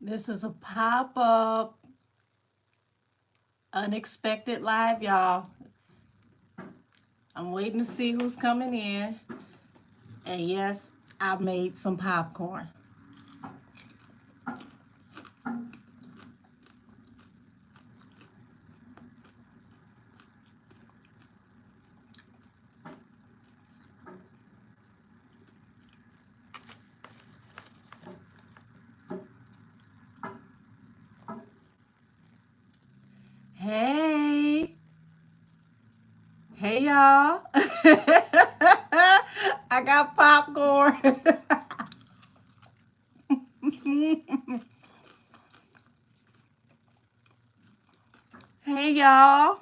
This is a pop-up, unexpected live, y'all. I'm waiting to see who's coming in. And yes, I made some popcorn. Hey. Hey, y'all. I got popcorn. Hey, y'all.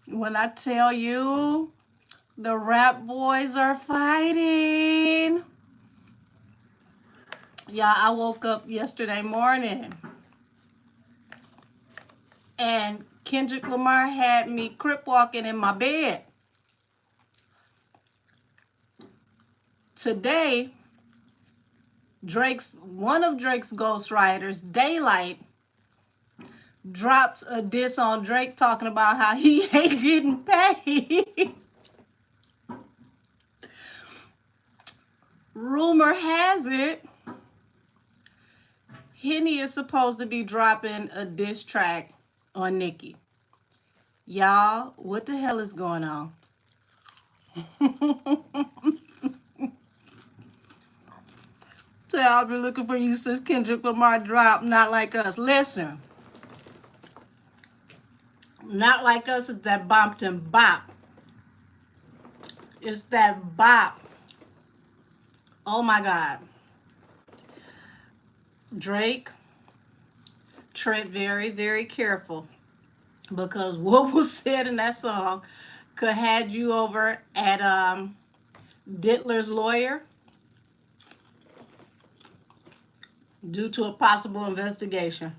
When I tell you the rap boys are fighting. Yeah, I woke up yesterday morning and Kendrick Lamar had me crip walking in my bed. Today, one of Drake's ghostwriters, Daylight, drops a diss on Drake talking about how he ain't getting paid. Rumor has it, Henny is supposed to be dropping a diss track on Nikki. Y'all, what the hell is going on? So I've been looking for you since Kendrick Lamar dropped Not Like Us. Listen, Not Like Us is that Bompton bop. It's that bop. Oh my God. Drake, tread very, very careful because what was said in that song could had you over at Diddler's lawyer due to a possible investigation.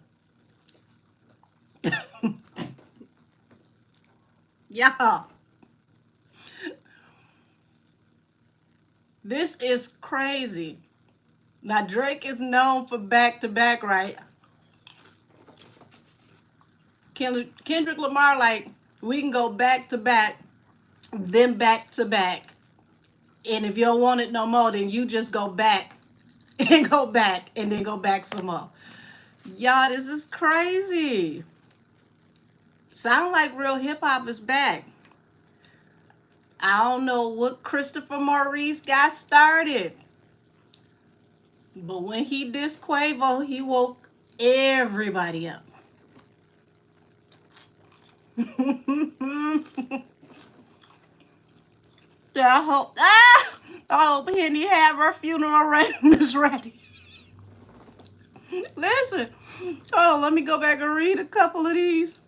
Yeah, this is crazy. Now Drake is known for back to back, right? Kendrick Lamar, like, we can go back to back, then back to back. And if you don't want it no more, then you just go back and go back and then go back some more. Y'all, this is crazy. Sound like real hip hop is back. I don't know what Christopher Maurice got started, but when he dissed Quavo, he woke everybody up. Yeah, I hope Henny have her funeral arrangements ready. Listen, oh, let me go back and read a couple of these.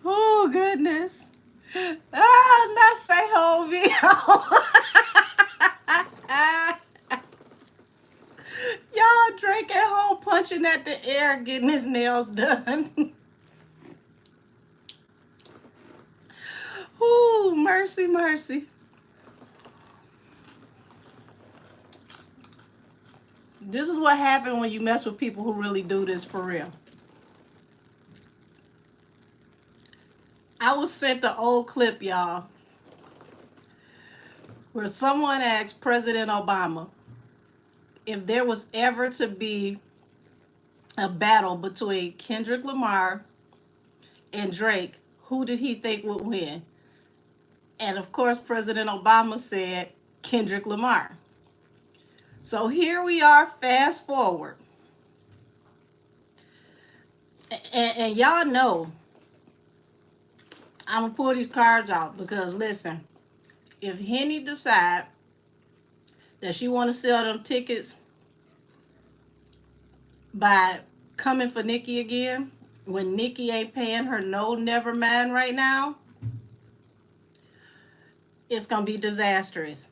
Oh goodness. Not say whole video. Y'all, Drake at home punching at the air, getting his nails done. Ooh, mercy, mercy. This is what happened when you mess with people who really do this for real. I was sent the old clip, y'all, where someone asked President Obama if there was ever to be a battle between Kendrick Lamar and Drake, who did he think would win? And of course, President Obama said Kendrick Lamar. So here we are, fast forward. And y'all know I'm going to pull these cards out because, listen, if Henny decide that she want to sell them tickets by coming for Nikki again, when Nikki ain't paying her no never mind right now, it's going to be disastrous.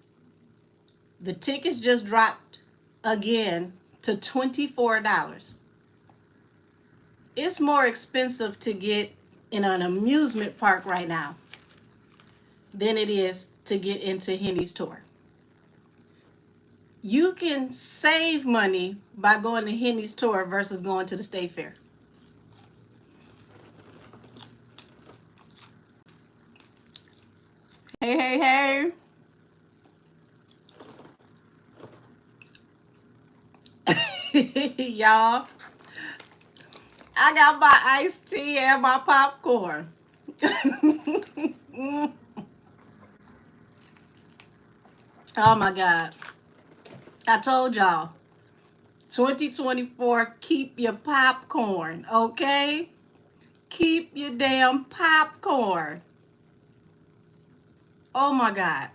The tickets just dropped again to $24. It's more expensive to get in an amusement park right now than it is to get into Henny's tour. You can save money by going to Henny's tour versus going to the state fair. Hey, hey, hey. Y'all, I got my iced tea and my popcorn. Oh my God. I told y'all, 2024, keep your popcorn, okay? Keep your damn popcorn. Oh my God.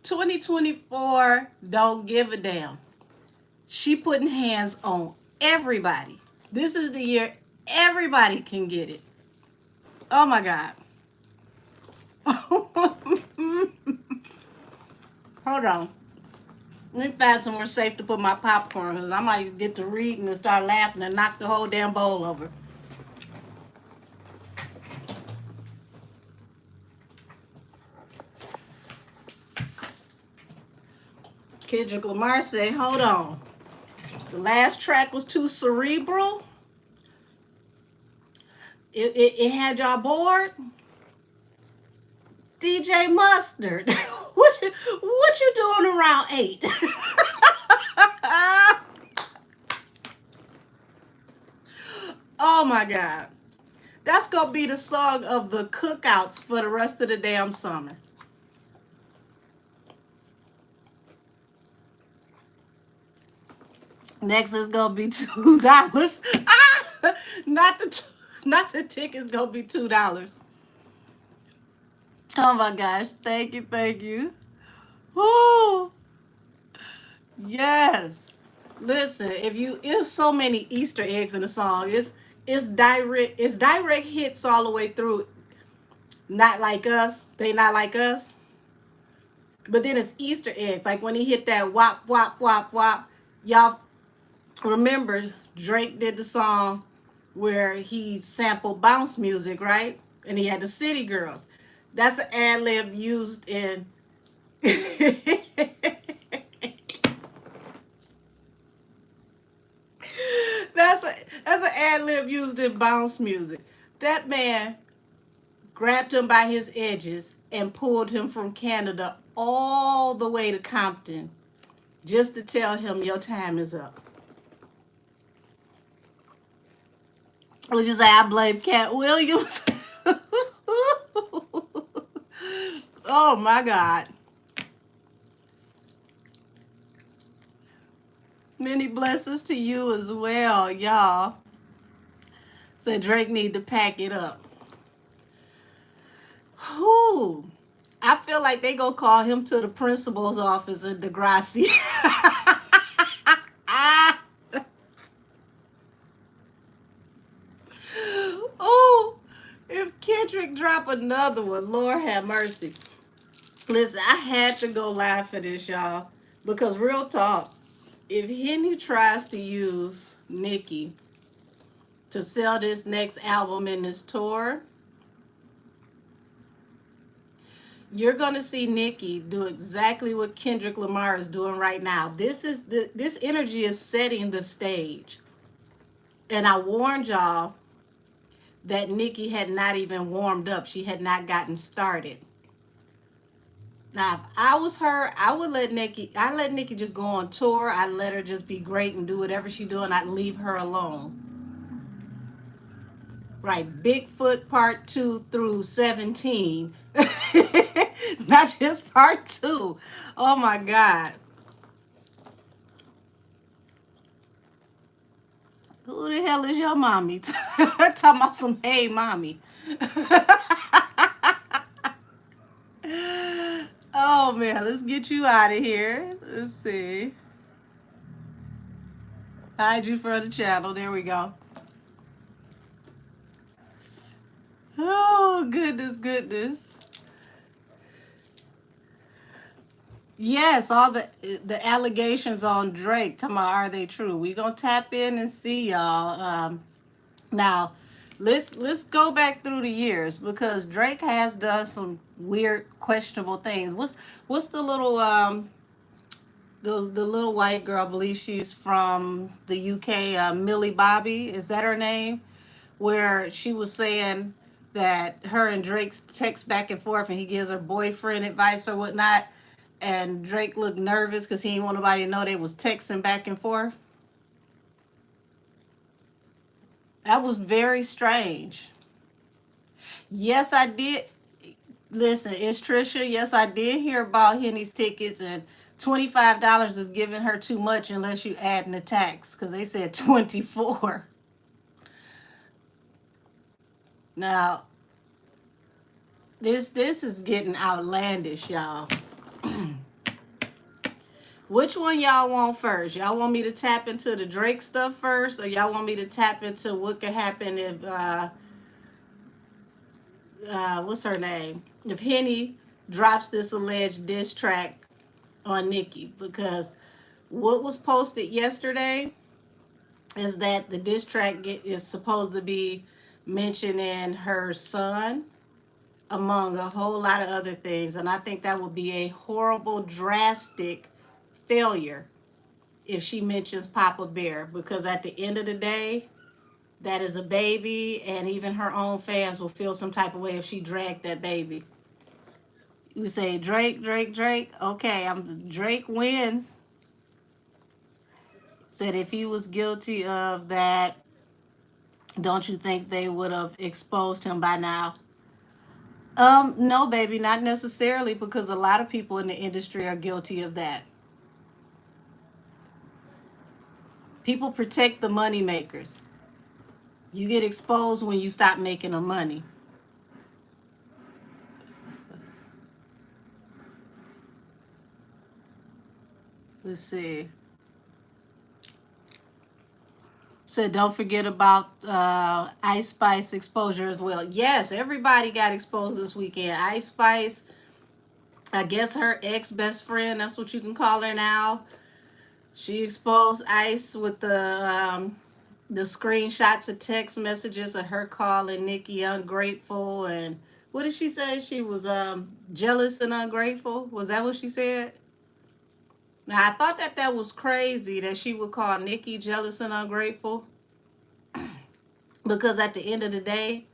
2024, don't give a damn. She putting hands on everybody. This is the year everybody can get it. Oh my God. Hold on. Let me find somewhere safe to put my popcorn because I might get to reading and start laughing and knock the whole damn bowl over. Kendrick Lamar said, hold on. The last track was too cerebral. It had y'all bored. DJ Mustard, what you doing around 8? Oh my God. That's gonna be the song of the cookouts for the rest of the damn summer. Next is gonna be $2. Ah, not the ticket's gonna be $2. Oh my gosh! Thank you, thank you. Woo! Yes. Listen, it's so many Easter eggs in the song. It's direct hits all the way through. Not like us. They not like us. But then it's Easter eggs. Like when he hit that wop wop wop wop. Y'all remember Drake did the song where he sampled bounce music, right? And he had the City Girls. That's an ad lib used in that's an ad lib used in bounce music. That man grabbed him by his edges and pulled him from Canada all the way to Compton just to tell him your time is up. Would you say I blame Cat Williams? Oh my God. Many blessings to you as well, y'all. So Drake need to pack it up. Whew. I feel like they gonna call him to the principal's office in Degrassi. Oh, if Kendrick drop another one, Lord have mercy. Listen, I had to go live for this, y'all. Because real talk, if Henny tries to use Nikki to sell this next album in this tour, you're gonna see Nikki do exactly what Kendrick Lamar is doing right now. This energy is setting the stage. And I warned y'all that Nikki had not even warmed up. She had not gotten started. Now, if I was her, I'd let Nikki just go on tour. I'd let her just be great and do whatever she's doing. I'd leave her alone. Right, Bigfoot part 2 through 17. Not just part 2. Oh my God. Who the hell is your mommy? Talking about some hey mommy. Oh man, let's get you out of here. Let's see. Hide you from the channel. There we go. Oh goodness, goodness. Yes, all the allegations on Drake. Talking about, are they true? We gonna tap in and see, y'all. Now, let's go back through the years because Drake has done some weird, questionable things. What's the little the little white girl? I believe she's from the UK. Millie Bobby, is that her name? Where she was saying that her and Drake's text back and forth, and he gives her boyfriend advice or whatnot, and Drake looked nervous because he didn't want nobody to know they was texting back and forth. That was very strange. Yes, I did. Listen, it's Trisha. Yes, I did hear about Henny's tickets, and $25 is giving her too much unless you add in the tax because they said 24. Now, this is getting outlandish, y'all. Which one y'all want first? Y'all want me to tap into the Drake stuff first, or y'all want me to tap into what could happen if what's her name? If Henny drops this alleged diss track on Nikki? Because what was posted yesterday is that the diss track is supposed to be mentioning her son among a whole lot of other things, and I think that would be a horrible, drastic failure if she mentions Papa Bear, because at the end of the day, that is a baby, and even her own fans will feel some type of way if she dragged that baby. You say Drake, Drake, Drake. Okay, Drake wins. Said if he was guilty of that, don't you think they would have exposed him by now? No, baby, not necessarily, because a lot of people in the industry are guilty of that. People protect the money makers. You get exposed when you stop making the money. Let's see. So don't forget about Ice Spice exposure as well. Yes, everybody got exposed this weekend. Ice Spice, I guess her ex best friend, that's what you can call her now. She exposed Ice with the screenshots of text messages of her calling Nikki ungrateful, and what did she say? She was jealous and ungrateful. Was that what she said? Now I thought that was crazy that she would call Nikki jealous and ungrateful, because at the end of the day,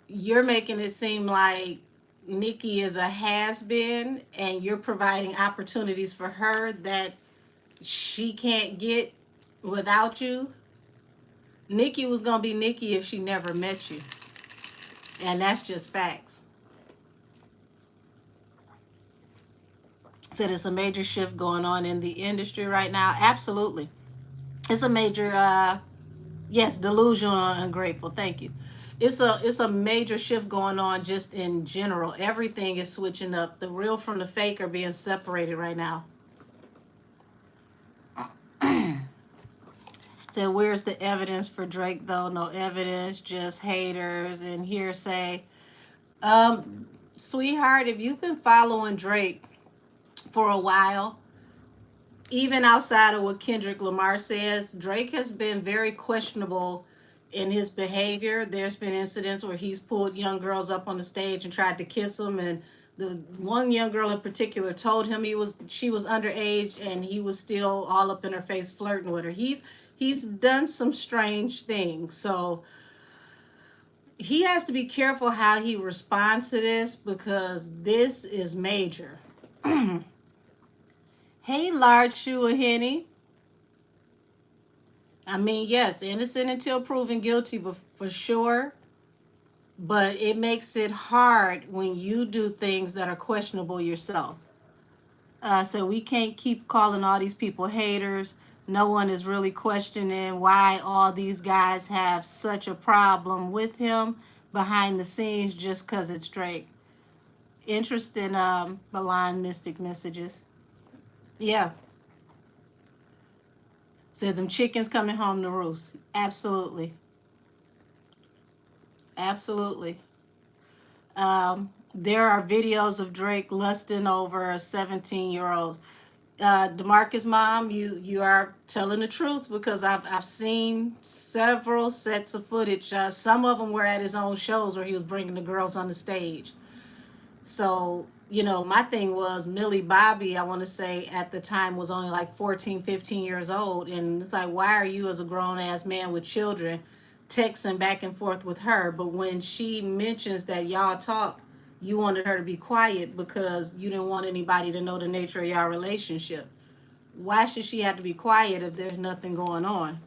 you're making it seem like Nikki is a has been, and you're providing opportunities for her that she can't get without you. Nikki was gonna be Nikki if she never met you, and that's just facts. Said it's a major shift going on in the industry right now. Absolutely, it's a major yes, delusional and ungrateful. Thank you. It's a major shift going on just in general. Everything is switching up. The real from the fake are being separated right now. So where's the evidence for Drake though? No evidence, just haters and hearsay. Sweetheart, if you've been following Drake for a while, even outside of what Kendrick Lamar says, Drake has been very questionable in his behavior. There's been incidents where he's pulled young girls up on the stage and tried to kiss them, and the one young girl in particular told him she was underage, and he was still all up in her face flirting with her. He's done some strange things. So he has to be careful how he responds to this, because this is major. Hey, large shoe and Henny. I mean, yes, innocent until proven guilty, but for sure. But it makes it hard when you do things that are questionable yourself. So we can't keep calling all these people haters. No one is really questioning why all these guys have such a problem with him behind the scenes just because it's Drake. Interesting malign mystic messages. Yeah. Said them chickens coming home to roost. Absolutely. Absolutely. There are videos of Drake lusting over 17-year-olds. DeMarcus' mom, you are telling the truth, because I've seen several sets of footage. Some of them were at his own shows where he was bringing the girls on the stage. So, my thing was Millie Bobby, I want to say at the time was only like 14, 15 years old. And it's like, why are you as a grown ass man with children texting back and forth with her? But when she mentions that y'all talk, you wanted her to be quiet because you didn't want anybody to know the nature of y'all relationship. Why should she have to be quiet if there's nothing going on?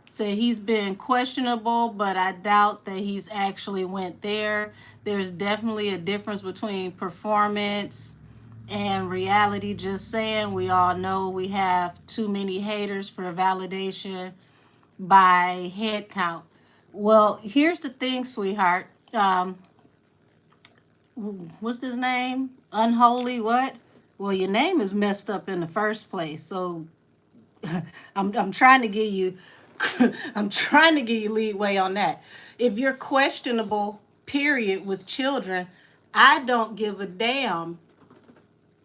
Said he's been questionable, but I doubt that he's actually went there. There's definitely a difference between performance and reality. Just saying, we all know we have too many haters for validation by head count. Well, here's the thing, sweetheart. What's his name? Unholy what? Well, your name is messed up in the first place. So I'm trying to give you I'm trying to give you leeway on that. If you're questionable, period, with children, I don't give a damn,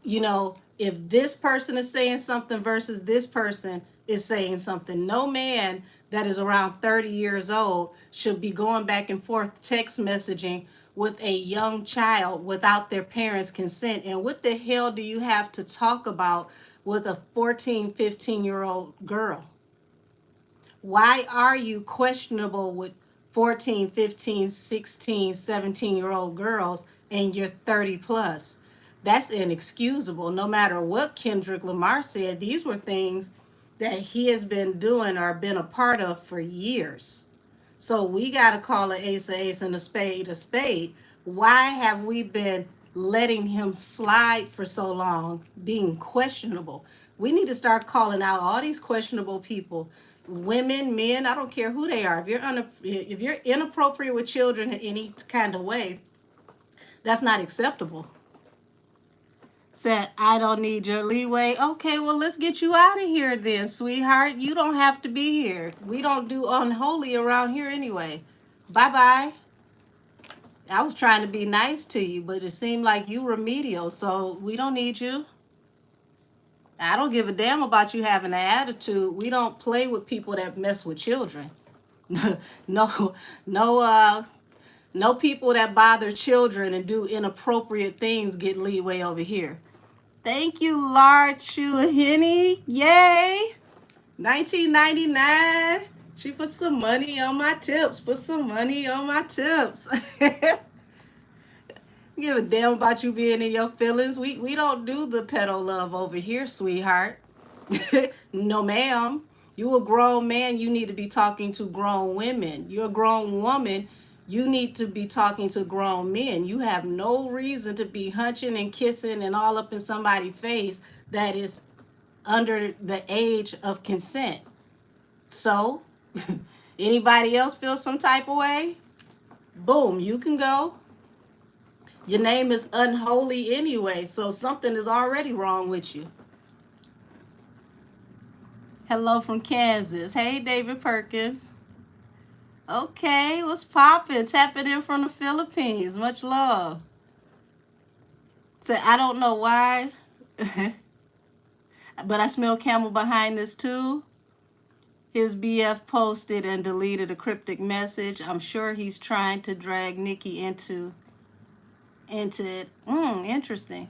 if this person is saying something versus this person is saying something. No man that is around 30 years old should be going back and forth text messaging with a young child without their parents' consent. And what the hell do you have to talk about with a 14, 15-year-old girl? Why are you questionable with 14, 15, 16, 17-year-old girls and you're 30 plus? That's inexcusable. No matter what Kendrick Lamar said, these were things that he has been doing or been a part of for years. So we got to call an ace a ace and a spade a spade. Why have we been letting him slide for so long, being questionable? We need to start calling out all these questionable people, women, men, I don't care who they are. If you're inappropriate with children in any kind of way, that's not acceptable. Said, I don't need your leeway. Okay, well, let's get you out of here then, sweetheart. You don't have to be here. We don't do unholy around here anyway. Bye-bye. I was trying to be nice to you, but it seemed like you remedial, so we don't need you. I don't give a damn about you having an attitude. We don't play with people that mess with children. no, no, no people that bother children and do inappropriate things get leeway over here. Thank you, Lard Chew Henny. Yay! 1999. She put some money on my tips. Put some money on my tips. Give a damn about you being in your feelings. We don't do the pedo love over here, sweetheart. No, ma'am. You a grown man, you need to be talking to grown women. You're a grown woman, you need to be talking to grown men. You have no reason to be hunching and kissing and all up in somebody's face that is under the age of consent. So, anybody else feel some type of way? Boom, you can go. Your name is unholy anyway, so something is already wrong with you. Hello from Kansas. Hey, David Perkins. Okay, what's poppin'? Tapping in from the Philippines. Much love. Say, I don't know why, but I smell camel behind this too. His BF posted and deleted a cryptic message. I'm sure he's trying to drag Nikki into it. Interesting.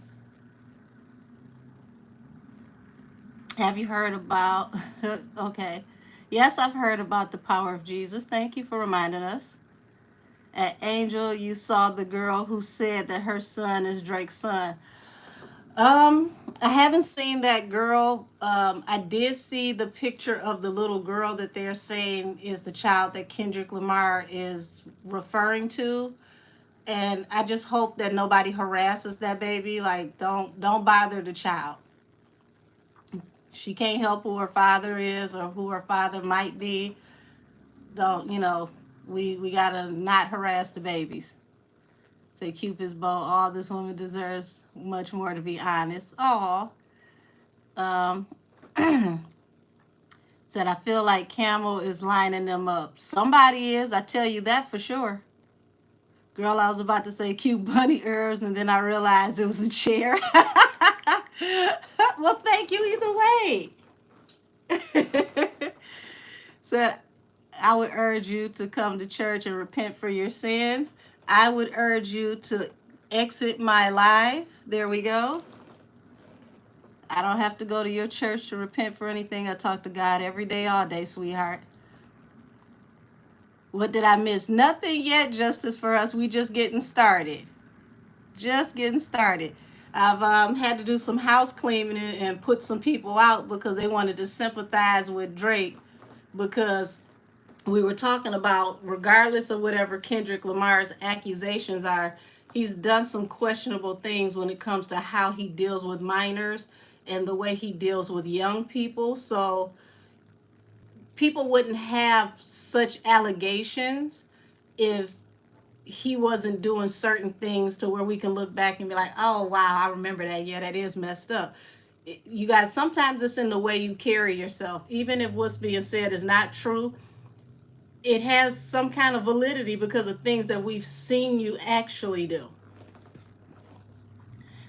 Have you heard about, okay. Yes, I've heard about the power of Jesus. Thank you for reminding us. At Angel, you saw the girl who said that her son is Drake's son. I haven't seen that girl. I did see the picture of the little girl that they're saying is the child that Kendrick Lamar is referring to. And I just hope that nobody harasses that baby. Like, don't bother the child. She can't help who her father is or who her father might be. Don't, we gotta not harass the babies. Say Cupid's bow, all this woman deserves much more, to be honest. Aw. Said, I feel like Camel is lining them up. Somebody is, I tell you that for sure. Girl, I was about to say cute bunny ears, and then I realized it was the chair. Well, thank you either way. So I would urge you to come to church and repent for your sins. I would urge you to exit my life. There we go. I don't have to go to your church to repent for anything. I talk to God every day, all day, sweetheart. What did I miss? Nothing yet, Justice for us. We just getting started. Just getting started. I've had to do some house cleaning and put some people out because they wanted to sympathize with Drake, because we were talking about, regardless of whatever Kendrick Lamar's accusations are, he's done some questionable things when it comes to how he deals with minors and the way he deals with young people. So people wouldn't have such allegations if he wasn't doing certain things to where we can look back and be like, oh, wow, I remember that. Yeah, that is messed up. You guys, sometimes it's in the way you carry yourself. Even if what's being said is not true, it has some kind of validity because of things that we've seen you actually do.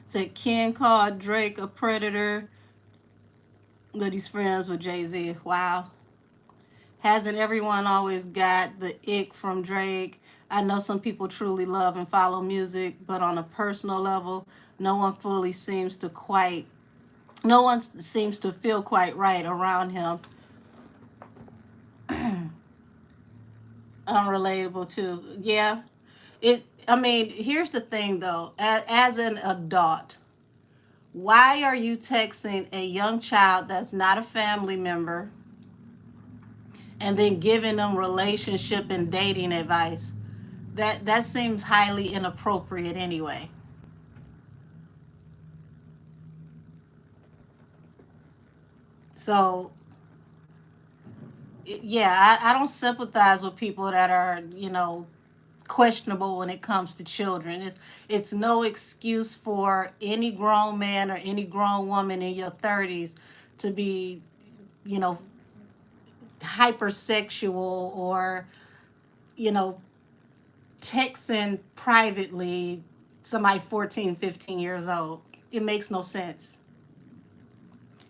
Said Ken called Drake a predator, but he's friends with Jay-Z. Wow. Hasn't everyone always got the ick from Drake? I know some people truly love and follow music, but on a personal level, no one seems to feel quite right around him. Unrelatable too. Yeah. I mean, here's the thing though. As an adult, why are you texting a young child that's not a family member and then giving them relationship and dating advice? That seems highly inappropriate anyway. So yeah, I don't sympathize with people that are, questionable when it comes to children. It's no excuse for any grown man or any grown woman in your 30s to be, you know, hypersexual or, you know, texting privately somebody 14, 15 years old. It makes no sense.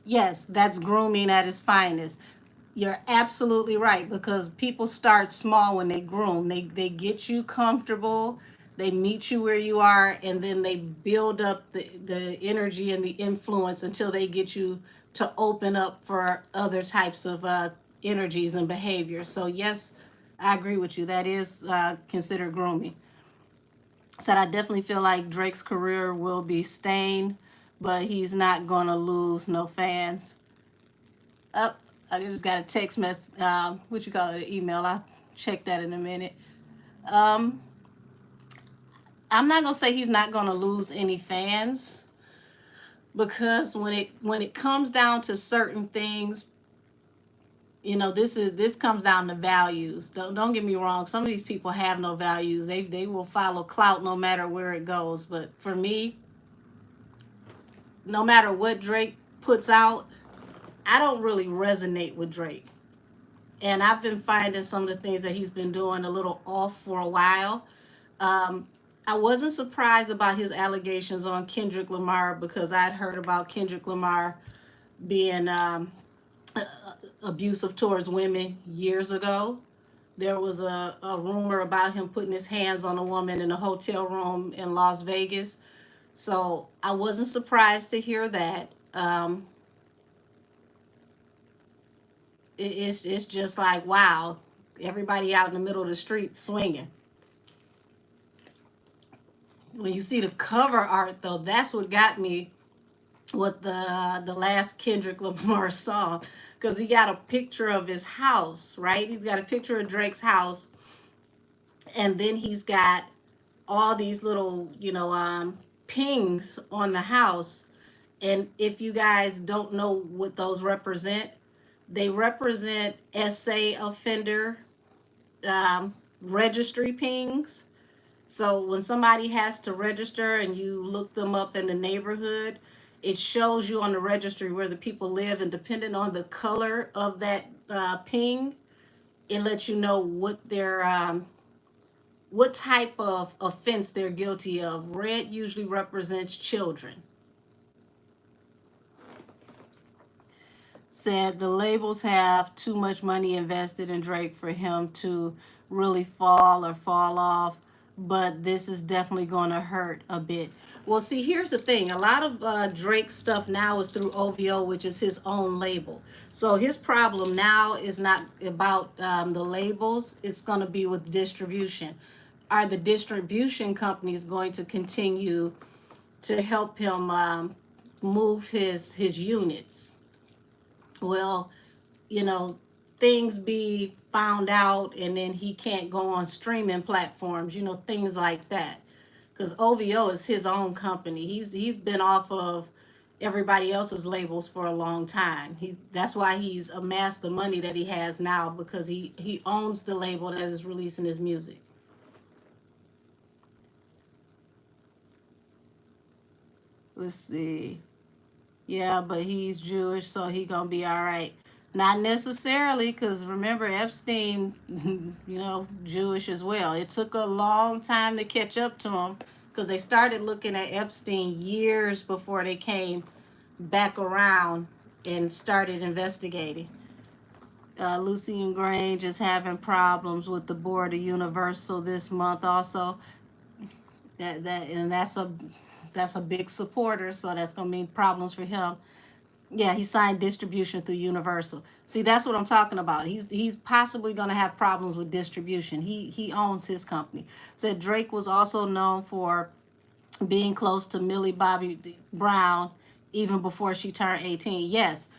Yes, that's grooming at its finest. You're absolutely right, because people start small when they groom. They get you comfortable, they meet you where you are, and then they build up the energy and the influence until they get you to open up for other types of energies and behaviors. So yes, I agree with you. That is considered grooming. Said I definitely feel like Drake's career will be stained, but he's not gonna lose no fans. Up, I just got a text message. What you call it? An email. I'll check that in a minute. Um, I'm not gonna say he's not gonna lose any fans, because when it comes down to certain things, this comes down to values. Don't get me wrong. Some of these people have no values. They will follow clout no matter where it goes. But for me, no matter what Drake puts out, I don't really resonate with Drake. And I've been finding some of the things that he's been doing a little off for a while. Um, I wasn't surprised about his allegations on Kendrick Lamar, because I'd heard about Kendrick Lamar being abusive towards women years ago. There was a rumor about him putting his hands on a woman in a hotel room in Las Vegas. So I wasn't surprised to hear that. It's just like, wow, everybody out in the middle of the street swinging. When you see the cover art, though, that's what got me with the last Kendrick Lamar song, because he got a picture of his house, right? He's got a picture of Drake's house, and then he's got all these little, pings on the house. And if you guys don't know what those represent, they represent SA offender registry pings. So when somebody has to register and you look them up in the neighborhood, it shows you on the registry where the people live, and depending on the color of that ping, it lets you know what type of offense they're guilty of. Red usually represents children. Said the labels have too much money invested in Drake for him to really fall off, but this is definitely going to hurt a bit. Well, see, here's the thing. A lot of Drake stuff now is through OVO, which is his own label. So his problem now is not about the labels. It's going to be with distribution. Are the distribution companies going to continue to help him move his units? Well, you know, things be found out and then he can't go on streaming platforms, you know, things like that. Because OVO is his own company. He's been off of everybody else's labels for a long time. That's why he's amassed the money that he has now, because he owns the label that is releasing his music. Let's see. Yeah, but he's Jewish, so he gonna be all right. Not necessarily, because remember Epstein, you know, Jewish as well. It took a long time to catch up to him, because they started looking at Epstein years before they came back around and started investigating. Lucy Grange is having problems with the board of Universal this month also. That's a big supporter, so that's gonna mean problems for him. Yeah, he signed distribution through Universal. See, that's what I'm talking about. He's possibly going to have problems with distribution. He owns his company. Said Drake was also known for being close to Millie Bobby Brown even before she turned 18. Yes.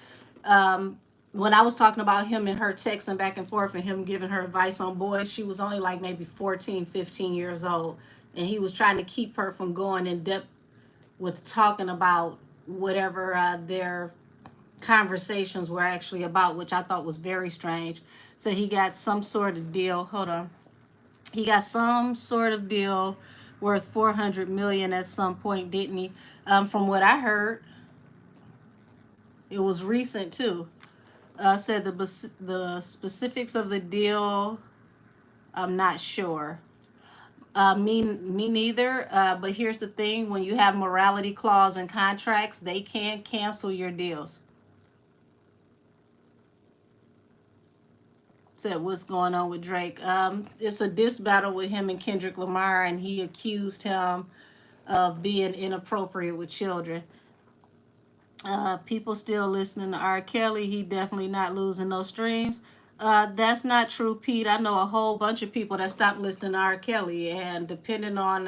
When I was talking about him and her texting back and forth and him giving her advice on boys, she was only like maybe 14, 15 years old. And he was trying to keep her from going in depth with talking about whatever their conversations were actually about, which I thought was very strange. So he got some sort of deal. Hold on. He got some sort of deal worth 400 million at some point, didn't he? From what I heard, it was recent too. Said the specifics of the deal, I'm not sure. Me neither. But here's the thing: when you have morality clause in contracts, they can cancel your deals. Said what's going on with Drake. It's a diss battle with him and Kendrick Lamar, and he accused him of being inappropriate with children. People still listening to R. Kelly. He definitely not losing no streams. That's not true, Pete. I know a whole bunch of people that stopped listening to R. Kelly, and depending on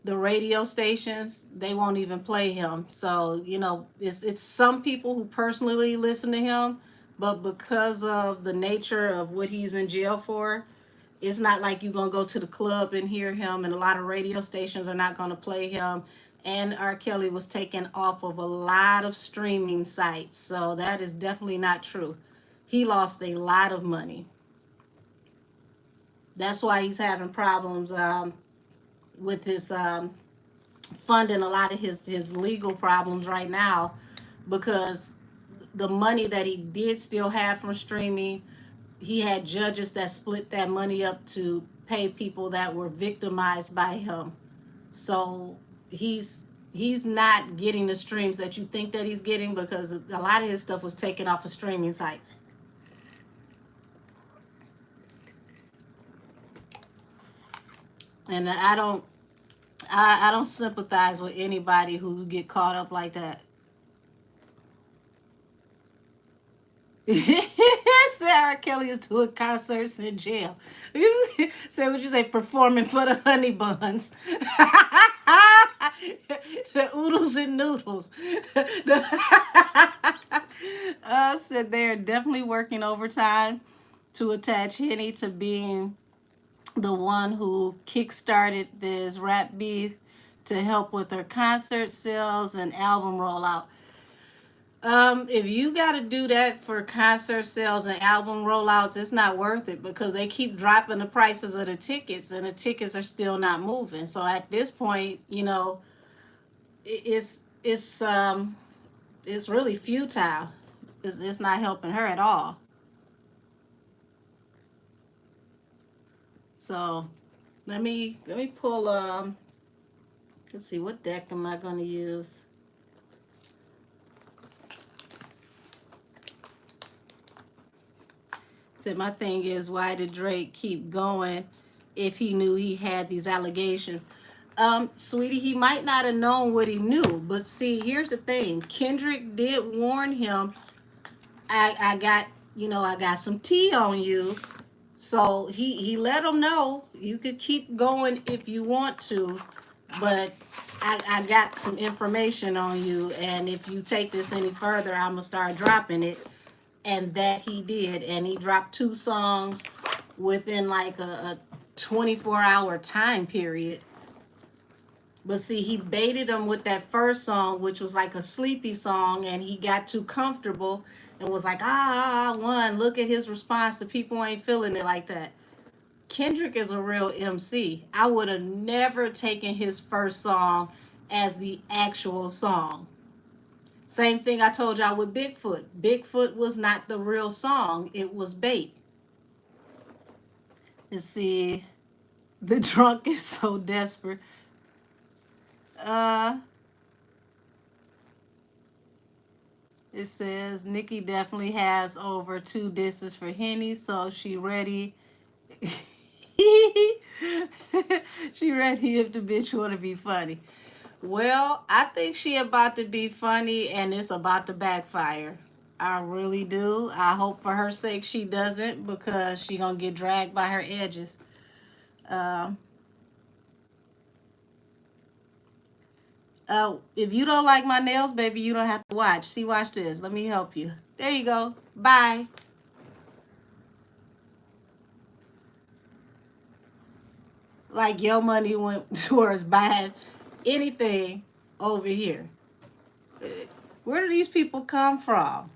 the radio stations, they won't even play him. So, you know, it's some people who personally listen to him, but because of the nature of what he's in jail for, it's not like you're going to go to the club and hear him, and a lot of radio stations are not going to play him. And R. Kelly was taken off of a lot of streaming sites, so that is definitely not true. He lost a lot of money. That's why he's having problems with his funding a lot of his legal problems right now, because the money that he did still have from streaming, he had judges that split that money up to pay people that were victimized by him. So he's not getting the streams that you think that he's getting, because a lot of his stuff was taken off of streaming sites. And I don't sympathize with anybody who get caught up like that. Sarah Kelly is doing concerts in jail. Say what you say, performing for the honey buns. The oodles and noodles. Said they're definitely working overtime to attach Henny to being the one who kickstarted this rap beef to help with her concert sales and album rollout. If you got to do that for concert sales and album rollouts, it's not worth it, because they keep dropping the prices of the tickets and the tickets are still not moving. So at this point, you know, it's really futile. It's not helping her at all. So Let me pull let's see, what deck am I gonna use? Said my thing is, why did Drake keep going if he knew he had these allegations? Sweetie, he might not have known what he knew, but see, here's the thing. Kendrick did warn him, I got, I got some tea on you. So he let him know you could keep going if you want to, but I got some information on you, and if you take this any further, I'm gonna start dropping it. And that he did, and he dropped 2 songs within like a 24-hour time period. But see, he baited him with that first song, which was like a sleepy song, and he got too comfortable and was like, one. Look at his response. The people ain't feeling it like that. Kendrick is a real MC. I would have never taken his first song as the actual song. Same thing I told y'all with Bigfoot. Bigfoot was not the real song. It was bait. Let's see. The drunk is so desperate. It says Nikki definitely has over 2 disses for Henny, so she ready. She ready if the bitch want to be funny. Well, I think she about to be funny, and it's about to backfire. I really do. I hope for her sake she doesn't, because she gonna get dragged by her edges. If you don't like my nails, baby, you don't have to watch. See, watch this. Let me help you. There you go. Bye. Like your money went towards buying anything over here. Where do these people come from?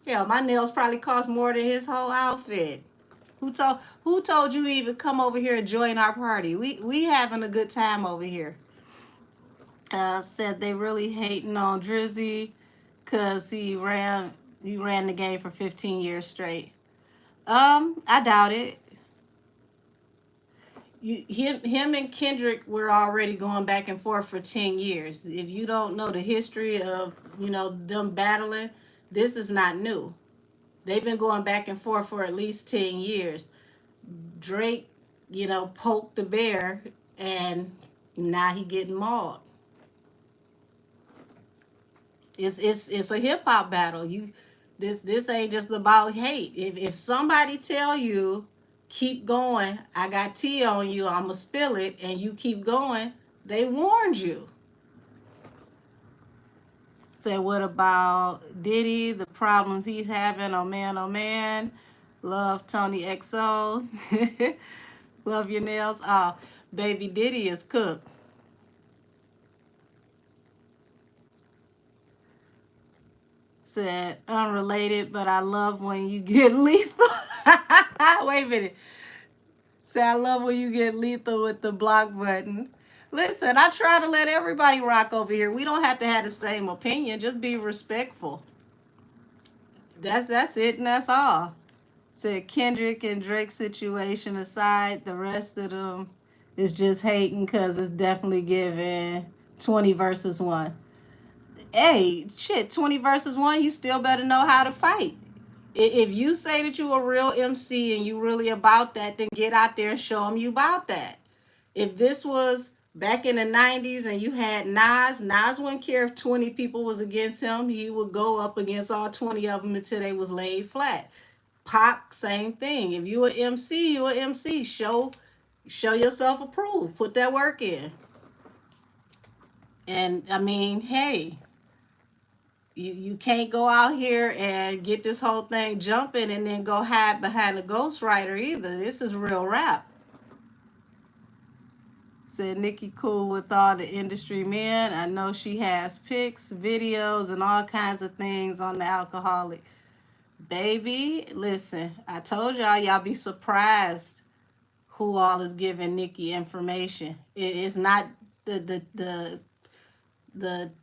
Yeah, my nails probably cost more than his whole outfit. Who told you to even come over here and join our party? We having a good time over here. Said they really hating on Drizzy because he ran the game for 15 years straight. I doubt it. Him and Kendrick were already going back and forth for 10 years. If you don't know the history of, them battling, this is not new. They've been going back and forth for at least 10 years. Drake, poked the bear, and now he getting mauled. It's a hip hop battle. This ain't just about hate. If somebody tell you keep going, I got tea on you, I'ma spill it, and you keep going, they warned you. Say, what about Diddy? The problems he's having? Oh man, oh man. Love Tony XO. Love your nails. Oh, baby Diddy is cooked. Said unrelated, but I love when you get lethal. Wait a minute. Say, I love when you get lethal with the block button. Listen, I try to let everybody rock over here. We don't have to have the same opinion. Just be respectful. That's it, and that's all. Said Kendrick and Drake situation aside, the rest of them is just hating because it's definitely giving 20 versus 1. Hey, shit, 20 versus 1, you still better know how to fight. If you say that you a real MC and you really about that, then get out there and show them you about that. If this was back in the 90s and you had Nas wouldn't care if 20 people was against him. He would go up against all 20 of them until they was laid flat. Pop, same thing. If you an MC, you an MC. Show yourself approved. Put that work in. And I mean, hey, you can't go out here and get this whole thing jumping and then go hide behind a ghostwriter either. This is real rap. Said Nikki cool with all the industry men. I know she has pics, videos, and all kinds of things on the alcoholic. Baby, listen, I told y'all be surprised who all is giving Nikki information. It's not the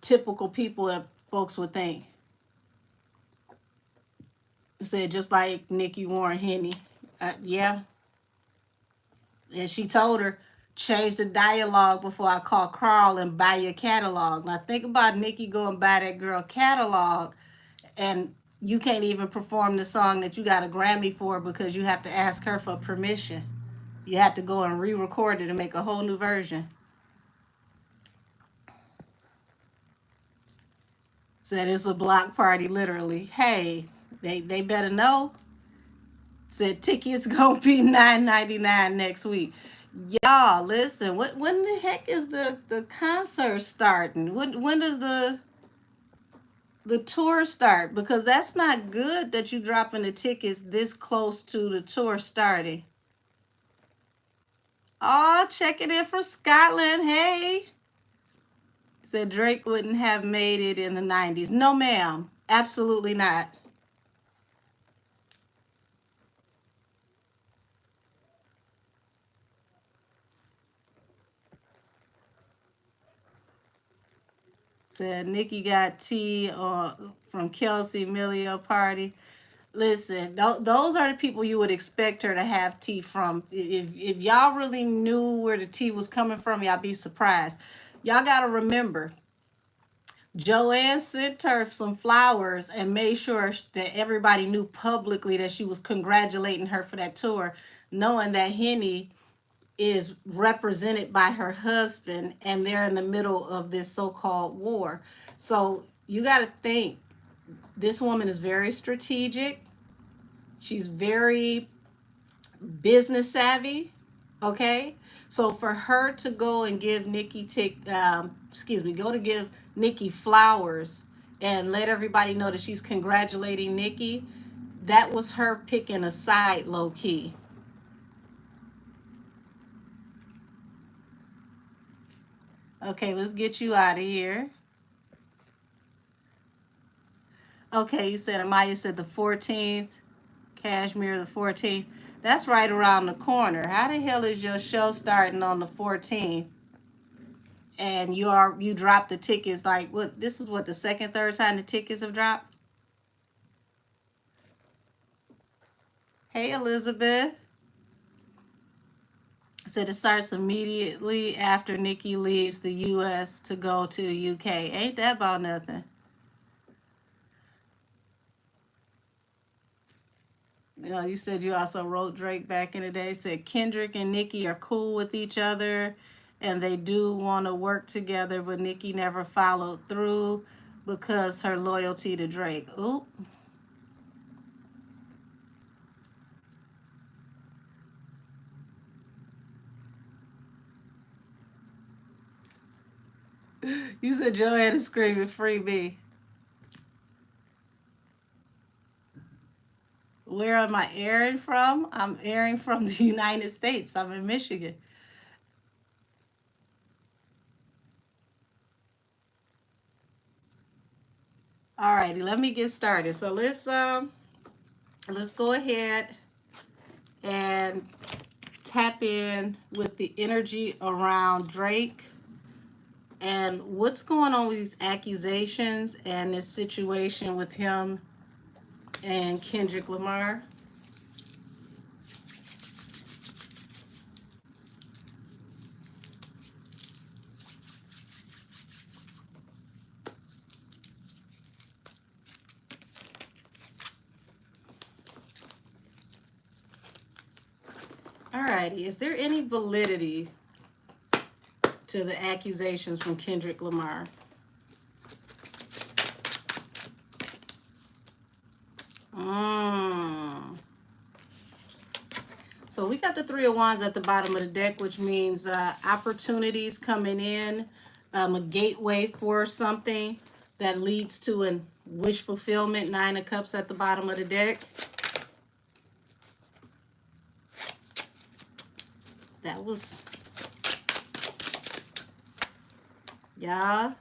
typical people that folks would think. Said just like Nikki Warren Henny. Yeah. And she told her, change the dialogue before I call Carl and buy your catalog. Now think about Nikki going buy that girl catalog, and you can't even perform the song that you got a Grammy for because you have to ask her for permission. You have to go and re-record it and make a whole new version. Said it's a block party, literally. Hey, they better know. Said tickets gonna be $9.99 next week. Y'all, listen. When the heck is the concert starting? When does the tour start? Because that's not good that you dropping the tickets this close to the tour starting. Oh, checking in from Scotland. Hey. Said Drake wouldn't have made it in the 90s. No, ma'am. Absolutely not. Said Nikki got tea from Kelsey Emilio party. Listen, those are the people you would expect her to have tea from. If y'all really knew where the tea was coming from, y'all be surprised. Y'all got to remember, Joanne sent her some flowers and made sure that everybody knew publicly that she was congratulating her for that tour, knowing that Henny is represented by her husband and they're in the middle of this so-called war. So you got to think, this woman is very strategic. She's very business savvy. Okay. So for her to go and give give Nikki flowers and let everybody know that she's congratulating Nikki, that was her picking a side, low key. Okay, let's get you out of here. Okay, you said Amaya said the 14th, Kashmir the 14th. That's right around the corner. How the hell is your show starting on the 14th? And you dropped the tickets like what? This is what, the second, third time the tickets have dropped. Hey, Elizabeth. Said it starts immediately after Nikki leaves the U.S. to go to the U.K. Ain't that about nothing? You know, you said you also wrote Drake back in the day. Said Kendrick and Nikki are cool with each other and they do want to work together, but Nikki never followed through because her loyalty to Drake. Oop. You said Joanne is screaming free me. Where am I airing from? I'm airing from the United States. I'm in Michigan. All righty, let me get started. So let's go ahead and tap in with the energy around Drake and what's going on with these accusations and this situation with him and Kendrick Lamar. Alrighty, is there any validity to the accusations from Kendrick Lamar? So we got the Three of Wands at the bottom of the deck, which means opportunities coming in, a gateway for something that leads to a wish fulfillment. Nine of Cups at the bottom of the deck. That was, yeah.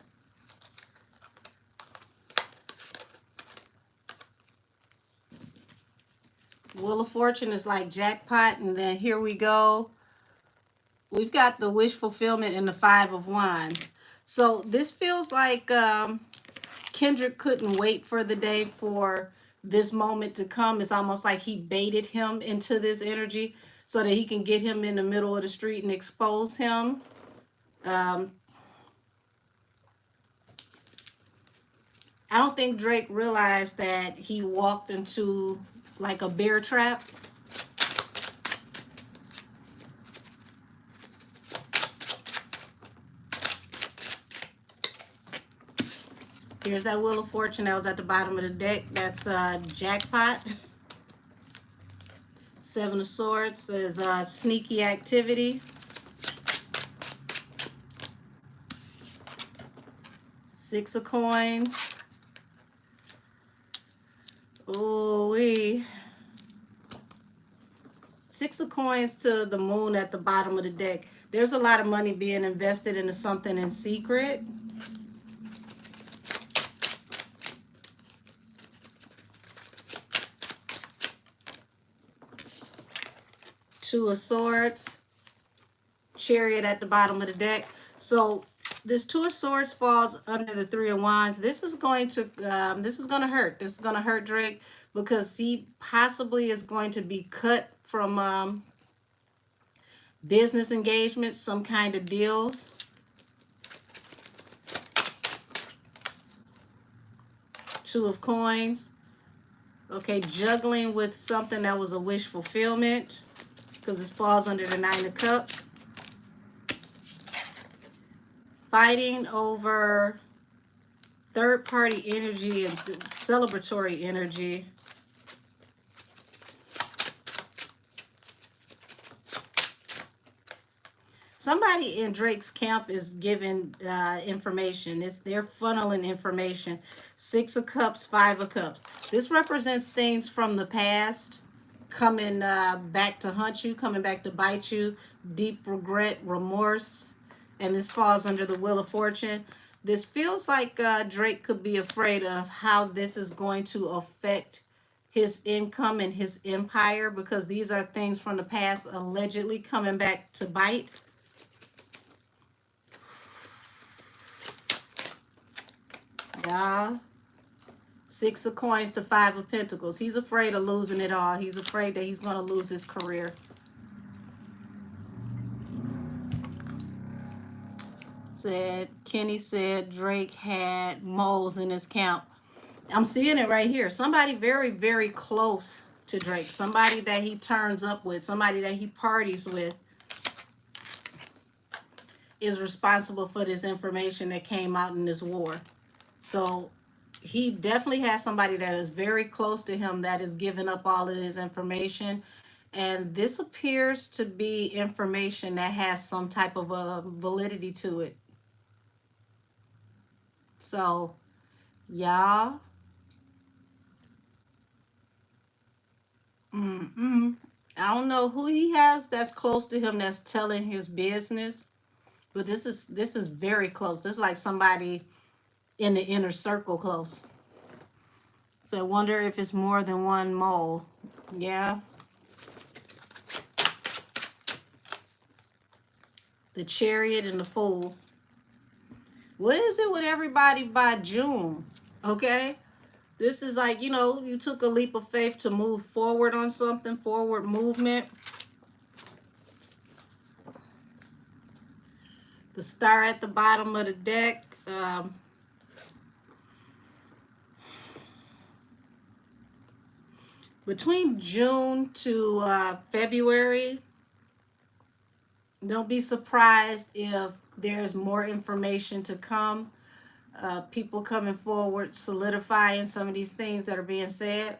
Wheel of Fortune is like jackpot, and then here we go. We've got the wish fulfillment and the Five of Wands. So this feels like Kendrick couldn't wait for the day for this moment to come. It's almost like he baited him into this energy. so that he can get him in the middle of the street and expose him. I don't think Drake realized that he walked into like a bear trap. Here's that Wheel of Fortune that was at the bottom of the deck. That's jackpot. Seven of Swords is sneaky activity. Six of Coins. Ooh-wee. Six of Coins to the Moon at the bottom of the deck. There's a lot of money being invested into something in secret. Two of Swords. Chariot at the bottom of the deck. So this Two of Swords falls under the Three of Wands. This is going to hurt. This is going to hurt Drake because he possibly is going to be cut from business engagements, some kind of deals. Two of Coins. Okay, juggling with something that was a wish fulfillment because it falls under the Nine of Cups. Fighting over third-party energy and celebratory energy. Somebody in Drake's camp is giving information. They're funneling information. Six of Cups, Five of Cups. This represents things from the past coming back to hunt you, coming back to bite you. Deep regret, remorse. And this falls under the Wheel of Fortune. This feels like Drake could be afraid of how this is going to affect his income and his empire, because these are things from the past allegedly coming back to bite. Yeah. Six of Coins to Five of Pentacles. He's afraid of losing it all. He's afraid that he's going to lose his career. Kenny said Drake had moles in his camp. I'm seeing it right here. Somebody very, very close to Drake. Somebody that he turns up with. Somebody that he parties with is responsible for this information that came out in this war. So he definitely has somebody that is very close to him that is giving up all of his information. And this appears to be information that has some type of a validity to it. So, y'all. I don't know who he has that's close to him that's telling his business. But this is very close. This is like somebody in the inner circle close. So I wonder if it's more than one mole. Yeah. The Chariot and the Fool. What is it with everybody by June? Okay. This is like, you know, you took a leap of faith to move forward on something, forward movement. The Star at the bottom of the deck. Between June to February, don't be surprised if there's more information to come. People coming forward, solidifying some of these things that are being said.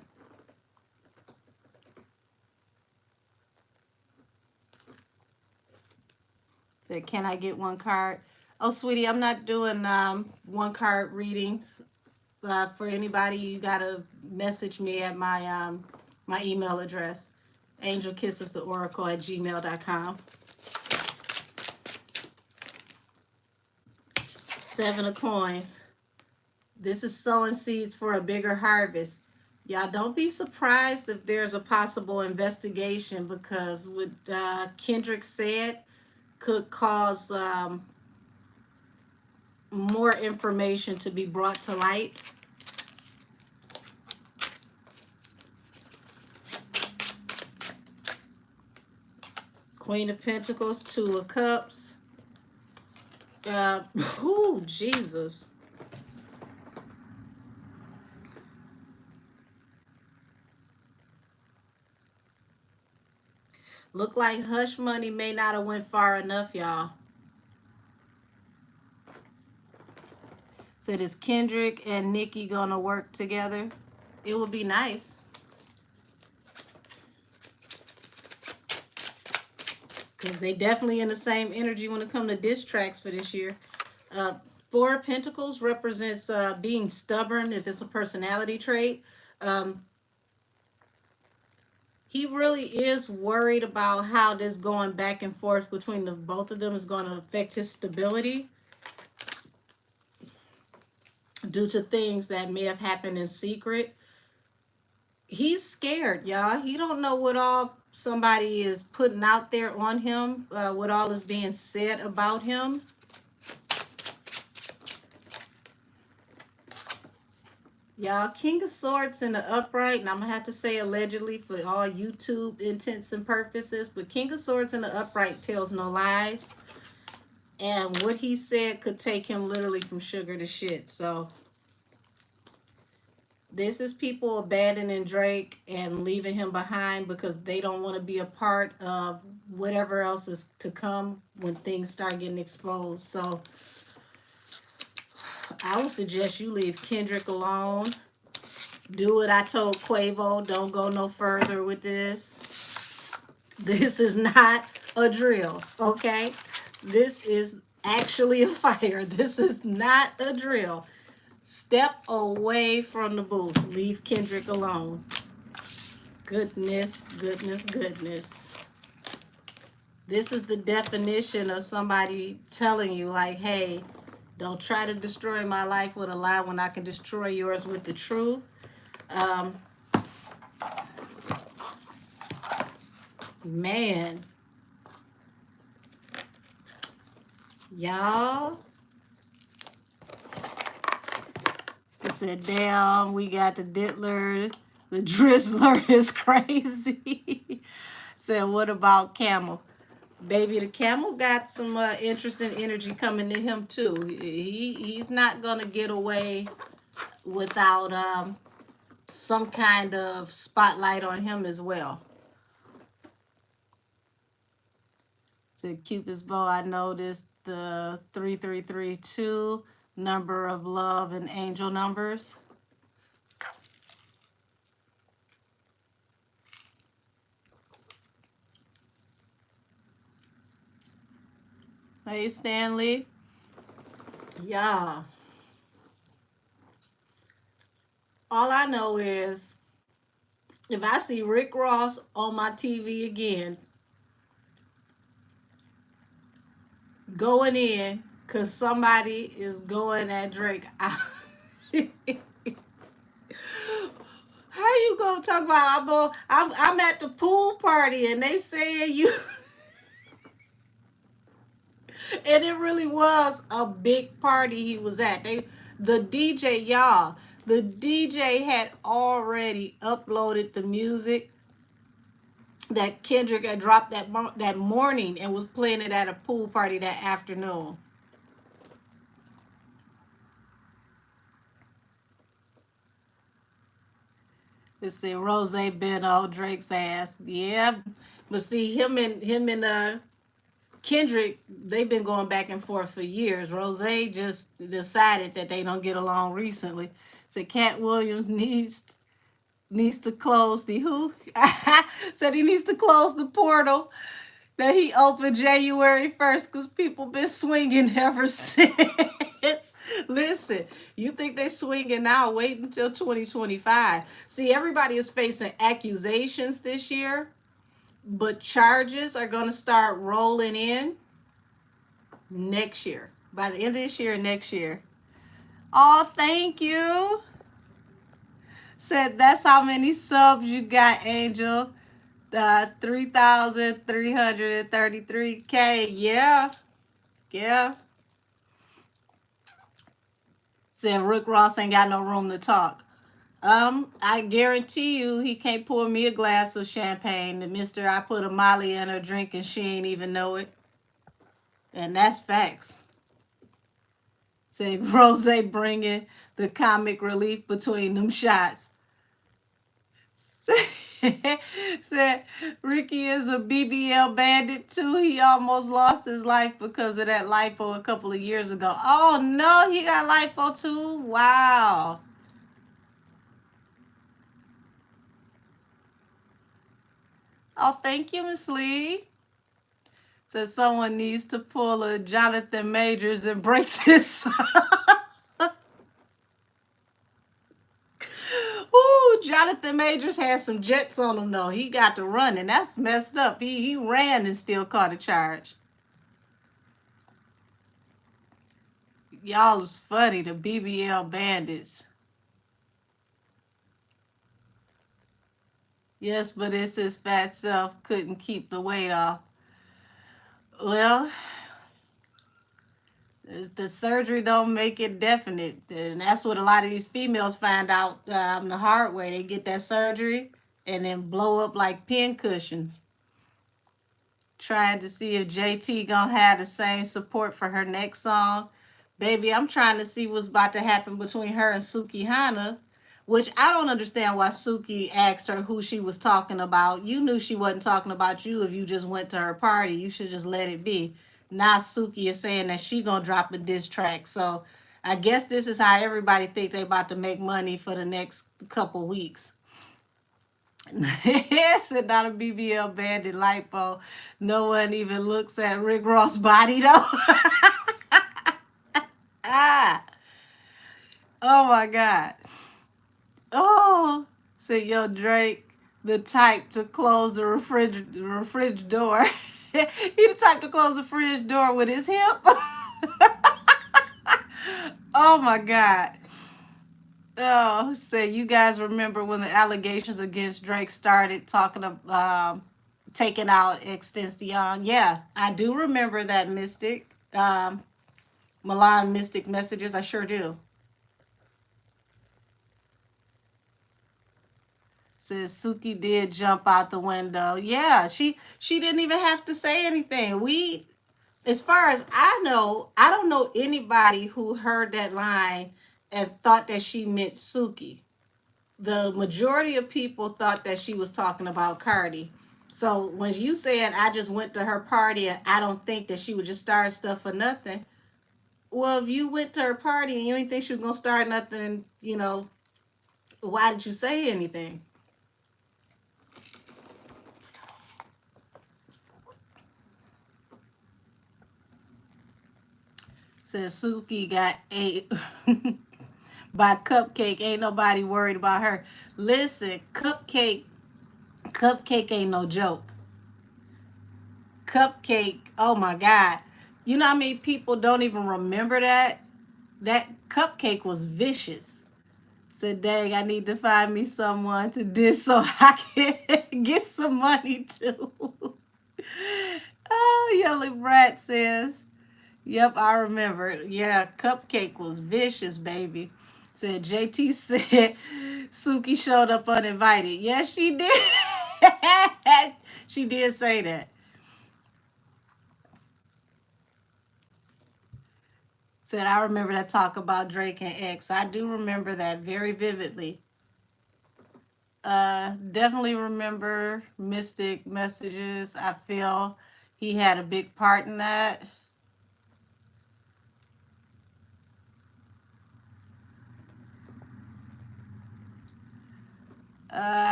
Said, can I get one card? Oh, sweetie, I'm not doing one card readings. For anybody, you gotta message me at my my email address, angelkissestheoracle@gmail.com. Seven of Coins. This is sowing seeds for a bigger harvest. Y'all don't be surprised if there's a possible investigation, because what Kendrick said could cause more information to be brought to light. Queen of Pentacles, Two of Cups. Ooh, Jesus. Look like hush money may not have went far enough, y'all. Said, is Kendrick and Nikki gonna work together? It would be nice. Because they definitely in the same energy when it comes to diss tracks for this year. Uh, Four of Pentacles represents being stubborn if it's a personality trait. He really is worried about how this going back and forth between the both of them is going to affect his stability due to things that may have happened in secret. He's scared, y'all. He don't know what all somebody is putting out there on him, what all is being said about him. Y'all, King of Swords in the upright, and I'm going to have to say allegedly for all YouTube intents and purposes, but King of Swords in the upright tells no lies. And what he said could take him literally from sugar to shit. So this is people abandoning Drake and leaving him behind because they don't want to be a part of whatever else is to come when things start getting exposed. So I would suggest you leave Kendrick alone. Do what I told Quavo. Don't go no further with this. This is not a drill, okay? This is actually a fire. This is not a drill. Step away from the booth. Leave Kendrick alone. Goodness, goodness, goodness. This is the definition of somebody telling you, like, hey, don't try to destroy my life with a lie when I can destroy yours with the truth. Man. Y'all. He said, damn, we got the Diddler. The Drizzler is crazy. Said, what about Camel? Baby, the Camel got some interesting energy coming to him, too. He's not going to get away without some kind of spotlight on him as well. Said, Cupid's bow, I noticed the 3332 number of love and angel numbers. Hey, Stanley. Yeah. All I know is if I see Rick Ross on my TV again, going in, because somebody is going at Drake. How you gonna talk about I'm at the pool party and they saying you and it really was a big party he was at. The DJ, y'all, the DJ had already uploaded the music that Kendrick had dropped that morning and was playing it at a pool party that afternoon. Let's see, Rose been on Drake's ass. Yeah, but see him and Kendrick, they've been going back and forth for years. Rose just decided that they don't get along recently. So Cat Williams needs to close the who? Said he needs to close the portal that he opened January 1st because people been swinging ever since. Listen, you think they swinging now? Wait until 2025. See, everybody is facing accusations this year, but charges are going to start rolling in next year. By the end of this year, next year. Oh, thank you. Said that's how many subs you got, Angel. 3,333K. Yeah. Yeah. Said Rick Ross ain't got no room to talk. I guarantee you he can't pour me a glass of champagne. The mister I put a Molly in her drink and she ain't even know it. And that's facts. Say Rose bringing the comic relief between them shots. Said Ricky is a BBL bandit too. He almost lost his life because of that lipo a couple of years ago. Oh no, he got lipo too. Wow. Oh, thank you, Miss Lee. Says someone needs to pull a Jonathan Majors and break this. Ooh, Jonathan Majors had some jets on him though. He got to run, and that's messed up. He ran and still caught a charge. Y'all is funny, the BBL bandits. Yes, but it's his fat self couldn't keep the weight off. Well, the surgery don't make it definite, and that's what a lot of these females find out the hard way. They get that surgery and then blow up like pin cushions. Trying to see if JT gonna have the same support for her next song. Baby, I'm trying to see what's about to happen between her and Suki Hana, which I don't understand why Suki asked her who she was talking about. You knew she wasn't talking about you if you just went to her party. You should just let it be. Now Suki is saying that she gonna drop a diss track. So I guess this is how everybody think they about to make money for the next couple weeks. Said not a BBL bandit lipo. No one even looks at Rick Ross' body though. Ah, oh my God. Oh, said yo Drake, the type to close the fridge door. He the type to close the fridge door with his hip. Oh my God. Oh, say you guys remember when the allegations against Drake started talking of taking out Extension? Yeah, I do remember that Mystic. Milan Mystic messages. I sure do. Says Suki did jump out the window. Yeah, she didn't even have to say anything. We, as far as I know, I don't know anybody who heard that line and thought that she meant Suki. The majority of people thought that she was talking about Cardi. So when you said I just went to her party and I don't think that she would just start stuff for nothing. Well, if you went to her party and you didn't think she was gonna start nothing, why did you say anything? Says Suki got ate by Cupcake. Ain't nobody worried about her. Listen, Cupcake ain't no joke. Cupcake, oh my God. You know how many people don't even remember that? That Cupcake was vicious. Said, dang, I need to find me someone to diss so I can get some money too. Oh, Yellow Brat says, yep, I remember. Yeah, Cupcake was vicious, baby. Said JT said Suki showed up uninvited. Yes, she did. She did say that. Said I remember that talk about Drake and X. I do remember that very vividly. Definitely remember Mystic messages. I feel he had a big part in that.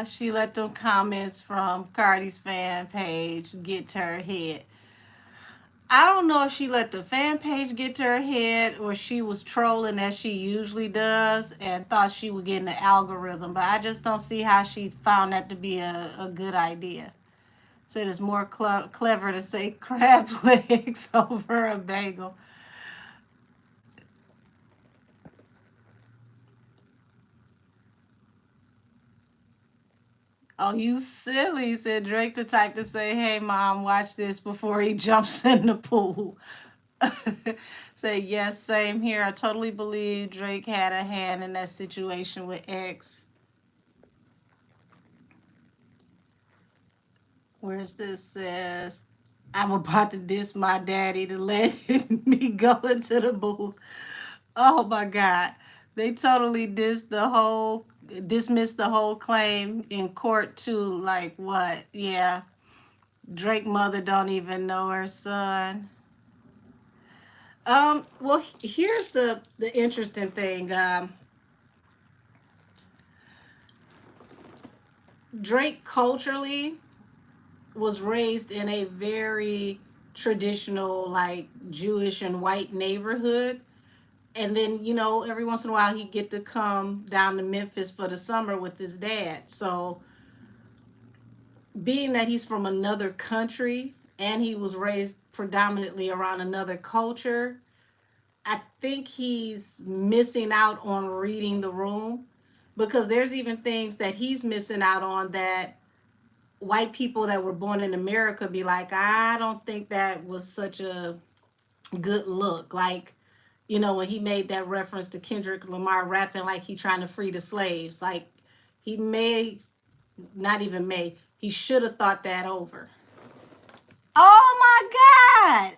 She let them comments from Cardi's fan page get to her head. I don't know if she let the fan page get to her head or she was trolling as she usually does and thought she would get in the algorithm, but I just don't see how she found that to be a good idea. Said it's more clever to say crab legs over a bagel. Oh, you silly, said Drake, the type to say, hey, mom, watch this before he jumps in the pool. Say, yes, same here. I totally believe Drake had a hand in that situation with X. Where's this says, I'm about to diss my daddy to let me go into the booth. Oh my God. They totally dismissed the whole claim in court too. Like what? Yeah. Drake mother don't even know her son. Well, here's the interesting thing. Drake culturally was raised in a very traditional, like Jewish and white neighborhood. And then, every once in a while he'd get to come down to Memphis for the summer with his dad. So being that he's from another country and he was raised predominantly around another culture, I think he's missing out on reading the room, because there's even things that he's missing out on that white people that were born in America be like, I don't think that was such a good look. Like, when he made that reference to Kendrick Lamar rapping like he trying to free the slaves. Like, he may, not even may, he should have thought that over. Oh my God.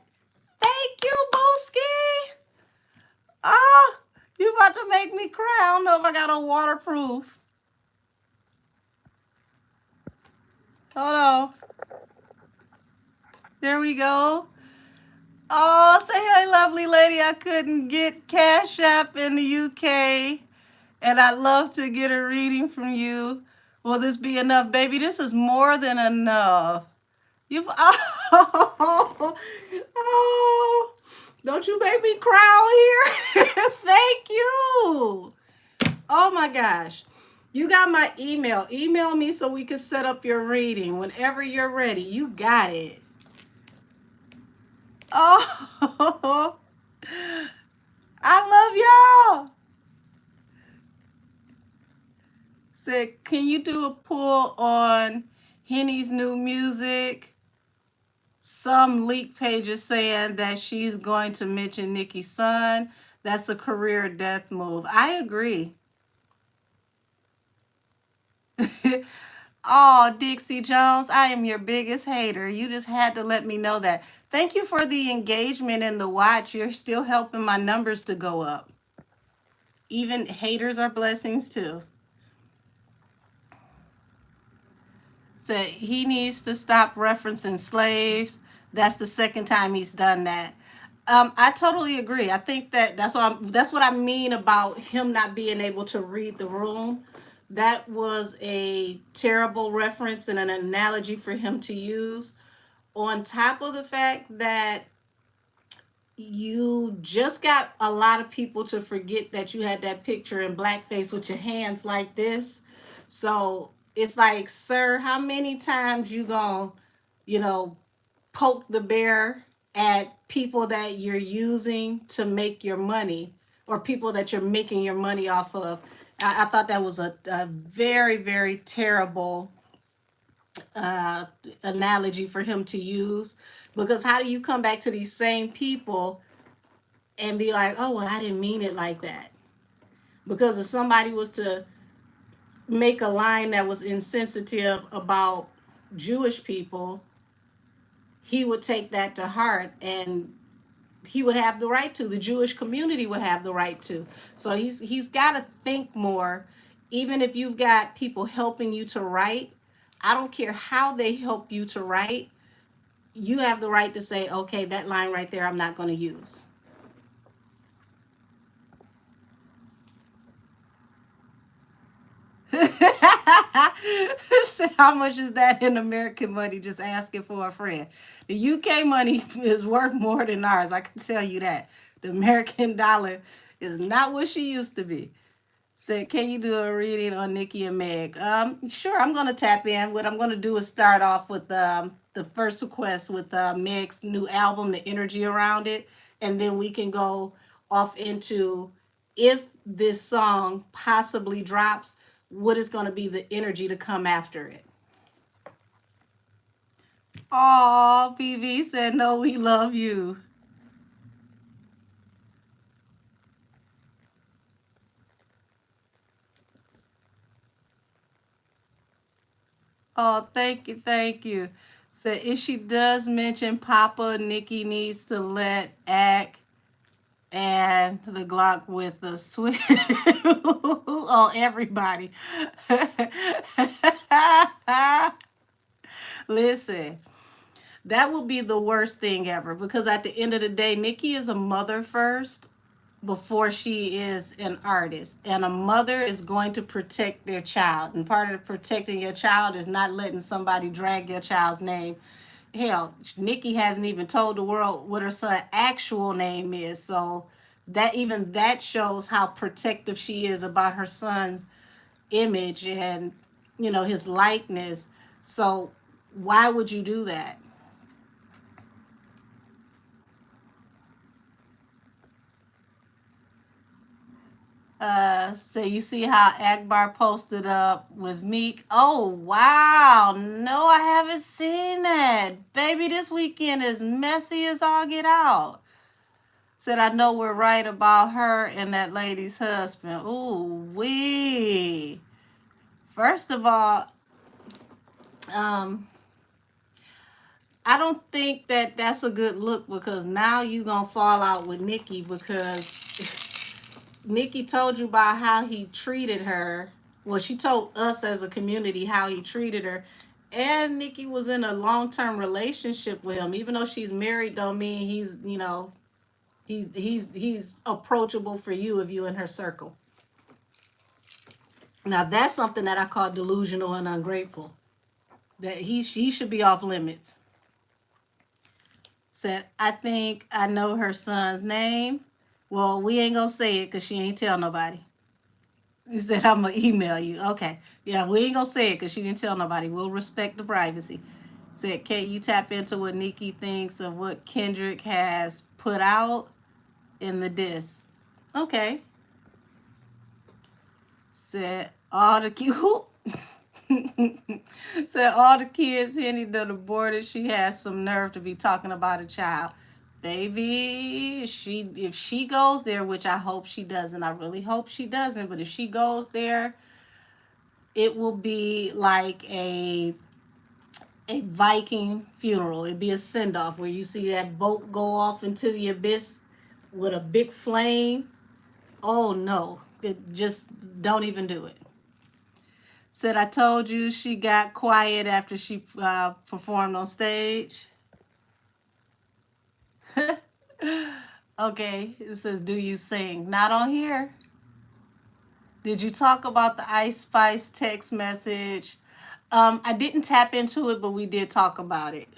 Thank you, Booski. Oh, you about to make me cry. I don't know if I got a waterproof. Hold on. There we go. Oh, say hey, lovely lady. I couldn't get Cash App in the UK, and I'd love to get a reading from you. Will this be enough, baby? This is more than enough. You've oh, don't you make me cry out here. Thank you. Oh my gosh. You got my email. Email me so we can set up your reading whenever you're ready. You got it. Oh, I love y'all. Said, can you do a pull on Henny's new music? Some leak pages saying that she's going to mention Nikki's son. That's a career death move. I agree. Oh, Dixie Jones, I am your biggest hater. You just had to let me know that. Thank you for the engagement and the watch. You're still helping my numbers to go up. Even haters are blessings too. Said he needs to stop referencing slaves. That's the second time he's done that. I totally agree. I think that's what I mean about him not being able to read the room. That was a terrible reference and an analogy for him to use. On top of the fact that you just got a lot of people to forget that you had that picture in blackface with your hands like this. So it's like, sir, how many times you gonna, you know, poke the bear at people that you're using to make your money, or people that you're making your money off of? I thought that was a very, very terrible uh, analogy for him to use, because how do you come back to these same people and be like, oh, well, I didn't mean it like that? Because if somebody was to make a line that was insensitive about Jewish people, he would take that to heart, and he would have the right to. The Jewish community would have the right to. So he's got to think more. Even if you've got people helping you to write, I don't care how they help you to write, you have the right to say, okay, that line right there, I'm not going to use. How much is that in American money? Just asking for a friend. The UK money is worth more than ours. I can tell you that. The American dollar is not what she used to be. Said, can you do a reading on Nikki and Meg? Sure, I'm going to tap in. What I'm going to do is start off with the first request with Meg's new album, the energy around it. And then we can go off into, if this song possibly drops, what is going to be the energy to come after it. Oh, PV said, no, we love you. Oh, thank you, thank you. So if she does mention Papa, Nikki needs to let act and the Glock with the switch on everybody. Listen, that would be the worst thing ever because at the end of the day, Nikki is a mother first before she is an artist. And a mother is going to protect their child. And part of protecting your child is not letting somebody drag your child's name. Hell, Nikki hasn't even told the world what her son's actual name is. So that shows how protective she is about her son's image and his likeness. So why would you do that? So you see how Akbar posted up with Meek. Oh wow, no, I haven't seen that. Baby, this weekend is messy as all get out. Said I know we're right about her and that lady's husband. Ooh wee. First of all, um, I don't think that that's a good look because now you gonna fall out with Nikki because Nikki told you about how he treated her. Well, she told us as a community how he treated her. And Nikki was in a long-term relationship with him. Even though she's married, don't mean he's approachable for you if you in her circle. Now that's something that I call delusional and ungrateful. That he should be off limits. Said, I think I know her son's name. Well, we ain't gonna say it because she ain't tell nobody. He said, I'm gonna email you. Okay. Yeah, we ain't gonna say it because she didn't tell nobody. We'll respect the privacy. Said, can you tap into what Nikki thinks of what Kendrick has put out in the disc? Okay. Said, all the said all the kids Henny that aborted, she has some nerve to be talking about a child. Baby, if she goes there, which I hope she doesn't, I really hope she doesn't, but if she goes there, it will be like a Viking funeral. It'd be a send off where you see that boat go off into the abyss with a big flame. Oh no, just don't even do it. Said I told you she got quiet after she performed on stage. Okay, it says, do you sing? Not on here. Did you talk about the Ice Spice text message? I didn't tap into it, but we did talk about it.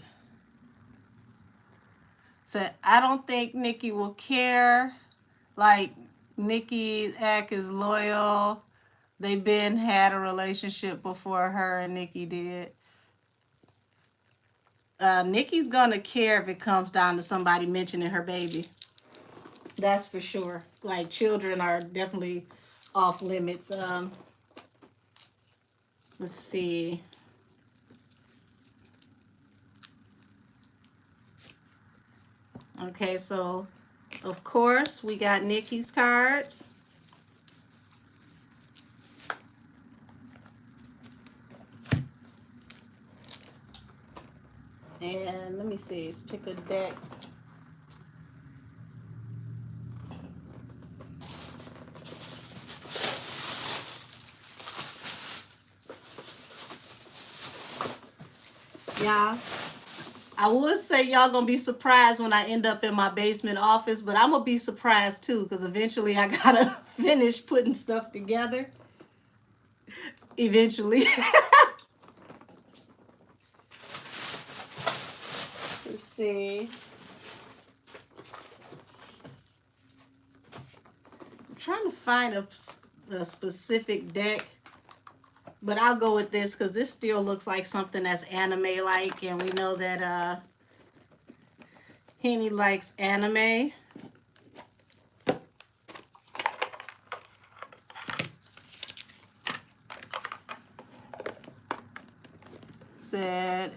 Said, I don't think Nikki will care. Like, Nikki's act is loyal. They been had a relationship before her and Nikki did. Nikki's gonna care if it comes down to somebody mentioning her baby. That's for sure. Like children are definitely off limits. Let's see. Okay, so of course we got Nikki's cards. And let me see, let's pick a deck. Y'all, I would say y'all gonna be surprised when I end up in my basement office, but I'm gonna be surprised too because eventually I gotta finish putting stuff together. Eventually. Let's see. I'm trying to find a specific deck, but I'll go with this because this still looks like something that's anime-like, and we know that Henny likes anime. Said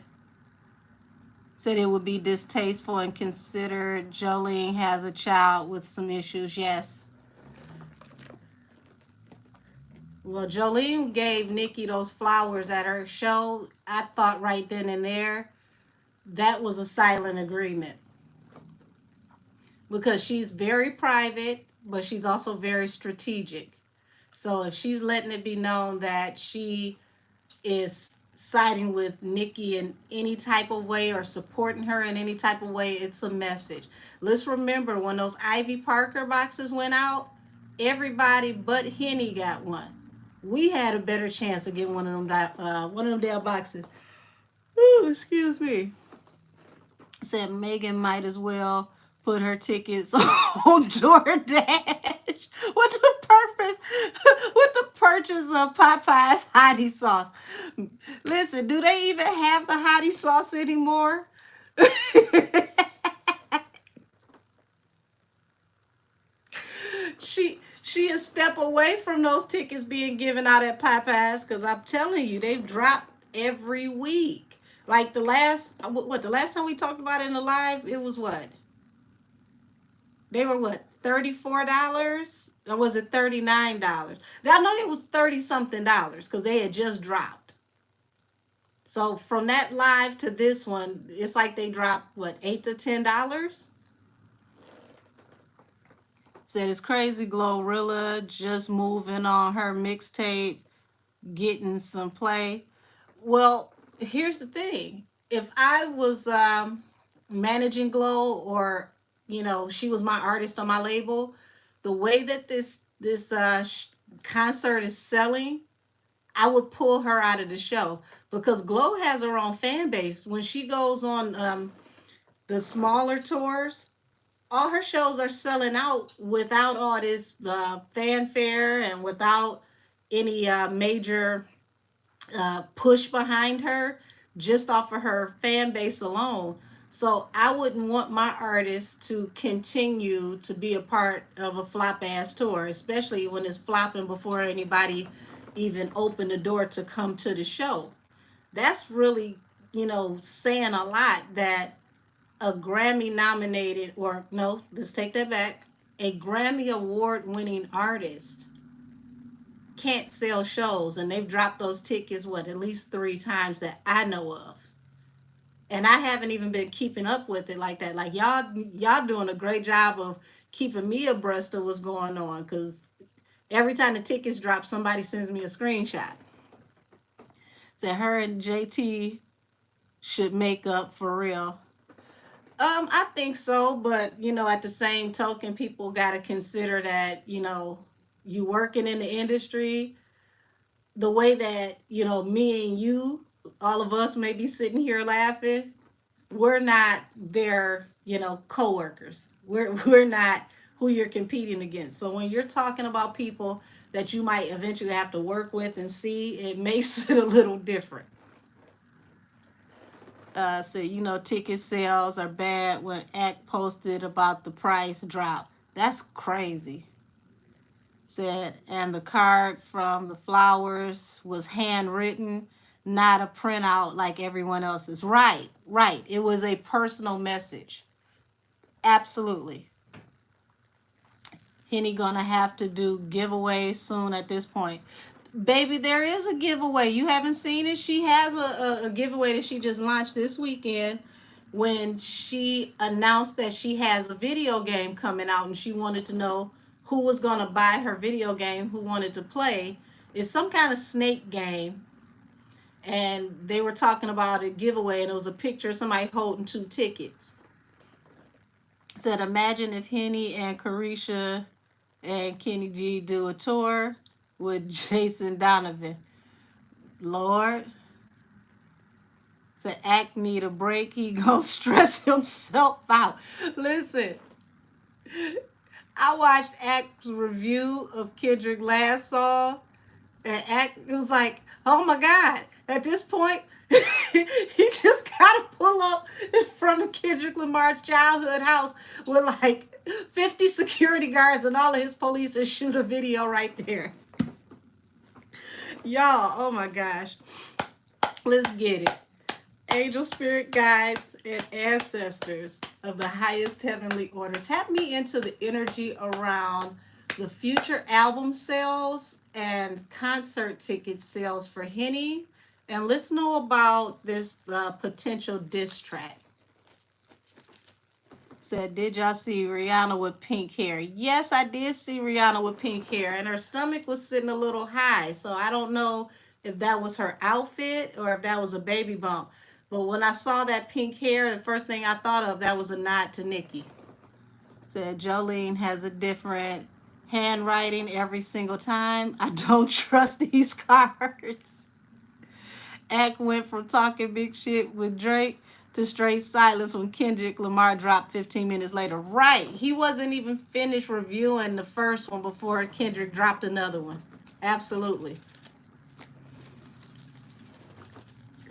it would be distasteful and considered Jolene has a child with some issues. Yes. Well, Jolene gave Nikki those flowers at her show. I thought right then and there that was a silent agreement because she's very private, but she's also very strategic. So if she's letting it be known that she is siding with Nikki in any type of way or supporting her in any type of way, it's a message. Let's remember when those Ivy Parker boxes went out, everybody but Henny got one. We had a better chance of getting one of them damn boxes. Ooh, excuse me. Said Megan might as well put her tickets on DoorDash. What the purpose? What the purchase of Popeye's hottie sauce? Listen, do they even have the hottie sauce anymore? She a step away from those tickets being given out at Popeyes because I'm telling you, they've dropped every week. Like the last time we talked about it in the live, it was what? They were what, $34? Or was it $39? I know it was 30 something dollars because they had just dropped. So from that live to this one, it's like they dropped what, $8 to $10? Said it's crazy Glorilla just moving on her mixtape, getting some play. Well, here's the thing. If I was managing Glow, or she was my artist on my label, the way that this concert is selling, I would pull her out of the show because Glow has her own fan base. When she goes on the smaller tours, all her shows are selling out without all this fanfare and without any major push behind her, just off of her fan base alone. So I wouldn't want my artist to continue to be a part of a flop ass tour, especially when it's flopping before anybody even opened the door to come to the show. That's really, saying a lot that a Grammy nominated, or no, let's take that back, a Grammy award winning artist can't sell shows, and they've dropped those tickets at least 3 times that I know of. And I haven't even been keeping up with it like that. Like y'all doing a great job of keeping me abreast of what's going on, because every time the tickets drop, somebody sends me a screenshot. Said her and JT should make up for real. I think so, but at the same token, people got to consider that you working in the industry, the way that me and you, all of us, may be sitting here laughing. We're not their coworkers. We're not who you're competing against. So when you're talking about people that you might eventually have to work with and see, it makes it a little different. So ticket sales are bad when Act posted about the price drop. That's crazy. Said, and the card from the flowers was handwritten, not a printout like everyone else's. Right. It was a personal message. Absolutely. Henny gonna have to do giveaways soon at this point. Baby, there is a giveaway. You haven't seen it? She has a giveaway that she just launched this weekend when she announced that she has a video game coming out, and she wanted to know who was going to buy her video game, who wanted to play. It's some kind of snake game, and they were talking about a giveaway, and it was a picture of somebody holding 2 tickets. Said, imagine if Henny and Carisha and Kenny G do a tour with Jason Donovan. Lord. Said, Act need a break. He gonna stress himself out. Listen, I watched Act's review of Kendrick last song, and Act was like, oh my God, at this point, he just gotta pull up in front of Kendrick Lamar's childhood house with like 50 security guards and all of his police and shoot a video right there. Y'all, oh my gosh. Let's get it. Angel, spirit guides, and ancestors of the highest heavenly order, tap me into the energy around the future album sales and concert ticket sales for Henny. And let's know about this potential diss track. Said, did y'all see Rihanna with pink hair? Yes, I did see Rihanna with pink hair, and her stomach was sitting a little high. So I don't know if that was her outfit or if that was a baby bump. But when I saw that pink hair, the first thing I thought of, that was a nod to Nikki. Said, Jolene has a different handwriting every single time. I don't trust these cards. Act went from talking big shit with Drake to straight silence when Kendrick Lamar dropped 15 minutes later. Right. He wasn't even finished reviewing the first one before Kendrick dropped another one. Absolutely.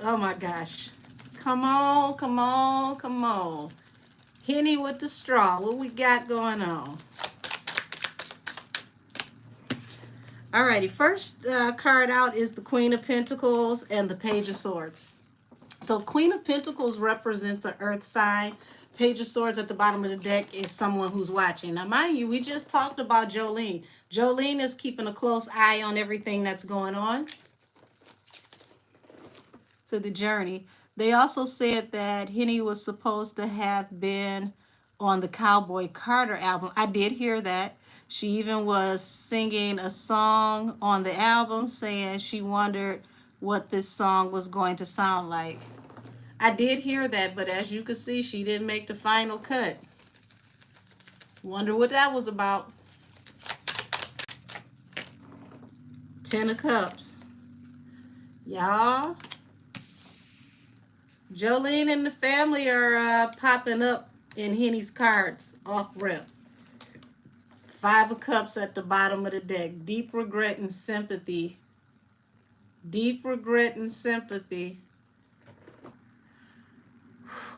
Oh my gosh. Come on, come on, come on. Henny with the straw. What we got going on? Alrighty, first card out is the Queen of Pentacles and the Page of Swords. So Queen of Pentacles represents an earth sign. Page of Swords at the bottom of the deck is someone who's watching. Now, mind you, we just talked about Jolene. Jolene is keeping a close eye on everything that's going on. So the journey. They also said that Henny was supposed to have been on the Cowboy Carter album. I did hear that. She even was singing a song on the album saying she wondered what this song was going to sound like. I did hear that, but as you can see, she didn't make the final cut. Wonder what that was about. 10 of Cups. Y'all, Jolene and the family are popping up in Henny's cards off rip. 5 of Cups at the bottom of the deck. Deep regret and sympathy. Deep regret and sympathy.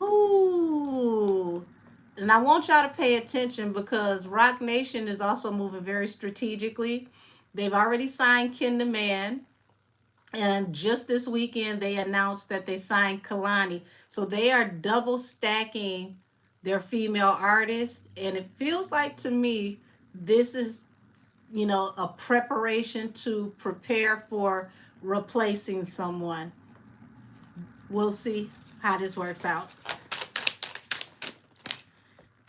Ooh. And I want y'all to pay attention because Rock Nation is also moving very strategically. They've already signed Ken the Man. And just this weekend, they announced that they signed Kalani. So they are double stacking their female artists. And it feels like to me, this is, you know, a preparation to prepare for replacing someone. We'll see how this works out.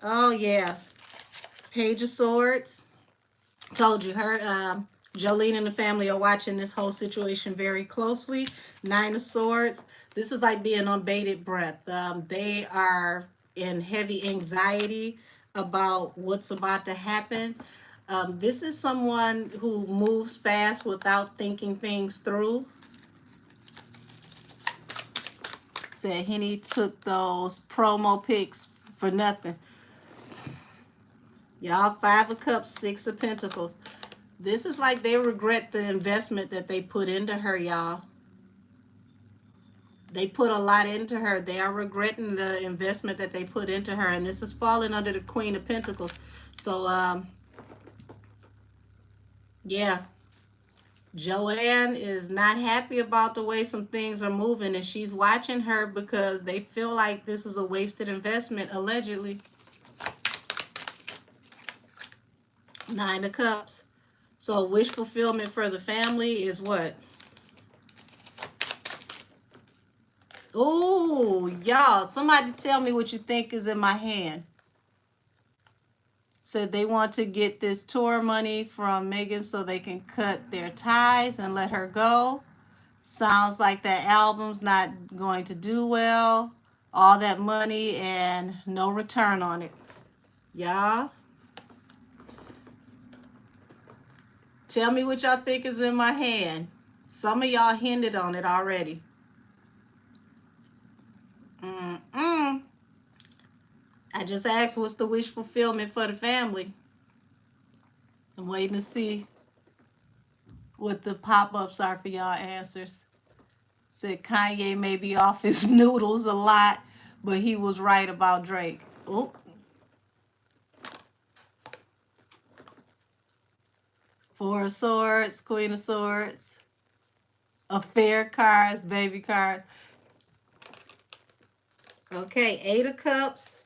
Oh, yeah. Page of Swords. Told you, her, Jolene and the family are watching this whole situation very closely. 9 of Swords. This is like being on bated breath. They are in heavy anxiety about what's about to happen. This is someone who moves fast without thinking things through. Said Henny took those promo pics for nothing. Y'all, 5 of Cups, 6 of Pentacles. This is like they regret the investment that they put into her, y'all. They put a lot into her. They are regretting the investment that they put into her. And this is falling under the Queen of Pentacles. So, yeah. Joanne is not happy about the way some things are moving. And she's watching her because they feel like this is a wasted investment, allegedly. 9 of Cups. So wish fulfillment for the family is what? Oh, y'all, somebody tell me what you think is in my hand. Said they want to get this tour money from Megan so they can cut their ties and let her go. Sounds like that album's not going to do well. All that money and no return on it. Y'all, tell me what y'all think is in my hand. Some of y'all hinted on it already. I just asked what's the wish fulfillment for the family. I'm waiting to see what the pop-ups are for y'all answers. Said Kanye may be off his noodles a lot, but he was right about Drake. Oh. Four of Swords, Queen of Swords, affair cards, baby cards. Okay, 8 of Cups,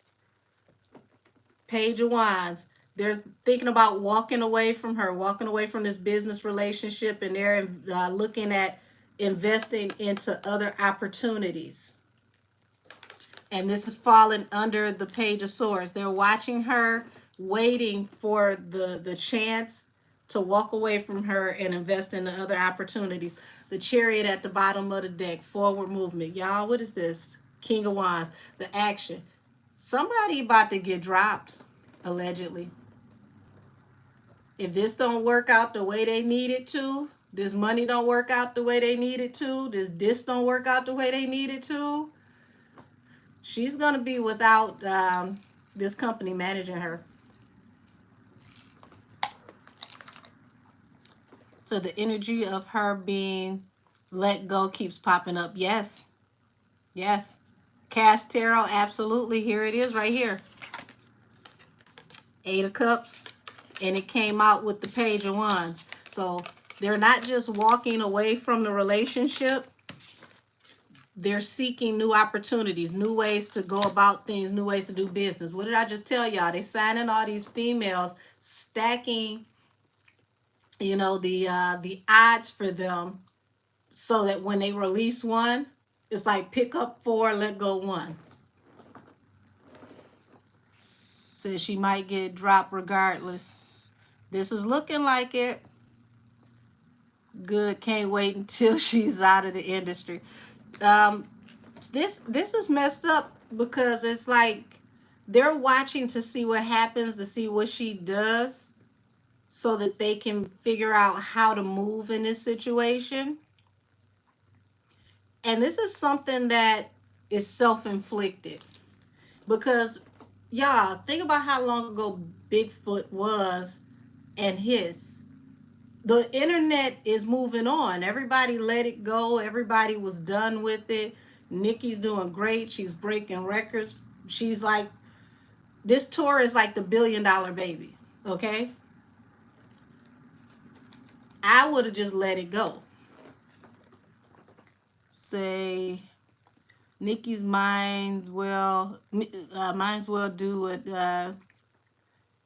Page of Wands. They're thinking about walking away from her, walking away from this business relationship, and they're looking at investing into other opportunities. And this is falling under the Page of Swords. They're watching her, waiting for the chance to walk away from her and invest in the other opportunities. The Chariot at the bottom of the deck, forward movement. Y'all, what is this? King of Wands, the action. Somebody about to get dropped, allegedly. If this don't work out the way they need it to, this money don't work out the way they need it to, this don't work out the way they need it to, she's going to be without this company managing her. So the energy of her being let go keeps popping up. Yes. Yes. Cash Tarot, absolutely. Here it is right here. 8 of Cups. And it came out with the Page of Wands. So they're not just walking away from the relationship. They're seeking new opportunities, new ways to go about things, new ways to do business. What did I just tell y'all? They're signing all these females, stacking, you know, the odds for them, so that when they release one, it's like pick up 4, let go 1. Says she might get dropped regardless. This is looking like it. Good. Can't wait until she's out of the industry. This is messed up because it's like they're watching to see what happens, to see what she does, so that they can figure out how to move in this situation. And this is something that is self-inflicted, because y'all think about how long ago Bigfoot was and the internet is moving on. Everybody let it go. Everybody was done with it. Nikki's doing great. She's breaking records. She's like, this tour is like the $1 billion baby. Okay. I would have just let it go. Say, Nikki's minds will do what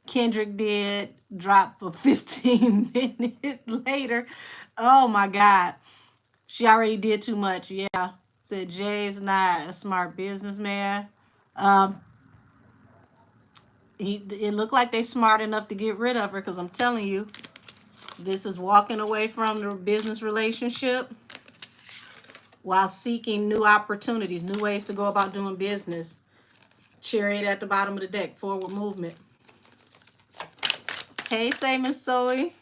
Kendrick did, drop for 15 minutes later. Oh my God. She already did too much. Yeah. Said Jay's not a smart businessman. It looked like they smart enough to get rid of her, because I'm telling you, this is walking away from the business relationship while seeking new opportunities, new ways to go about doing business. Chariot at the bottom of the deck, forward movement. Hey, say Miss Zoe.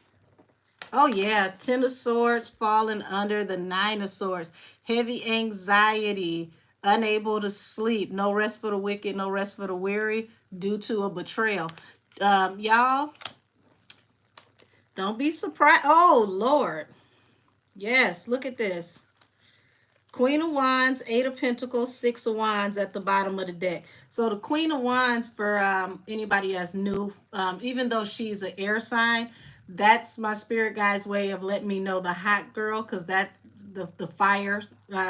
Oh yeah, 10 of Swords falling under the 9 of Swords. Heavy anxiety, unable to sleep, no rest for the wicked, no rest for the weary, due to a betrayal. Y'all, don't be surprised. Oh, Lord. Yes, look at this. Queen of Wands, 8 of Pentacles, 6 of Wands at the bottom of the deck. So the Queen of Wands, for anybody that's new, even though she's an air sign, that's my spirit guide's way of letting me know the hot girl, because that the fire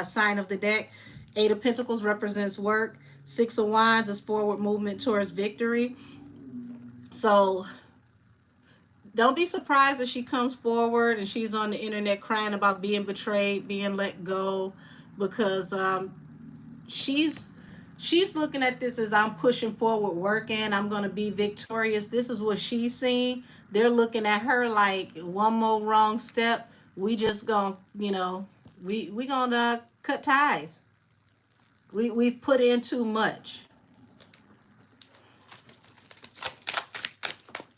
sign of the deck. 8 of Pentacles represents work. 6 of Wands is forward movement towards victory. So don't be surprised if she comes forward and she's on the internet crying about being betrayed, being let go, because she's looking at this as, I'm pushing forward, working, I'm going to be victorious. This is what she's seeing. They're looking at her like, one more wrong step, we just going, you know, we going to cut ties. We've put in too much.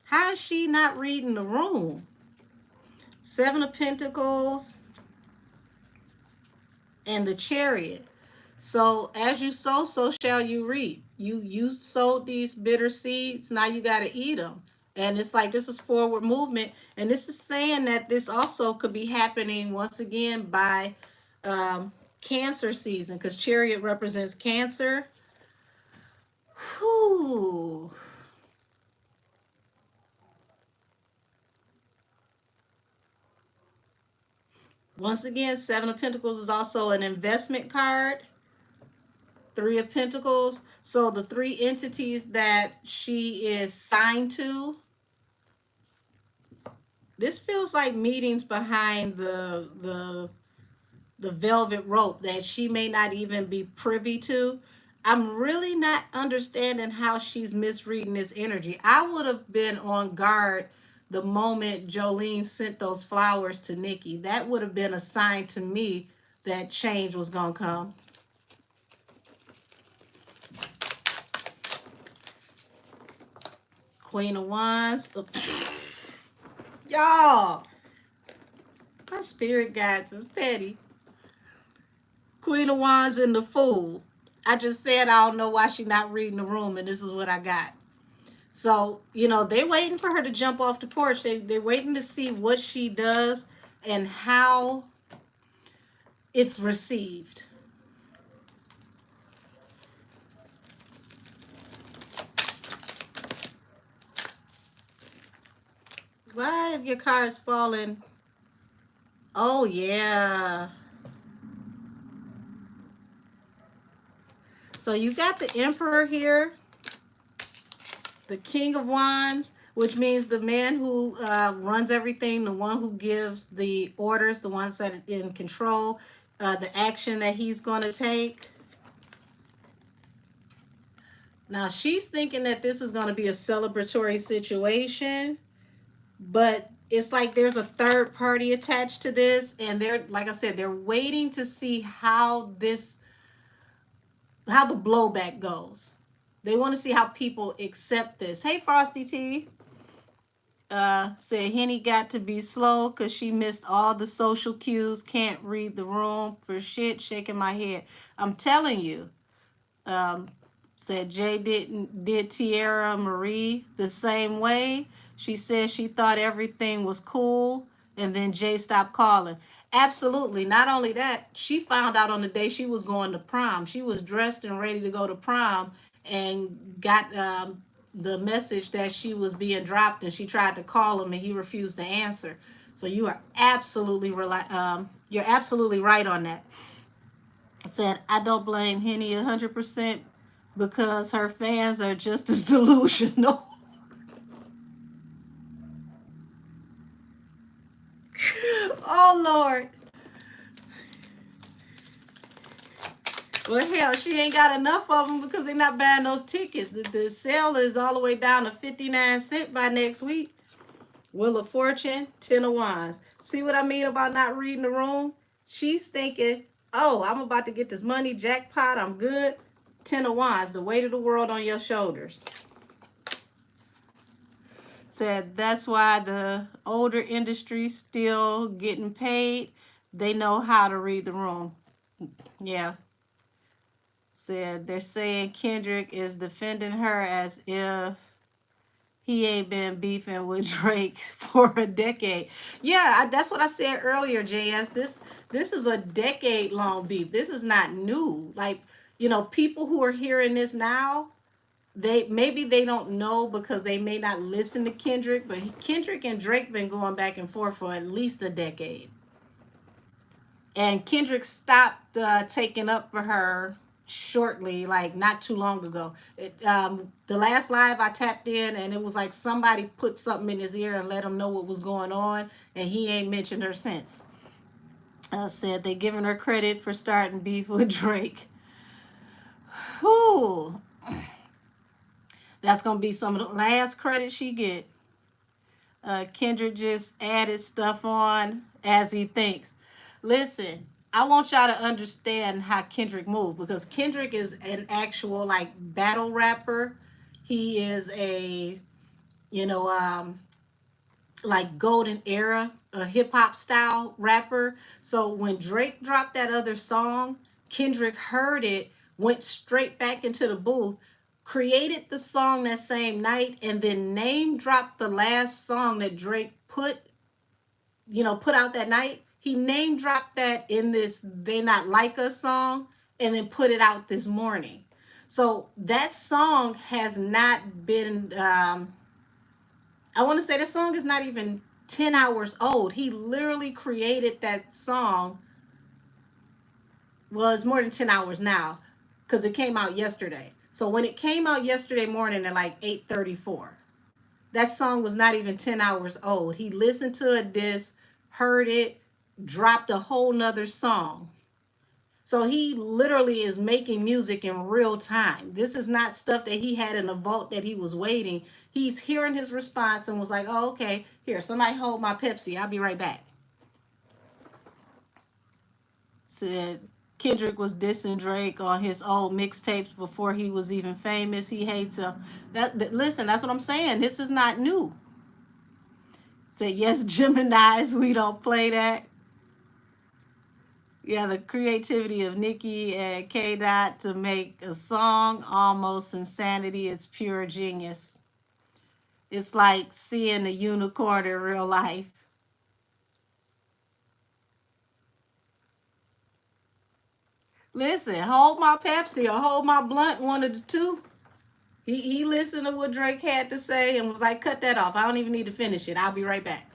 How is she not reading the room? 7 of Pentacles and the Chariot. So as you sow, so shall you reap. You sowed these bitter seeds, now you got to eat them. And it's like, this is forward movement. And this is saying that this also could be happening once again by Cancer season, because Chariot represents Cancer. Whew. Once again, 7 of Pentacles is also an investment card. 3 of Pentacles. So the 3 entities that she is signed to, This feels like meetings behind the velvet rope that she may not even be privy to. I'm really not understanding how she's misreading this energy. I would have been on guard the moment Jolene sent those flowers to Nikki. That would have been a sign to me that change was going to come. Queen of Wands. Y'all, my spirit guides is petty. Queen of Wands and the Fool. I just said I don't know why she not reading the room, and this is what I got. So, they're waiting for her to jump off the porch. They're waiting to see what she does and how it's received. Why have your cards fallen? Oh, yeah. So you got the Emperor here, the King of Wands, which means the man who runs everything, the one who gives the orders, the ones that are in control, the action that he's going to take. Now, she's thinking that this is going to be a celebratory situation, but it's like there's a third party attached to this, and they're, like I said, they're waiting to see how the blowback goes. They want to see how people accept this. Hey, Frosty T. Said Henny got to be slow because she missed all the social cues. Can't read the room for shit. Shaking my head. I'm telling you. Said Jay did Tierra Marie the same way. She said she thought everything was cool, and then Jay stopped calling. Absolutely. Not only that, she found out on the day she was going to prom. She was dressed and ready to go to prom, and got the message that she was being dropped, and she tried to call him, and he refused to answer. So you are absolutely you're absolutely right on that. Said I don't blame Henny 100% because her fans are just as delusional. Oh Lord. Well, hell, she ain't got enough of them because they're not buying those tickets. The sale is all the way down to 59 cents by next week. Wheel of Fortune, 10 of Wands. See what I mean about not reading the room? She's thinking, oh, I'm about to get this money, jackpot, I'm good. 10 of Wands, the weight of the world on your shoulders. Said that's why the older industry still getting paid. They know how to read the room. Yeah. Said they're saying Kendrick is defending her as if he ain't been beefing with Drake for a decade. Yeah, that's what I said earlier, JS. This is a decade long beef. This is not new. Like, people who are hearing this now, they don't know because they may not listen to Kendrick, but Kendrick and Drake been going back and forth for at least a decade. And Kendrick stopped taking up for her shortly, like not too long ago. The last live I tapped in, and it was like somebody put something in his ear and let him know what was going on, and he ain't mentioned her since. Said they giving her credit for starting beef with Drake. Whew. That's gonna be some of the last credit she get. Kendrick just added stuff on as he thinks. Listen, I want y'all to understand how Kendrick moved, because Kendrick is an actual like battle rapper. He is a, you know, like golden era, a hip hop style rapper. So when Drake dropped that other song, Kendrick heard it, went straight back into the booth, created the song that same night, and then name dropped the last song that Drake put out that night. He name dropped that in this They Not Like Us song, and then put it out this morning. So that song has not been I want to say this song is not even 10 hours old. He literally created that song. Well, it's more than 10 hours now because it came out yesterday. So when it came out yesterday morning at like 8:34, That song was not even 10 hours old. He listened to a disc, heard it, dropped a whole nother song. So he literally is making music in real time. This is not stuff that he had in a vault that he was waiting. He's hearing his response and was like, oh, okay, here, somebody hold my Pepsi. I'll be right back. Said Kendrick was dissing Drake on his old mixtapes before he was even famous. He hates him. Listen, that's what I'm saying. This is not new. Said, yes, Gemini's, we don't play that. Yeah, the creativity of Nikki and K Dot to make a song, almost insanity. It's pure genius. It's like seeing a unicorn in real life. Listen, hold my Pepsi or hold my blunt, one of the two. He listened to what Drake had to say and was like, cut that off. I don't even need to finish it. I'll be right back.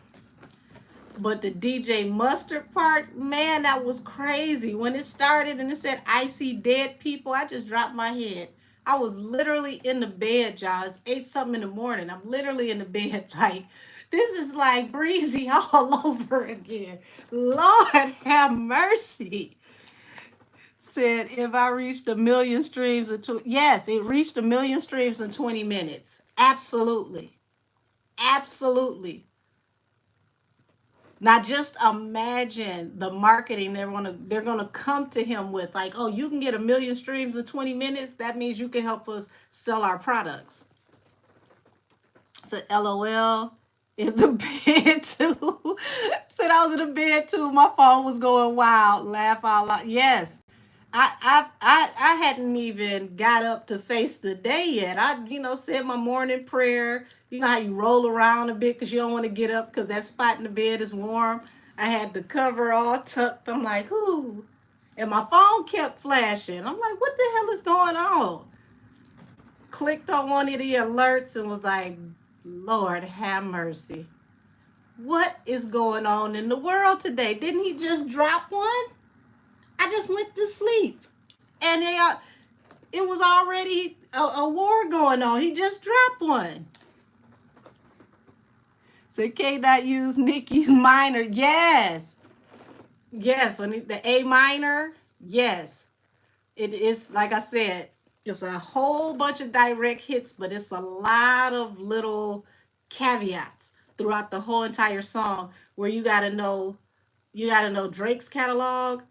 But the DJ Mustard part, man, that was crazy. When it started and it said, I see dead people, I just dropped my head. I was literally in the bed, y'all. It's 8 something in the morning. I'm literally in the bed like, this is like Breezy all over again. Lord have mercy. Said, if I reached 1 million streams in yes, it reached 1 million streams in 20 minutes. Absolutely. Absolutely. Now just imagine the marketing they're gonna come to him with, like, oh, you can get 1 million streams in 20 minutes. That means you can help us sell our products. So LOL. In the bed too. Said I was in the bed too. My phone was going wild. Laugh out loud. Yes. I hadn't even got up to face the day yet. I, said my morning prayer. You know how you roll around a bit because you don't want to get up because that spot in the bed is warm. I had the cover all tucked. I'm like, ooh. And my phone kept flashing. I'm like, what the hell is going on? Clicked on one of the alerts and was like, Lord have mercy. What is going on in the world today? Didn't he just drop one? I just went to sleep. And it was already a war going on. He just dropped one. So K Dot used Nikki's minor. Yes. Yes. The A minor. Yes. It is, like I said, it's a whole bunch of direct hits, but it's a lot of little caveats throughout the whole entire song where you gotta know Drake's catalog.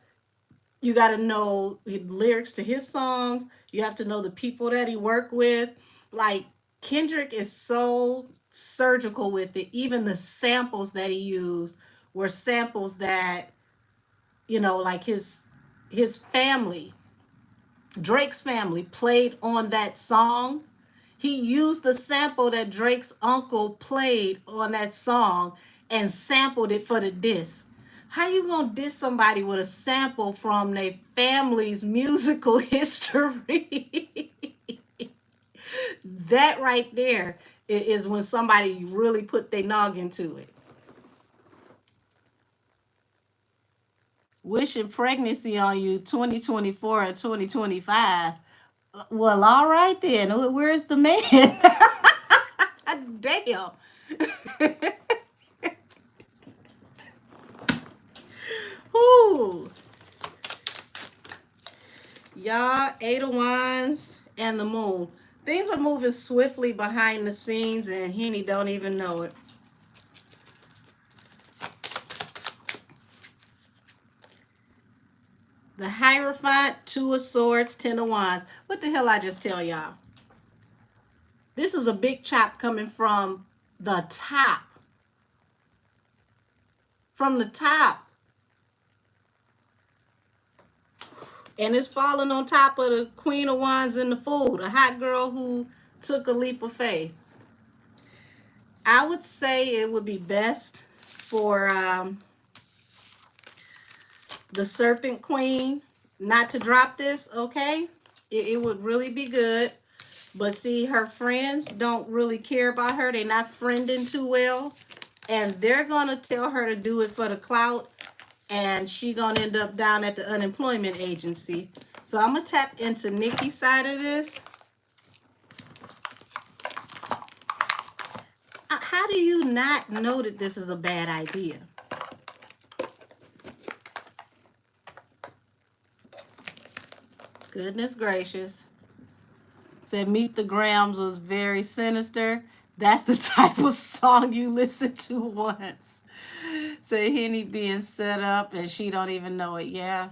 You got to know lyrics to his songs. You have to know the people that he worked with. Like, Kendrick is so surgical with it. Even the samples that he used were samples that, like his family, Drake's family, played on that song. He used the sample that Drake's uncle played on that song and sampled it for the disc. How you gonna diss somebody with a sample from their family's musical history? That right there is when somebody really put their noggin to it. Wishing pregnancy on you 2024 and 2025. Well, all right then. Where's the man? Damn. Ooh. Y'all, 8 of Wands and the Moon. Things are moving swiftly behind the scenes and Henny don't even know it. The Hierophant, 2 of Swords, 10 of Wands. What the hell I just tell y'all? This is a big chop coming from the top. From the top. And it's falling on top of the Queen of Wands and the Fool, the hot girl who took a leap of faith. I would say it would be best for the Serpent Queen not to drop this, okay? It would really be good. But see, her friends don't really care about her. They're not friending too well. And they're going to tell her to do it for the clout. And she going to end up down at the unemployment agency. So I'm going to tap into Nikki's side of this. not know that this is a bad idea. Goodness gracious. Said Meet the Grams was very sinister. That's the type of song you listen to once. Said Henny being set up and she don't even know it. Yeah.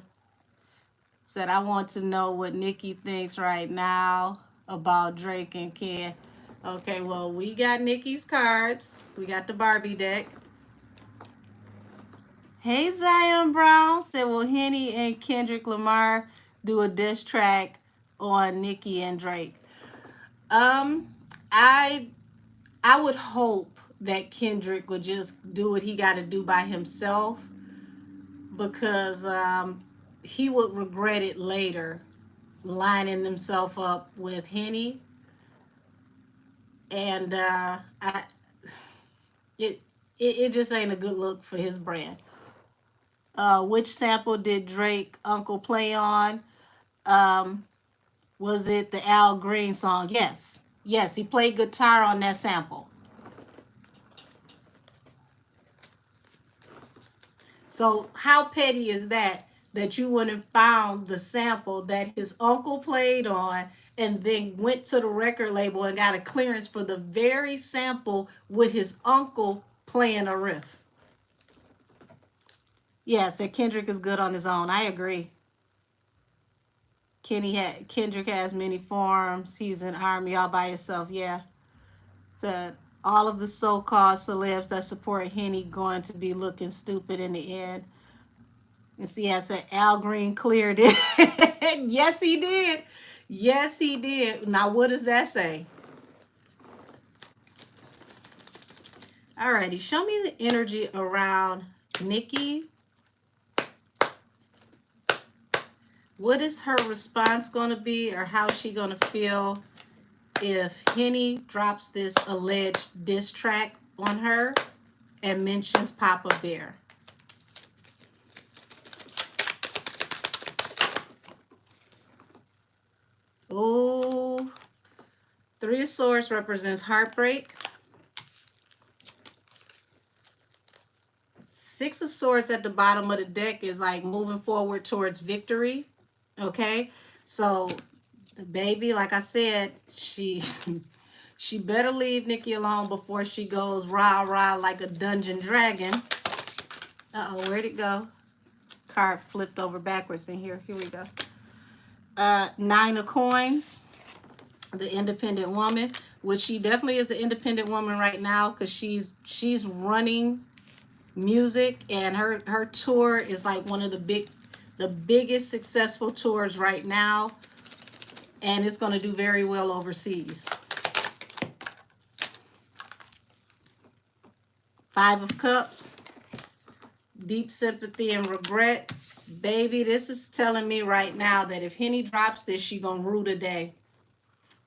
Said I want to know what Nikki thinks right now about Drake and Ken. Okay, well, we got Nikki's cards. We got the Barbie deck. Hey, Zion Brown said, will Henny and Kendrick Lamar do a diss track on Nikki and Drake? I would hope that Kendrick would just do what he got to do by himself, because he would regret it later, lining himself up with Henny. And it just ain't a good look for his brand. Which sample did Drake Uncle play on? Was it the Al Green song? Yes. Yes, he played guitar on that sample. So how petty is that, that you wouldn't have found the sample that his uncle played on and then went to the record label and got a clearance for the very sample with his uncle playing a riff? Yeah, said Kendrick is good on his own. I agree. Kendrick has many forms. He's an army all by himself. Yeah. Said all of the so-called celebs that support Henny going to be looking stupid in the end. And see, I said Al Green cleared it. Yes, he did. Yes, he did. Now, what does that say? Alrighty, show me the energy around Nikki. What is her response going to be, or how is she going to feel if Henny drops this alleged diss track on her and mentions Papa Bear? Oh, Three of Swords represents heartbreak. Six of Swords at the bottom of the deck is like moving forward towards victory. Okay, so the baby, like I said, she better leave Nikki alone before she goes rah rah like a dungeon dragon. Uh-oh, where'd it go? Card flipped over backwards in here. Here we go. Nine of Coins, the independent woman, which she definitely is the independent woman right now, because she's running music, and her tour is like one of the biggest successful tours right now, and it's going to do very well overseas. Five of Cups, deep sympathy and regret. Baby, this is telling me right now that if Henny drops this, she gonna rue the day.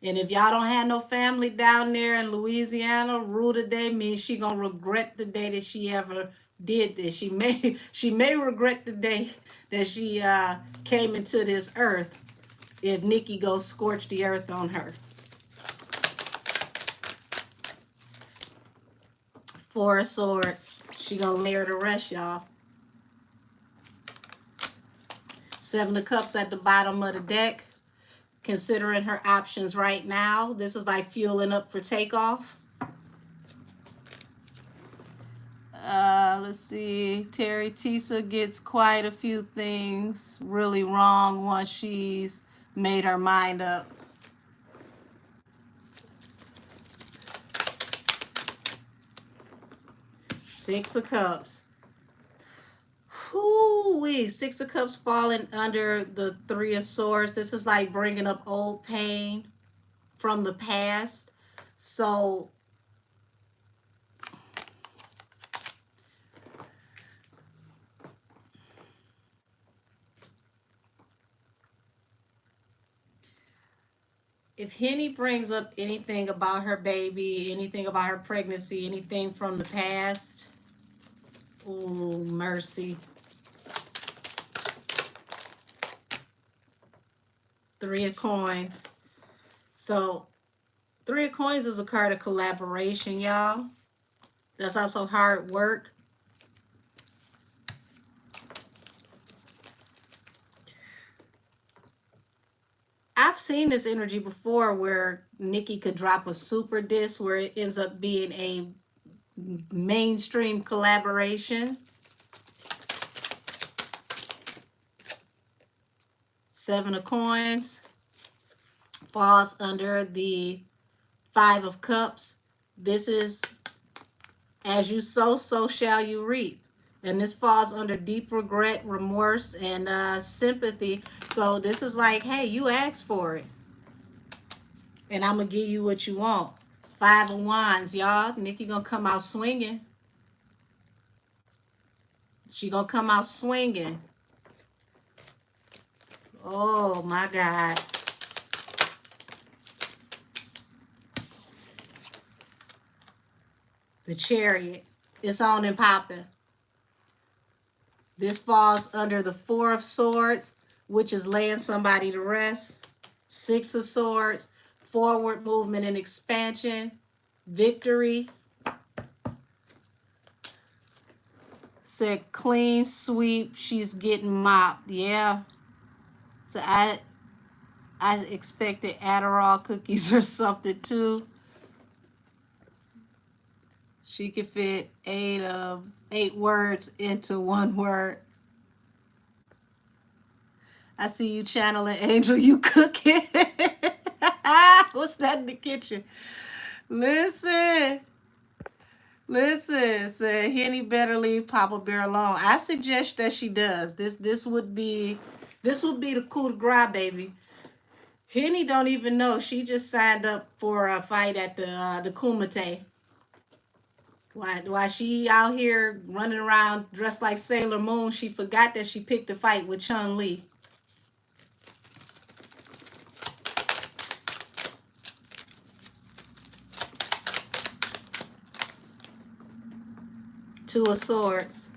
And if y'all don't have no family down there in Louisiana, rue the day means she gonna regret the day that she ever did this. She may regret the day that she came into this earth if Nikki goes scorch the earth on her. Four of Swords. She gonna lay her to rest, y'all. Seven of Cups at the bottom of the deck. Considering her options right now. This is like fueling up for takeoff. Let's see. Terry Tisa gets quite a few things really wrong once she's made her mind up. Six of Cups. Whoo-wee. Six of Cups falling under the Three of Swords. This is like bringing up old pain from the past. So if Henny brings up anything about her baby, anything about her pregnancy, anything from the past, oh, mercy. Three of Coins. So, Three of Coins is a card of collaboration, y'all. That's also hard work. I've seen this energy before where Nikki could drop a super disc where it ends up being a mainstream collaboration. Seven of Coins falls under the Five of Cups. This is, as you sow, so shall you reap. And this falls under deep regret, remorse, and sympathy. So this is like, hey, you asked for it, and I'm going to give you what you want. Five of Wands, y'all. Nikki going to come out swinging. She going to come out swinging. Oh, my God. The Chariot. It's on and popping. This falls under the Four of Swords, which is laying somebody to rest. Six of Swords, forward movement and expansion, victory. Said clean sweep, she's getting mopped. Yeah. So I expected Adderall cookies or something too. She could fit eight words into one word. I see you channeling Angel, you cooking. What's that in the kitchen? Listen. Say Henny better leave Papa Bear alone. I suggest that she does. This would be the coup de grace, baby. Henny don't even know. She just signed up for a fight at the Kumite. Why she out here running around dressed like Sailor Moon, she forgot that she picked a fight with Chun-Li. Two of Swords.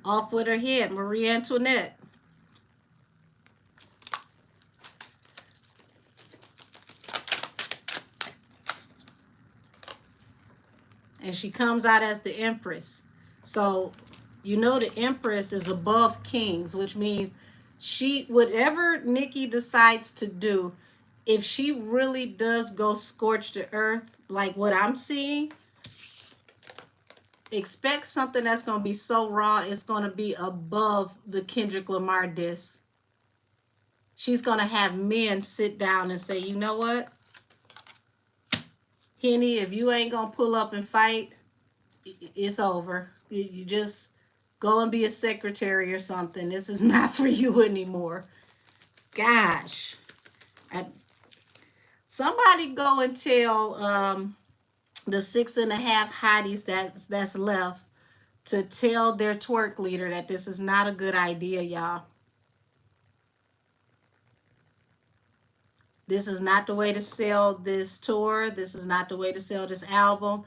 Off with her head, Marie Antoinette. And she comes out as the Empress. So, you know the Empress is above kings, which means whatever Nikki decides to do, if she really does go scorch the earth, like what I'm seeing, expect something that's going to be so raw, it's going to be above the Kendrick Lamar disc. She's going to have men sit down and say, you know what? Henny, if you ain't going to pull up and fight, it's over. You just go and be a secretary or something. This is not for you anymore. Gosh. Somebody go and tell the 6.5 hotties that's left to tell their twerk leader that this is not a good idea, y'all. This is not the way to sell this tour. This is not the way to sell this album.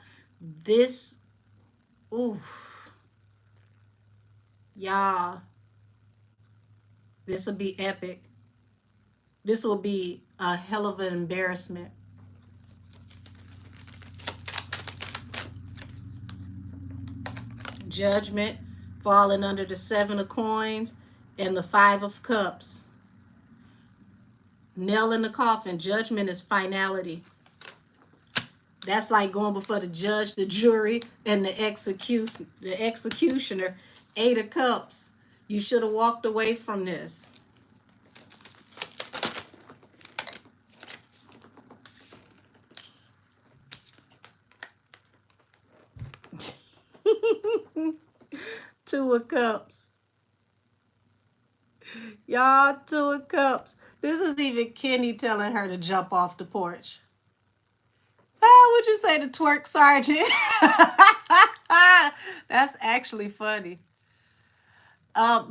This, ooh, y'all, this will be epic. This will be a hell of an embarrassment. Judgment falling under the 7 of Coins and the 5 of Cups. Nail in the coffin. Judgment is finality. That's like going before the judge, the jury, and the executioner. 8 of Cups. You should have walked away from this. Two of Cups. Y'all, 2 of Cups. This is even Kenny telling her to jump off the porch. Would you say the twerk sergeant? That's actually funny.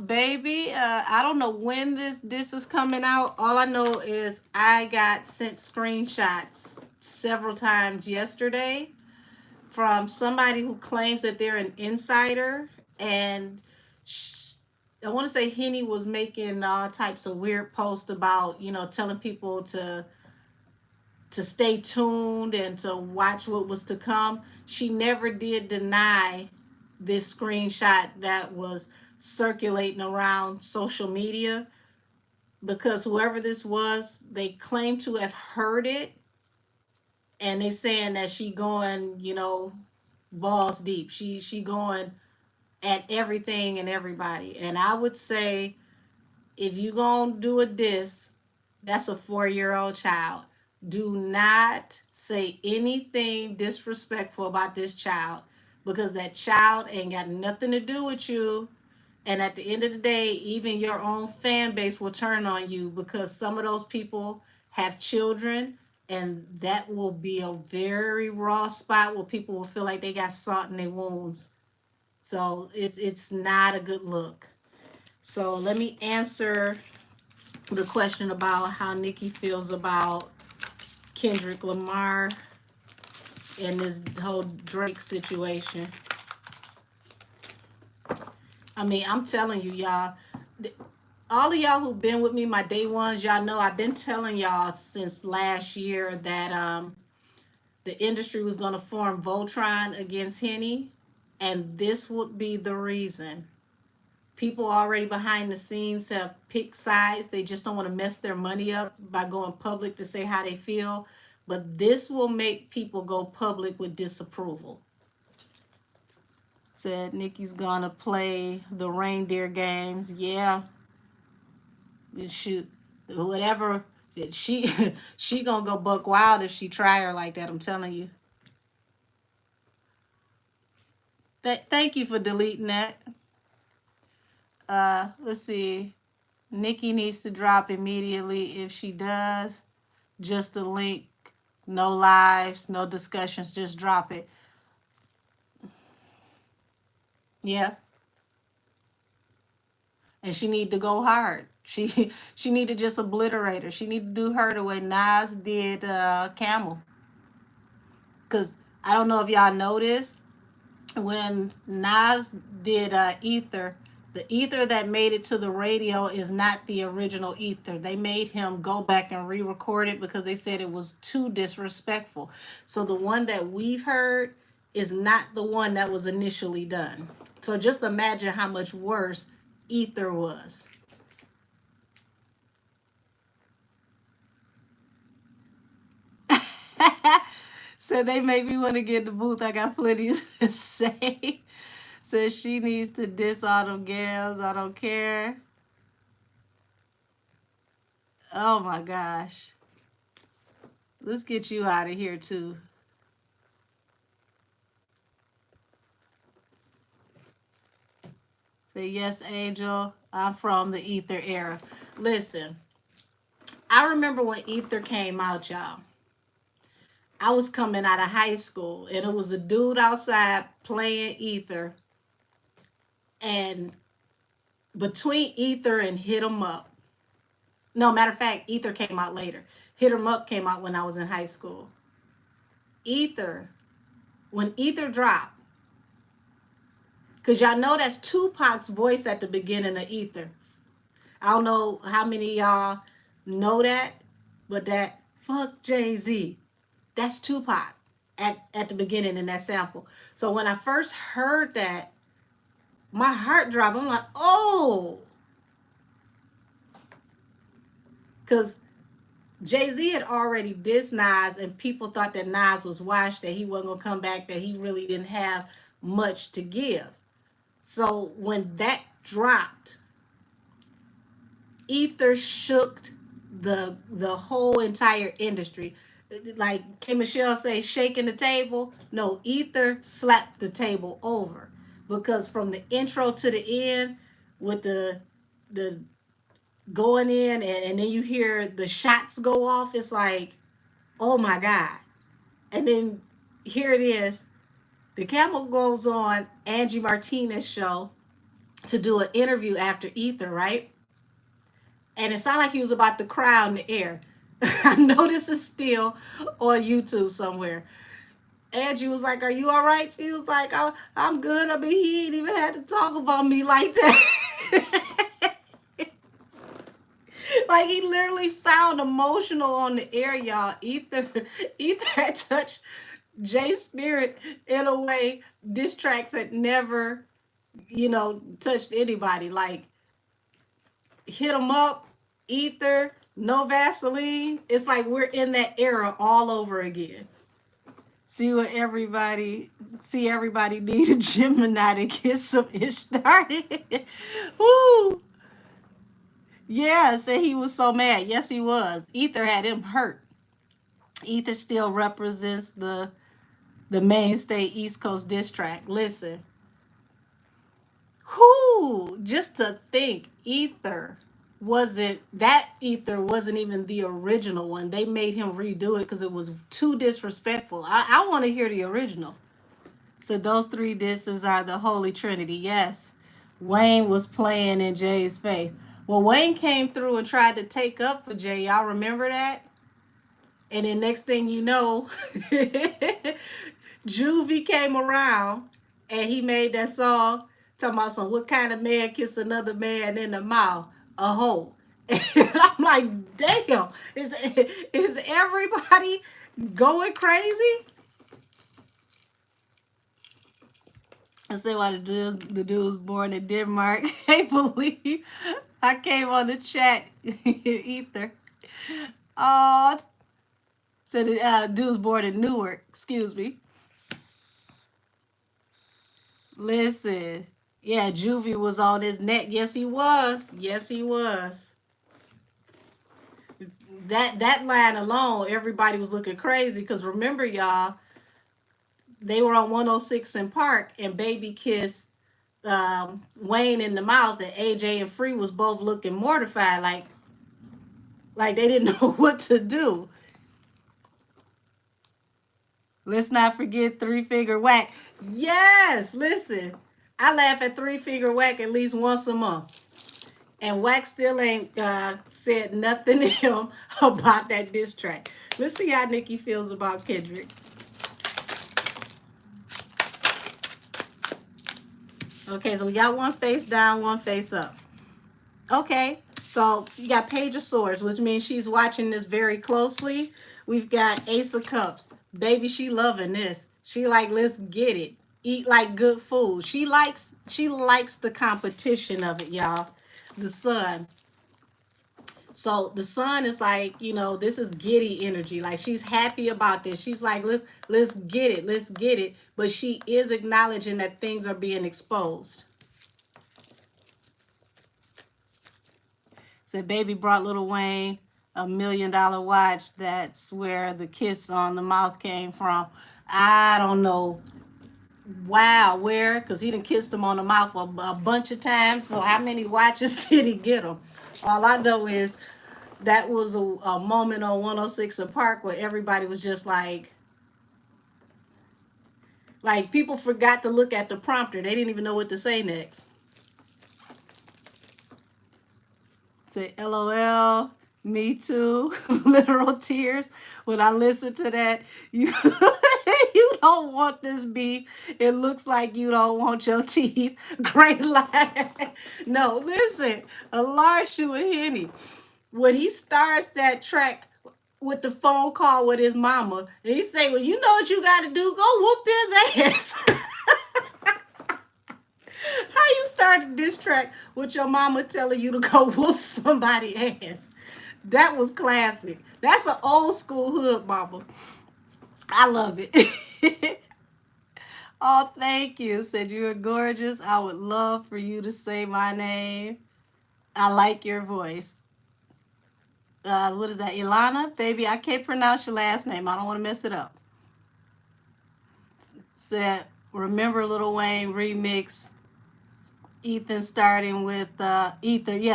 Baby, I don't know when this is coming out. All I know is I got sent screenshots several times yesterday from somebody who claims that they're an insider, and I want to say Henny was making all types of weird posts about, telling people to to stay tuned and to watch what was to come. She never did deny this screenshot that was circulating around social media, because whoever this was, they claim to have heard it, and they saying that she going, balls deep. She going at everything and everybody. And I would say, if you gonna do a diss, that's a 4-year-old child. Do not say anything disrespectful about this child, because that child ain't got nothing to do with you. And at the end of the day, even your own fan base will turn on you, because some of those people have children, and that will be a very raw spot where people will feel like they got salt in their wounds. So it's not a good look. So let me answer the question about how Nikki feels about Kendrick Lamar and this whole Drake situation. I mean, I'm telling you, y'all, all of y'all who've been with me, my day ones, y'all know I've been telling y'all since last year that the industry was going to form Voltron against Henny, and this would be the reason. People already behind the scenes have picked sides. They just don't want to mess their money up by going public to say how they feel. But this will make people go public with disapproval. Said Nikki's gonna play the reindeer games. Yeah. Shoot. Whatever. She she gonna go buck wild if she try her like that, I'm telling you. Thank you for deleting that. Let's see. Nikki needs to drop immediately. If she does, just a link, no lives, no discussions, just drop it. Yeah. And she need to go hard. She need to just obliterate her. She need to do her the way Nas did Camel. Because I don't know if y'all noticed, when Nas did Ether, the Ether that made it to the radio is not the original Ether. They made him go back and re-record it because they said it was too disrespectful. So the one that we've heard is not the one that was initially done. So just imagine how much worse Ether was. So they make me want to get in the booth. I got plenty to say. Says she needs to diss all them gals. I don't care. Oh my gosh. Let's get you out of here too. Say, yes, Angel. I'm from the Ether era. Listen, I remember when Ether came out, y'all. I was coming out of high school, and it was a dude outside playing Ether. And between Ether and Hit 'em Up, no, matter of fact, Ether came out later. Hit 'em Up came out when I was in high school. Ether, when Ether dropped, because y'all know that's Tupac's voice at the beginning of Ether. I don't know how many of y'all know that, but that fuck Jay-Z, that's Tupac at the beginning in that sample. So when I first heard that, my heart dropped. I'm like, oh. Because Jay-Z had already dissed Nas, and people thought that Nas was washed, that he wasn't going to come back, that he really didn't have much to give. So when that dropped, Ether shook the whole entire industry. Like K. Michelle say, shaking the table. No, Ether slapped the table over, because from the intro to the end, with the going in, and then you hear the shots go off, it's like, oh my God. And then here it is. The Camel goes on Angie Martinez show to do an interview after Ether, right? And it sounded like he was about to cry in the air. I know this is still on YouTube somewhere. Angie was like, are you all right? She was like, I'm good. I mean, he ain't even had to talk about me like that. Like he literally sound emotional on the air, y'all. Ether had touched Jay's spirit in a way diss tracks had never, touched anybody. Like hit him up, Ether, no Vaseline. It's like we're in that era all over again. See everybody need a Gemini to get some ish started. Woo! Yeah, say he was so mad. Yes, he was. Ether had him hurt. Ether still represents the mainstay East Coast diss track. Listen, who just to think Ether wasn't even the original one. They made him redo it because it was too disrespectful. I want to hear the original. So those three disses are the Holy Trinity. Yes, Wayne was playing in Jay's face. Well, Wayne came through and tried to take up for Jay. Y'all remember that? And then next thing you know, Juvie came around and he made that song talking about some what kind of man kiss another man in the mouth? A hoe. And I'm like, damn, is everybody going crazy? I say why the dude was born in Denmark. Can't believe I came on the chat Ether. Oh, said the dude was born in Newark. Excuse me. Listen, yeah, Juvie was on his neck. Yes, he was. Yes, he was. That line alone, everybody was looking crazy because remember, y'all, they were on 106 in Park and Baby kissed Wayne in the mouth, and AJ and Free was both looking mortified, like they didn't know what to do. Let's not forget Three Finger Whack. Yes, listen, I laugh at Three Finger Whack at least once a month. And Wax still ain't said nothing to him about that diss track. Let's see how Nikki feels about Kendrick. Okay, so we got one face down, one face up. Okay, so you got Page of Swords, which means she's watching this very closely. We've got Ace of Cups. Baby, she loving this. She like, let's get it. Eat like good food. She likes the competition of it, y'all. The Sun. So the Sun is like, this is giddy energy. Like she's happy about this. She's like, let's get it. Let's get it. But she is acknowledging that things are being exposed. Said baby brought Lil Wayne $1 million watch. That's where the kiss on the mouth came from. I don't know. Wow, where? Because he done kissed him on the mouth a bunch of times. So how many watches did he get him? All I know is that was a moment on 106 in Park where everybody was just like people forgot to look at the prompter. They didn't even know what to say next. Say LOL, me too. Literal tears. When I listen to that, you you don't want this beef. It looks like you don't want your teeth. Great line. No, listen, a large shoe of Henny. When he starts that track with the phone call with his mama, and he say, well, you know what you got to do? Go whoop his ass. How you started this track with your mama telling you to go whoop somebody's ass? That was classic. That's an old school hood mama. I love it. Oh, thank you. Said you are gorgeous. I would love for you to say my name. I like your voice. What is that? Ilana? Baby, I can't pronounce your last name. I don't want to mess it up. Said, remember Lil Wayne remix. Ethan starting with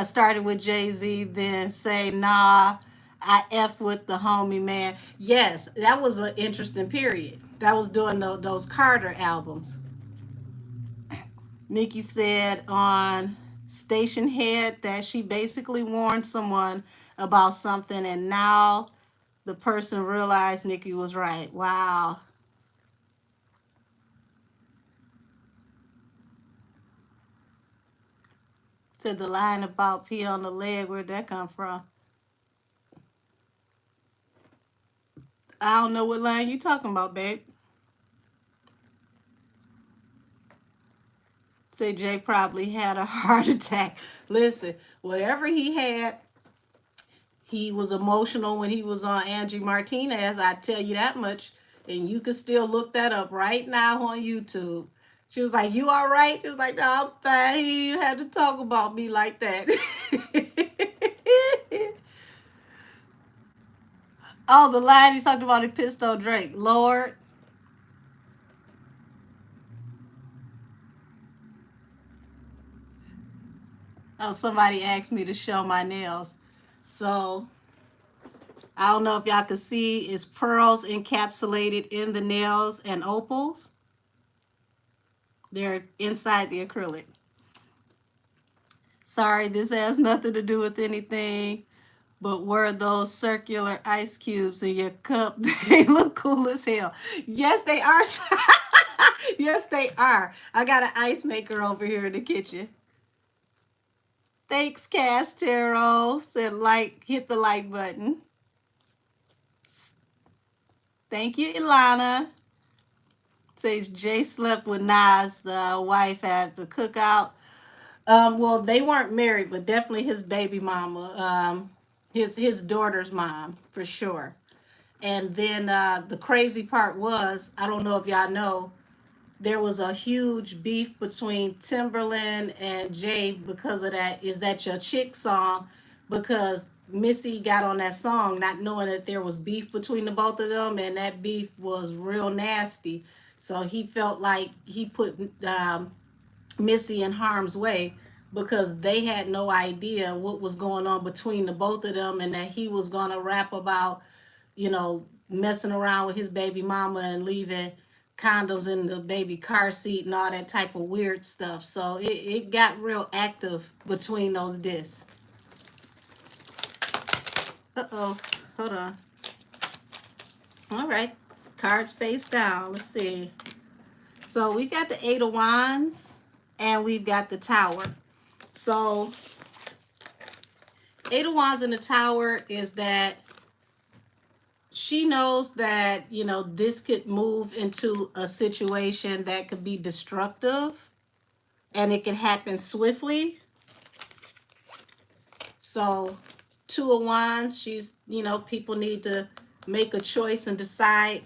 starting with Jay-Z, then say nah, I F with the homie man. Yes, that was an interesting period. That was doing those Carter albums. Nikki said on Station Head that she basically warned someone about something and now the person realized Nikki was right. Wow. Said the line about pee on the leg, where'd that come from? I don't know what line you talking about, babe. Say Jay probably had a heart attack. Listen, whatever he had, he was emotional when he was on Angie Martinez. I tell you that much. And you can still look that up right now on YouTube. She was like, "You all right?" She was like, "No, I'm fine. He had to talk about me like that." Oh, the line he talked about, he pissed on Drake. Lord. Oh, somebody asked me to show my nails. So I don't know if y'all can see, it's pearls encapsulated in the nails and opals. They're inside the acrylic. Sorry, this has nothing to do with anything, but were those circular ice cubes in your cup? They look cool as hell. Yes, they are. Yes, they are. I got an ice maker over here in the kitchen. Thanks, Castero. Said like, hit the like button. Thank you, Ilana. Says Jay slept with Nas' wife at the cookout. Well, they weren't married, but definitely his baby mama, his daughter's mom, for sure. And then the crazy part was, I don't know if y'all know, there was a huge beef between Timberland and Jay because of that "Is That Your Chick" song, because Missy got on that song not knowing that there was beef between the both of them, and that beef was real nasty. So he felt like he put Missy in harm's way because they had no idea what was going on between the both of them, and that he was going to rap about, messing around with his baby mama and leaving condoms in the baby car seat and all that type of weird stuff. So it got real active between those discs. Uh-oh. Hold on. All right. Cards face down. Let's see. So we got the Eight of Wands and we've got the Tower. So Eight of Wands in the Tower is that she knows that, this could move into a situation that could be destructive and it can happen swiftly. So Two of Wands, she's, people need to make a choice and decide,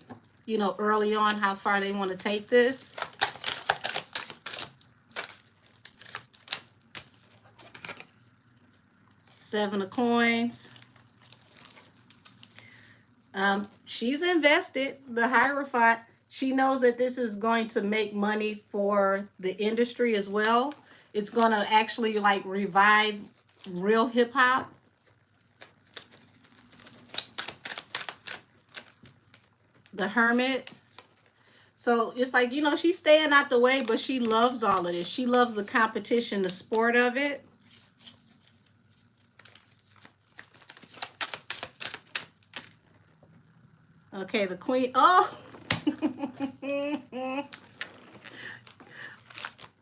early on how far they want to take this. Seven of Coins. She's invested, the Hierophant. She knows that this is going to make money for the industry as well. It's going to actually like revive real hip hop. The Hermit. So it's like, she's staying out the way, but she loves all of this. She loves the competition, the sport of it. Okay, the Queen. Oh!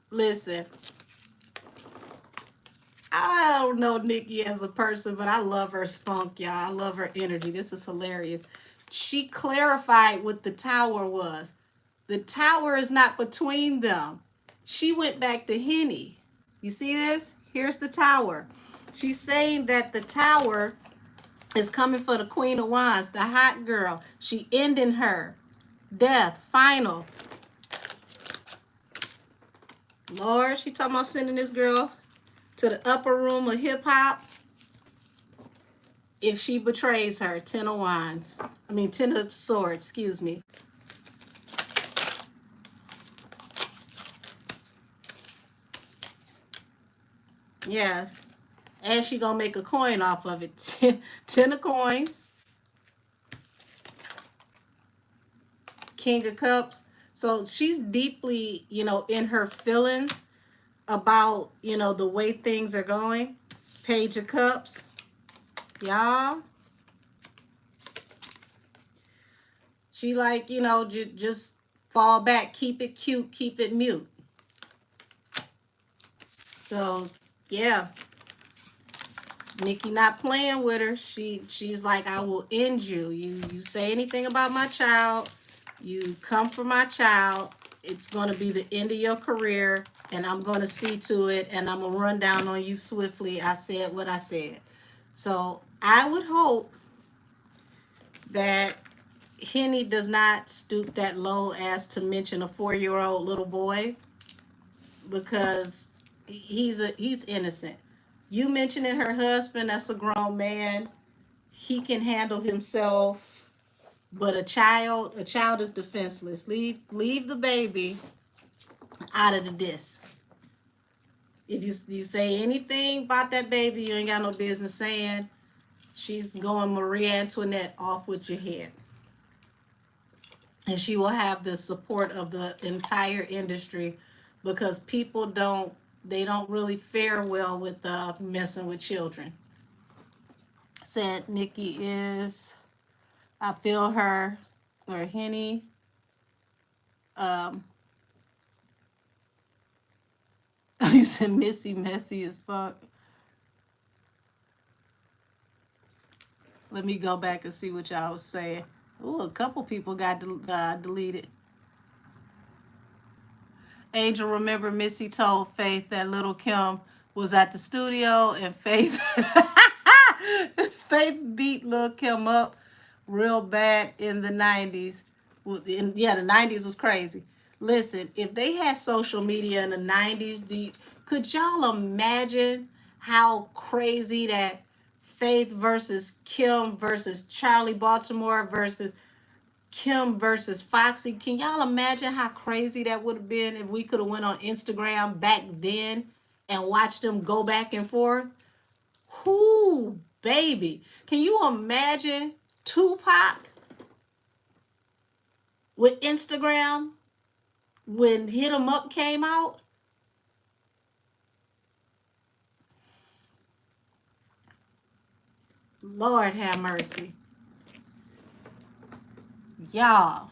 Listen. I don't know Nikki as a person, but I love her spunk, y'all. I love her energy. This is hilarious. She clarified what the Tower was. The Tower is not between them. She went back to Henny. You see this? Here's the Tower. She's saying that the Tower is coming for the Queen of Wands, the hot girl. She ending her. Death, final. Lord, she talking about sending this girl to the upper room of hip hop if she betrays her. Ten of Wands. I mean, Ten of Swords, excuse me. Yeah. And she gonna make a coin off of it. Ten of Coins. King of Cups. So she's deeply, in her feelings about, the way things are going. Page of Cups. Y'all. She like, just fall back. Keep it cute. Keep it mute. So, yeah. Nikki not playing with her. She's like, I will end you. You say anything about my child, you come for my child, it's gonna be the end of your career, and I'm gonna see to it, and I'm gonna run down on you swiftly. I said what I said. So I would hope that Henny does not stoop that low as to mention a 4-year-old little boy, because he's innocent. You mentioning her husband, that's a grown man. He can handle himself, but a child is defenseless. Leave the baby out of the disc. If you say anything about that baby you ain't got no business saying, she's going Marie Antoinette off with your head. And she will have the support of the entire industry, because people don't really fare well with messing with children. Said Nikki is, I feel her, or Henny. You said Missy messy as fuck. Let me go back and see what y'all was saying. Ooh, a couple people got deleted. Angel, remember Missy told Faith that Little Kim was at the studio, and Faith Faith beat Lil Kim up real bad in the 90s. Yeah, the 90s was crazy. Listen, if they had social media in the 90s, could y'all imagine how crazy that Faith versus Kim versus Charlie Baltimore versus Kim versus Foxy? Can y'all imagine how crazy that would have been if we could have went on Instagram back then and watched them go back and forth? Whoo, baby. Can you imagine Tupac with Instagram when Hit 'Em Up came out? Lord have mercy. Y'all,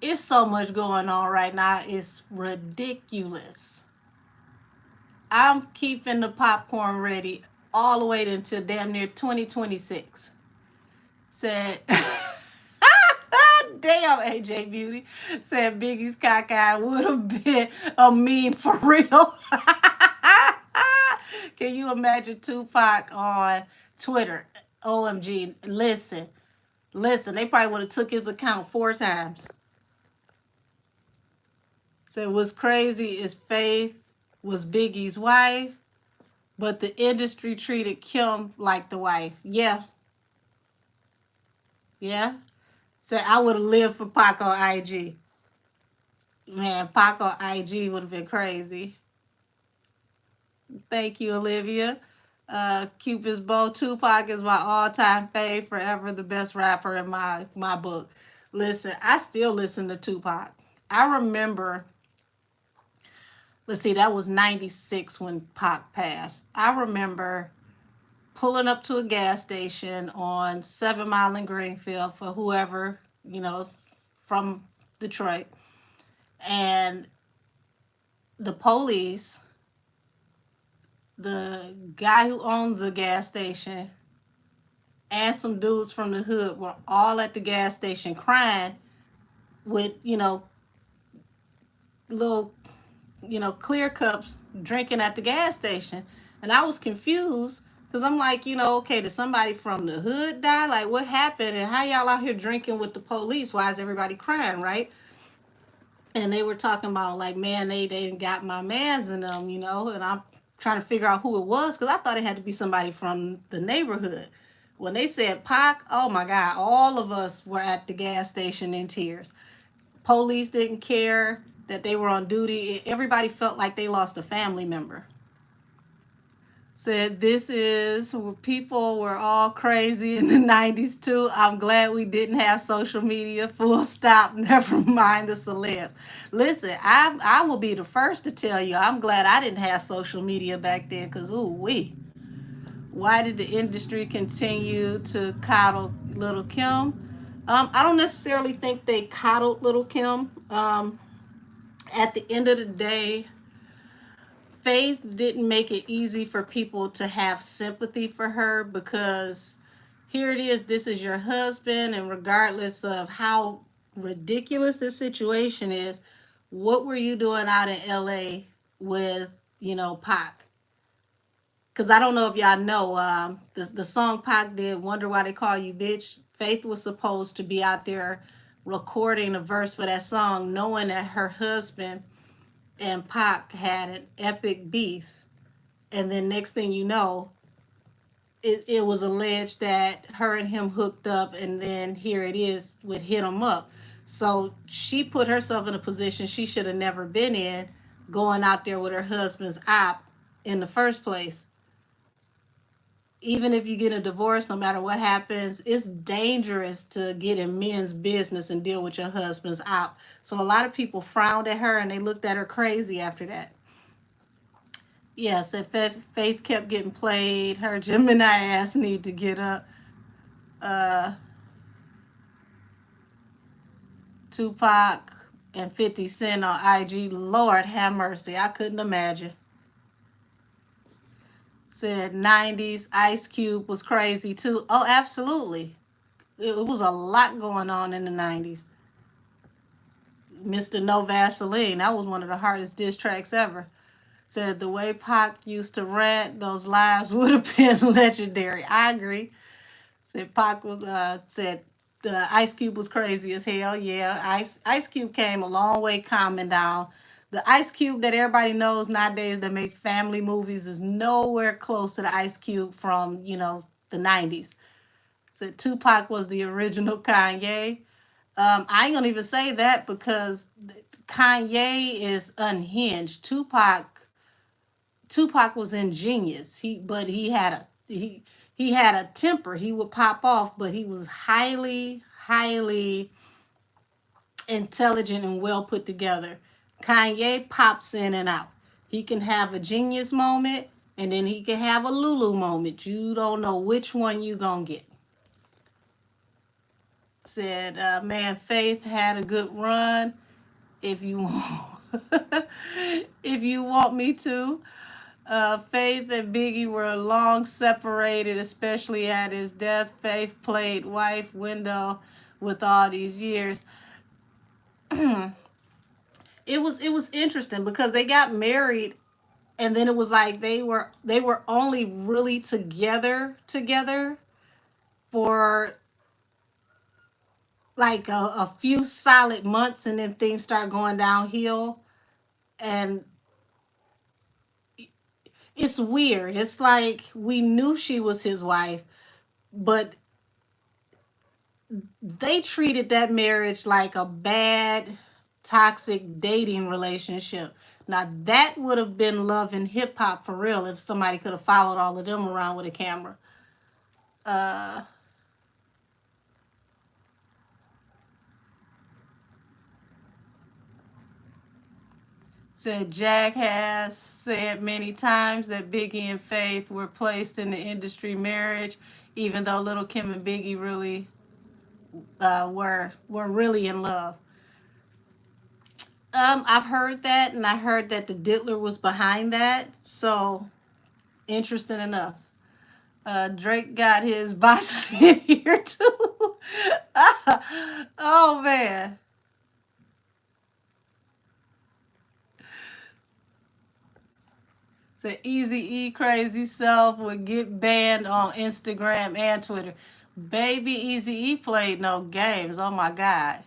it's so much going on right now. It's ridiculous. I'm keeping the popcorn ready all the way until damn near 2026. Said, damn, AJ Beauty. Said Biggie's cockeye would have been a meme for real. Can you imagine Tupac on Twitter? OMG. Listen, they probably would have took his account 4 times. So what's crazy is Faith was Biggie's wife, but the industry treated Kim like the wife. Yeah. So I would have lived for Pac on IG. Man, Pac on IG would have been crazy. Thank you, Olivia. Cupid's Bow. Tupac is my all-time fave, forever the best rapper in my book. Listen, I still listen to Tupac. I remember, let's see, that was 96 when Pac passed. I remember pulling up to a gas station on 7 Mile in Greenfield for whoever, from Detroit. And the police, the guy who owned the gas station, and some dudes from the hood were all at the gas station crying with, little, clear cups, drinking at the gas station. And I was confused, because I'm like, okay, did somebody from the hood die? Like, what happened? And how y'all out here drinking with the police? Why is everybody crying, right? And they were talking about, like, man, they got my mans in them, and I'm trying to figure out who it was, because I thought it had to be somebody from the neighborhood. When they said Pac, oh my God, all of us were at the gas station in tears. Police didn't care that they were on duty. Everybody felt like they lost a family member. Said this is, people were all crazy in the 90s too. I'm glad we didn't have social media. Full stop. Never mind the celebs. Listen, I will be the first to tell you, I'm glad I didn't have social media back then, because why did the industry continue to coddle Little Kim? I don't necessarily think they coddled Little Kim. At the end of the day, Faith didn't make it easy for people to have sympathy for her, because here it is, this is your husband, and regardless of how ridiculous this situation is, what were you doing out in LA with, Pac? Because I don't know if y'all know, the song Pac did, Wonder Why They Call You Bitch. Faith was supposed to be out there recording a verse for that song, knowing that her husband and Pac had an epic beef. And then next thing you know, it was alleged that her and him hooked up, and then here it is with Hit 'Em Up. So she put herself in a position she should have never been in, going out there with her husband's op in the first place. Even if you get a divorce, no matter what happens, it's dangerous to get in men's business and deal with your husband's op. So a lot of people frowned at her and they looked at her crazy after that. Yes, if Faith kept getting played, her Gemini ass need to get up. Tupac and 50 Cent on IG, Lord have mercy, I couldn't imagine. Said 90s, Ice Cube was crazy too. Oh, absolutely. It was a lot going on in the 90s. Mr. No Vaseline, that was one of the hardest diss tracks ever. Said the way Pac used to rant, those lives would have been legendary. I agree. Said Pac was said the Ice Cube was crazy as hell. Yeah, Ice Cube came a long way calming down. The Ice Cube that everybody knows nowadays that make family movies is nowhere close to the Ice Cube from, the 90s. Said Tupac was the original Kanye. I ain't gonna even say that, because Kanye is unhinged. Tupac was ingenious. He had a temper. He would pop off, but he was highly, highly intelligent and well put together. Kanye pops in and out. He can have a genius moment, and then he can have a Lulu moment. You don't know which one you gonna get. Said, man, Faith had a good run. If you if you want me to. Faith and Biggie were long separated, especially at his death. Faith played wife window with all these years. It was interesting because they got married, and then it was like they were only really together for like a few solid months, and then things start going downhill. And it's weird. It's like we knew she was his wife, but they treated that marriage like a bad, toxic dating relationship. Now, that would have been love and hip hop for real if somebody could have followed all of them around with a camera. Said Jack has said many times that Biggie and Faith were placed in the industry marriage, even though Little Kim and Biggie really were really in love. I've heard that, and I heard that the Diddler was behind that. So interesting enough. Drake got his box in here too. Oh man. So Easy E Crazy Self would get banned on Instagram and Twitter. Baby Easy E played no games. Oh my God.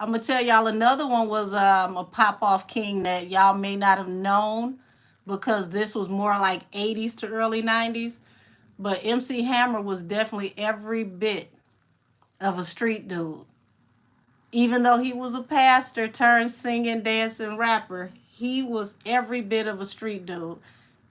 I'm gonna tell y'all another one was a pop off king that y'all may not have known, because this was more like 80s to early 90s. But MC Hammer was definitely every bit of a street dude. Even though he was a pastor turned singing, dancing rapper, he was every bit of a street dude.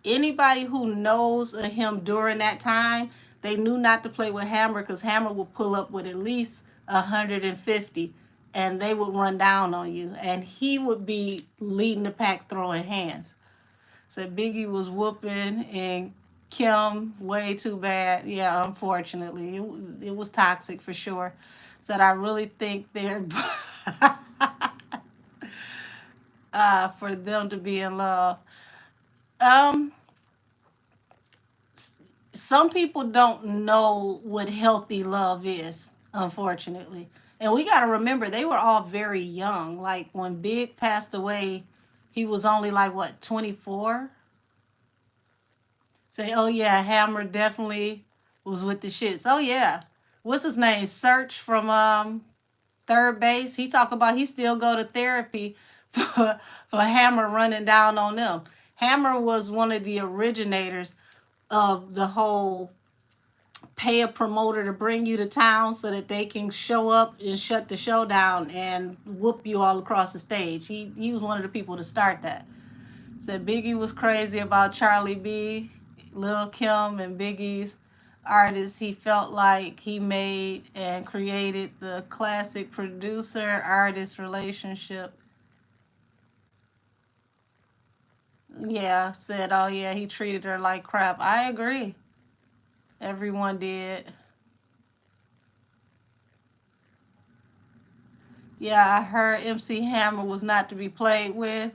Anybody who knows of him during that time, they knew not to play with Hammer, because Hammer would pull up with at least 150, and they would run down on you. And he would be leading the pack throwing hands. So Biggie was whooping and Kim way too bad. Yeah, unfortunately. It was toxic for sure. Said I really think they're for them to be in love. Um, some people don't know what healthy love is, unfortunately. And we got to remember they were all very young. Like when Big passed away, he was only like what, 24? Say, oh yeah, Hammer definitely was with the shits. Oh yeah. What's his name? Search from third base. He talk about he still go to therapy for Hammer running down on them. Hammer was one of the originators of the whole pay a promoter to bring you to town so that they can show up and shut the show down and whoop you all across the stage. He was one of the people to start that. Said Biggie was crazy about Charlie B, Lil Kim, and Biggie's artists. He felt like he made and created the classic producer artist relationship. Yeah, said, oh yeah, he treated her like crap. I agree. Everyone did. Yeah, I heard MC Hammer was not to be played with.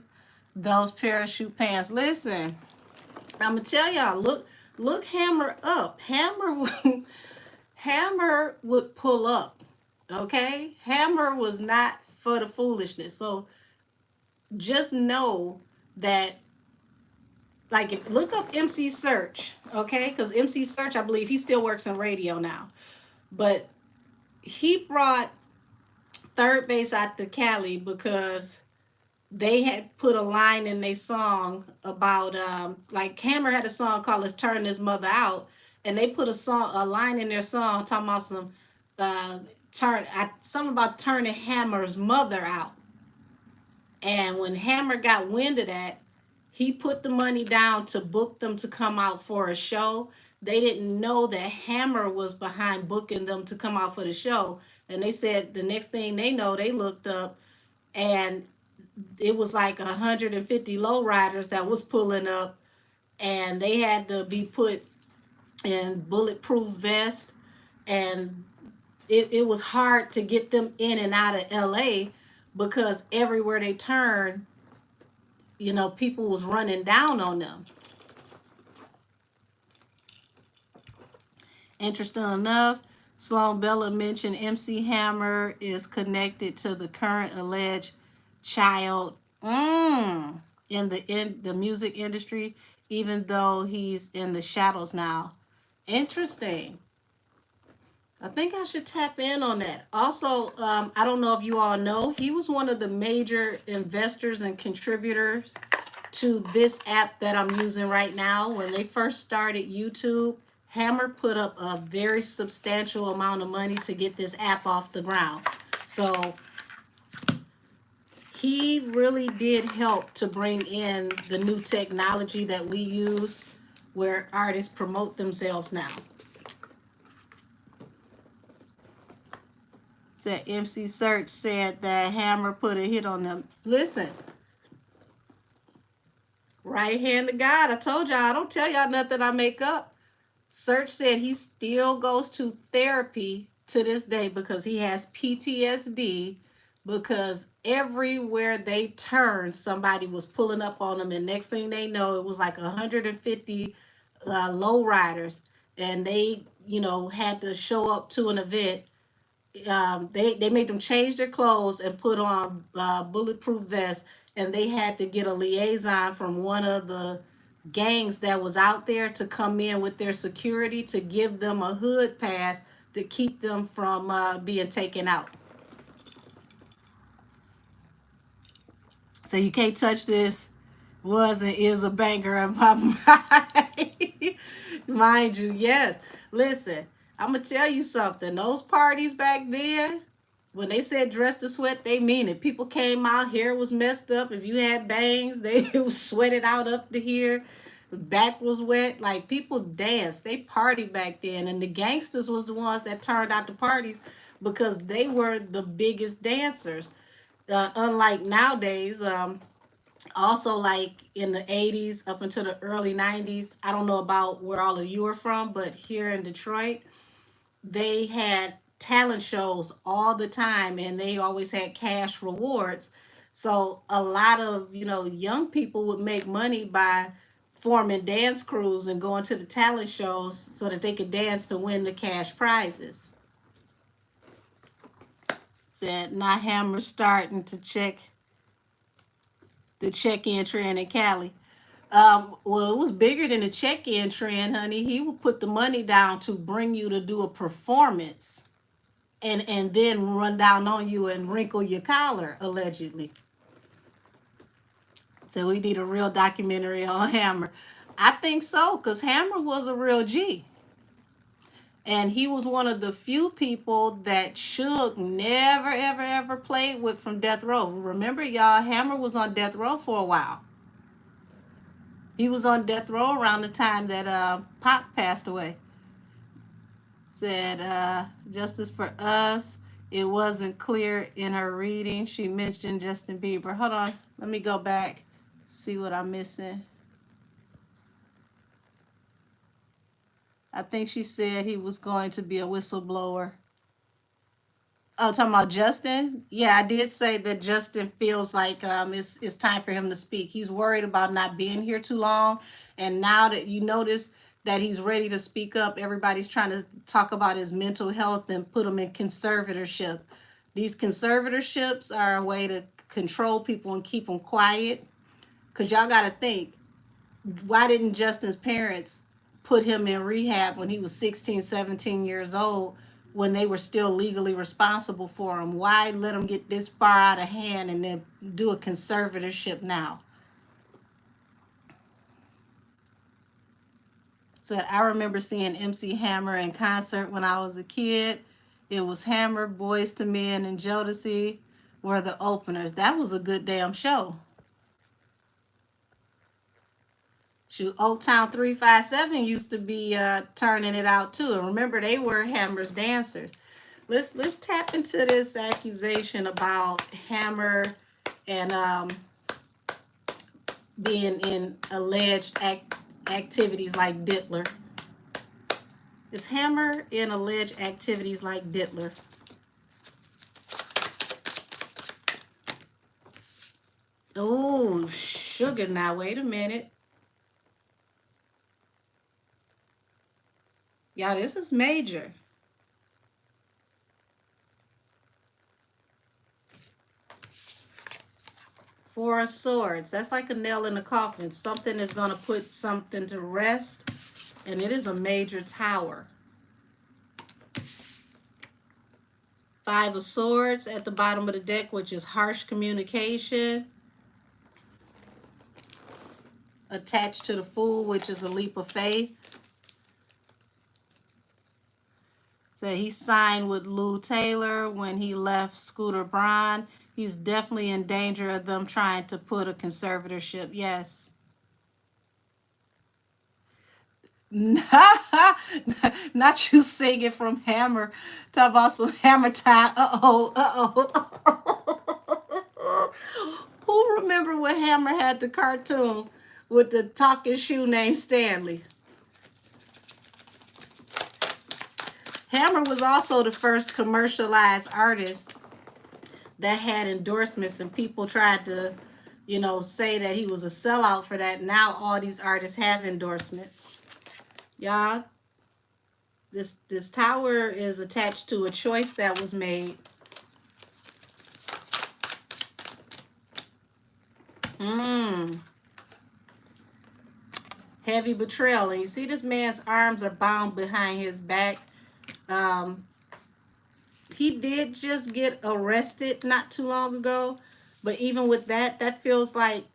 Those parachute pants. Listen, I'm gonna tell y'all. Look Hammer up. Hammer would pull up. Okay, Hammer was not for the foolishness. So just know that. Like, if look up MC Search, okay? Because MC Search, I believe he still works in radio now, but he brought third base out to Cali because they had put a line in their song about like Hammer had a song called "Let's Turn This Mother Out," and they put a line in their song talking about uh something about turning Hammer's mother out. And when Hammer got wind of that, he put the money down to book them to come out for a show. They didn't know that Hammer was behind booking them to come out for the show. And they said the next thing they know, they looked up and it was like 150 lowriders that was pulling up, and they had to be put in bulletproof vest, and it was hard to get them in and out of LA because everywhere they turned, people was running down on them. Interesting enough, Sloan Bella mentioned MC Hammer is connected to the current alleged child in the music industry, even though he's in the shadows now. Interesting. I think I should tap in on that. Also, I don't know if you all know, he was one of the major investors and contributors to this app that I'm using right now. When they first started YouTube, Hammer put up a very substantial amount of money to get this app off the ground. So he really did help to bring in the new technology that we use where artists promote themselves now. Said MC Search said that Hammer put a hit on them. Listen, right hand to God. I told y'all, I don't tell y'all nothing I make up. Search said he still goes to therapy to this day because he has PTSD, because everywhere they turned, somebody was pulling up on them, and next thing they know, it was like 150 low riders, and they, had to show up to an event. They made them change their clothes and put on bulletproof vests, and they had to get a liaison from one of the gangs that was out there to come in with their security to give them a hood pass to keep them from being taken out. So you can't touch this. Was and is a banger in my mind. Mind you, yes. Listen, I'm going to tell you something. Those parties back then, when they said dress to sweat, they mean it. People came out, hair was messed up. If you had bangs, they was sweated out up to here. The back was wet. Like, people danced. They partied back then. And the gangsters was the ones that turned out the parties because they were the biggest dancers. Unlike nowadays, also like in the 80s up until the early 90s, I don't know about where all of you are from, but here in Detroit, they had talent shows all the time, and they always had cash rewards. So a lot of, young people would make money by forming dance crews and going to the talent shows so that they could dance to win the cash prizes. Said, not Hammer starting to check the check-in trend in Cali. Well, it was bigger than the check-in trend, honey. He would put the money down to bring you to do a performance and then run down on you and wrinkle your collar, allegedly. So we need a real documentary on Hammer. I think so, because Hammer was a real G. And he was one of the few people that Suge never, ever, ever played with from death row. Remember, y'all, Hammer was on death row for a while. He was on death row around the time that Pac passed away. Said, justice for us. It wasn't clear in her reading. She mentioned Justin Bieber. Hold on. Let me go back. See what I'm missing. I think she said he was going to be a whistleblower. Oh, talking about Justin? Yeah, I did say that Justin feels like it's time for him to speak. He's worried about not being here too long. And now that you notice that he's ready to speak up, everybody's trying to talk about his mental health and put him in conservatorship. These conservatorships are a way to control people and keep them quiet. Because y'all got to think, why didn't Justin's parents put him in rehab when he was 16, 17 years old when they were still legally responsible for him? Why let him get this far out of hand and then do a conservatorship now? Said, I remember seeing MC Hammer in concert when I was a kid. It was Hammer, Boys to Men, and Jodeci were the openers. That was a good damn show. Shoot, Oaktown 357 used to be turning it out too. And remember, they were Hammer's dancers. Let's tap into this accusation about Hammer and being in alleged activities like Diddler. Is Hammer in alleged activities like Diddler? Oh, sugar. Now, wait a minute. Y'all, this is major. Four of Swords. That's like a nail in the coffin. Something is going to put something to rest. And it is a major tower. Five of Swords at the bottom of the deck, which is harsh communication. Attached to the Fool, which is a leap of faith. So he signed with Lou Taylor when he left Scooter Braun. He's definitely in danger of them trying to put a conservatorship. Yes. Not you singing from Hammer. Talk about some Hammer time. Who remember when Hammer had the cartoon with the talking shoe named Stanley? Hammer was also the first commercialized artist that had endorsements, and people tried to, say that he was a sellout for that. Now all these artists have endorsements. Y'all, this tower is attached to a choice that was made. Heavy betrayal. And you see this man's arms are bound behind his back. He did just get arrested not too long ago, but even with that, that feels like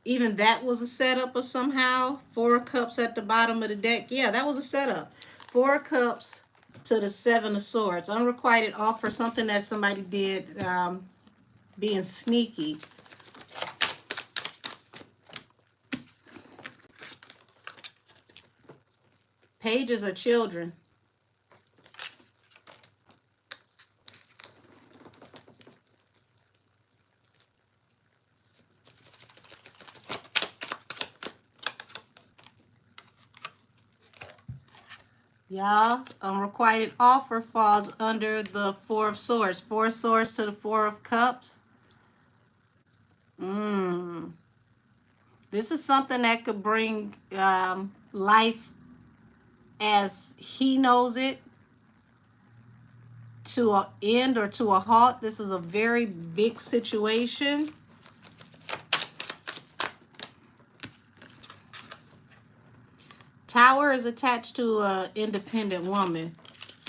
even that was a setup or somehow. Four of Cups at the bottom of the deck. Yeah, that was a setup. Four of Cups to the Seven of Swords. Unrequited offer, something that somebody did being sneaky. Pages are children. Y'all, unrequited offer falls under the Four of Swords. Four of Swords to the Four of Cups. This is something that could bring life as he knows it to an end or to a halt. This is a very big situation. Tower is attached to an independent woman.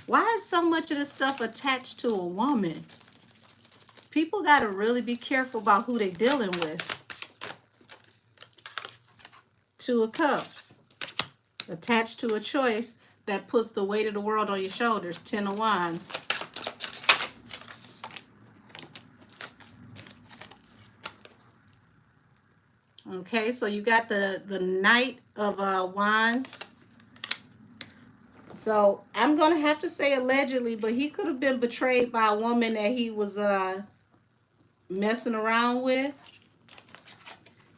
Why is so much of this stuff attached to a woman? People got to really be careful about who they're dealing with. Two of Cups. Attached to a choice that puts the weight of the world on your shoulders. Ten of Wands. Okay, so you got the Knight of Wands. So I'm going to have to say allegedly, but he could have been betrayed by a woman that he was messing around with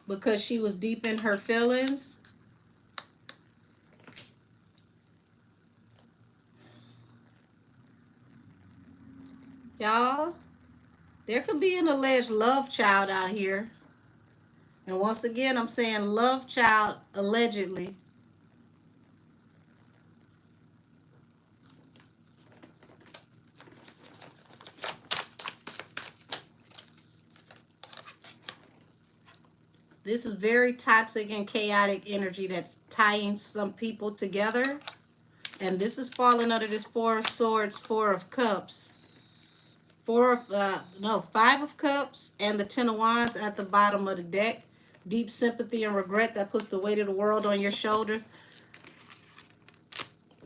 because she was deep in her feelings. Y'all, there could be an alleged love child out here. And once again, I'm saying love child allegedly. This is very toxic and chaotic energy that's tying some people together. And this is falling under this Four of Swords, Four of Cups. Five of Cups and the Ten of Wands at the bottom of the deck. Deep sympathy and regret that puts the weight of the world on your shoulders.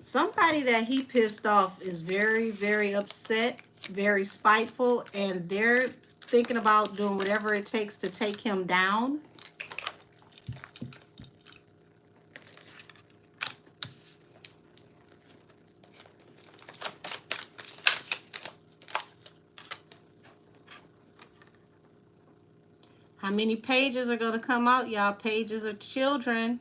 Somebody that he pissed off is very, very upset, very spiteful, and they're thinking about doing whatever it takes to take him down. How many pages are going to come out, y'all? Pages of children.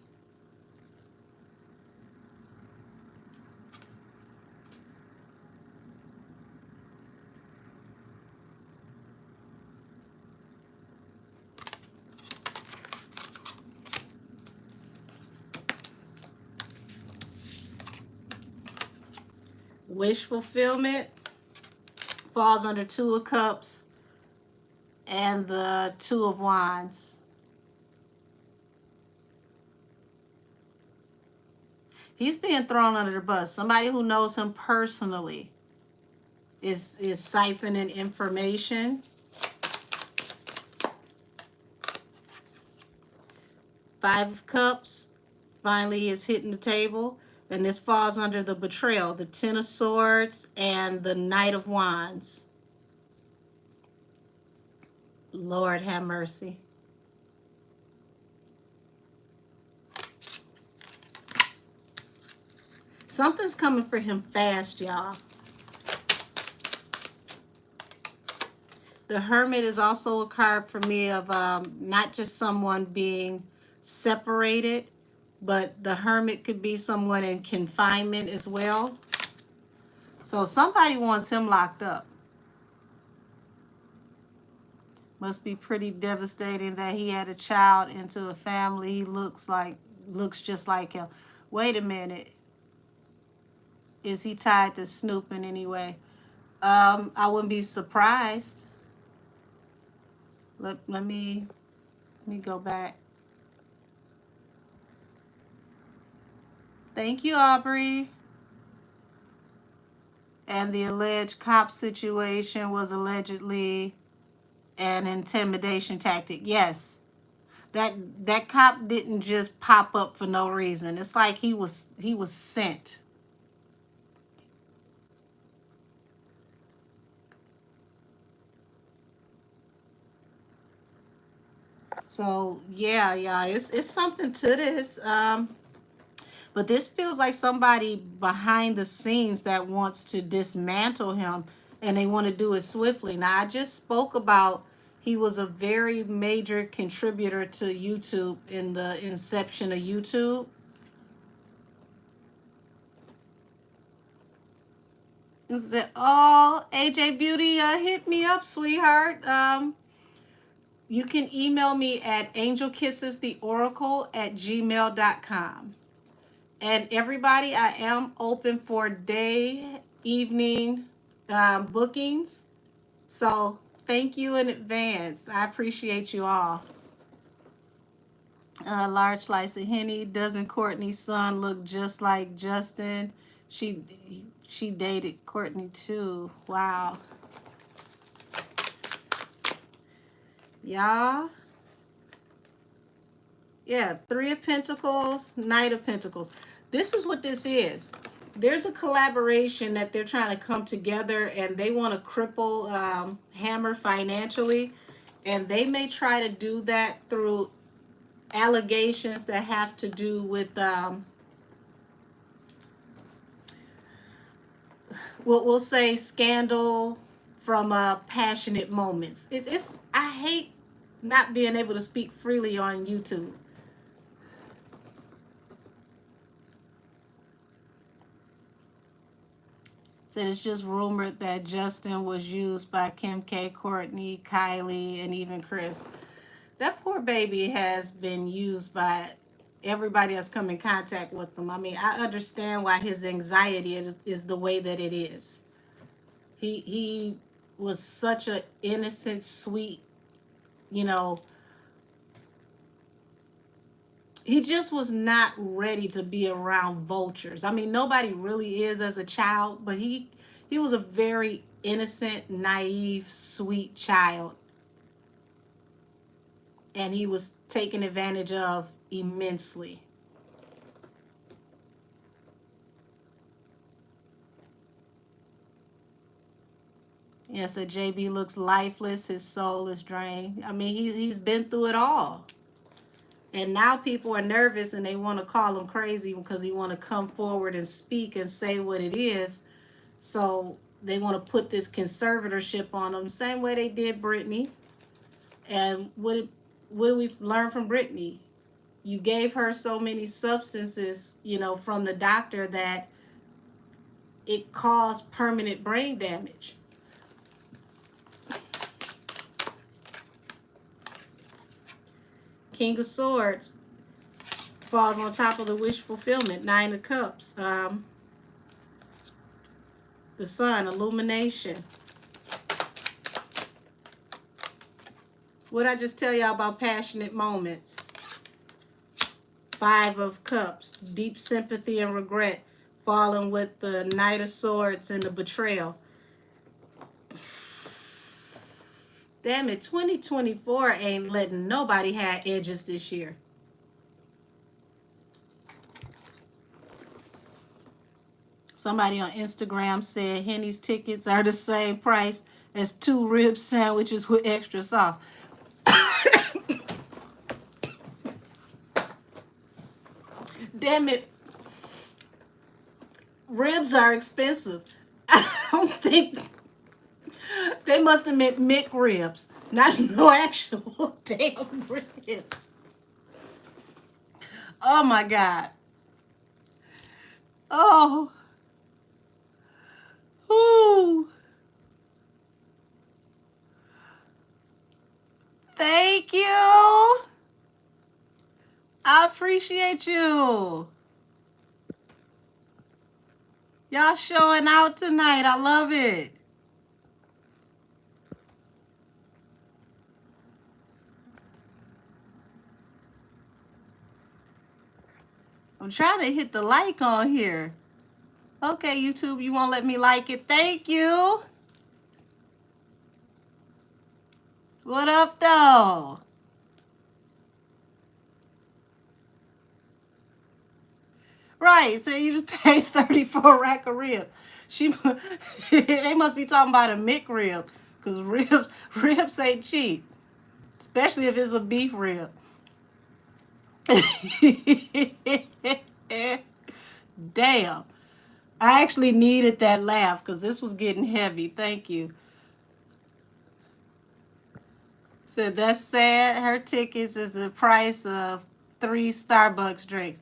Wish fulfillment falls under Two of Cups and the Two of Wands. He's being thrown under the bus. Somebody who knows him personally is siphoning information. Five of Cups finally is hitting the table. And this falls under the betrayal, the Ten of Swords and the Knight of Wands. Lord have mercy. Something's coming for him fast, y'all. The Hermit is also a card for me of not just someone being separated, but the Hermit could be someone in confinement as well. So somebody wants him locked up. Must be pretty devastating that he had a child into a family he looks just like him. Wait a minute. Is he tied to Snoop in any way? I wouldn't be surprised. Let me go back. Thank you, Aubrey. And the alleged cop situation was allegedly an intimidation tactic. Yes. That cop didn't just pop up for no reason. It's like he was sent. So yeah, it's something to this. But this feels like somebody behind the scenes that wants to dismantle him, and they want to do it swiftly. Now, I just spoke about he was a very major contributor to YouTube in the inception of YouTube. Said, oh, AJ Beauty, hit me up, sweetheart. You can email me at angelkissestheoracle@gmail.com. And everybody, I am open for day, evening bookings. So thank you in advance. I appreciate you all. Large slice of Henny. Doesn't Courtney's son look just like Justin? She she dated Courtney too. Wow. Y'all. Yeah, Three of Pentacles, Knight of Pentacles. This is what this is. There's a collaboration that they're trying to come together, and they want to cripple Hammer financially. And they may try to do that through allegations that have to do with, we'll say, scandal from passionate moments. I hate not being able to speak freely on YouTube. Said it's just rumored that Justin was used by Kim K, Courtney, Kylie, and even Chris. That poor baby has been used by everybody that's come in contact with him. I mean, I understand why his anxiety is the way that it is. He was such an innocent, sweet, you know, he just was not ready to be around vultures. I mean, nobody really is as a child, but he was a very innocent, naive, sweet child. And he was taken advantage of immensely. Yes, so JB looks lifeless. His soul is drained. I mean, he's been through it all. And now people are nervous and they want to call him crazy because he want to come forward and speak and say what it is. So they want to put this conservatorship on him, same way they did Brittany. And what do we learn from Brittany? You gave her so many substances, from the doctor that it caused permanent brain damage. King of Swords falls on top of the wish fulfillment. Nine of Cups. The Sun, illumination. What I just tell y'all about passionate moments? Five of Cups, deep sympathy and regret, falling with the Knight of Swords and the betrayal. Damn it, 2024 ain't letting nobody have edges this year. Somebody on Instagram said Henny's tickets are the same price as 2 rib sandwiches with extra sauce. Damn it. Ribs are expensive. I don't think... They must have meant McRibs, not no actual damn ribs. Oh my God. Oh. Ooh. Thank you. I appreciate you. Y'all showing out tonight. I love it. I'm trying to hit the like on here. Okay, YouTube, you won't let me like it. Thank you. What up, though? Right, so you just paid 30 for a rack of ribs. They must be talking about a McRib, because ribs ain't cheap, especially if it's a beef rib. Damn. I actually needed that laugh because this was getting heavy. Thank you. Said that's sad. Her tickets is the price of 3 Starbucks drinks.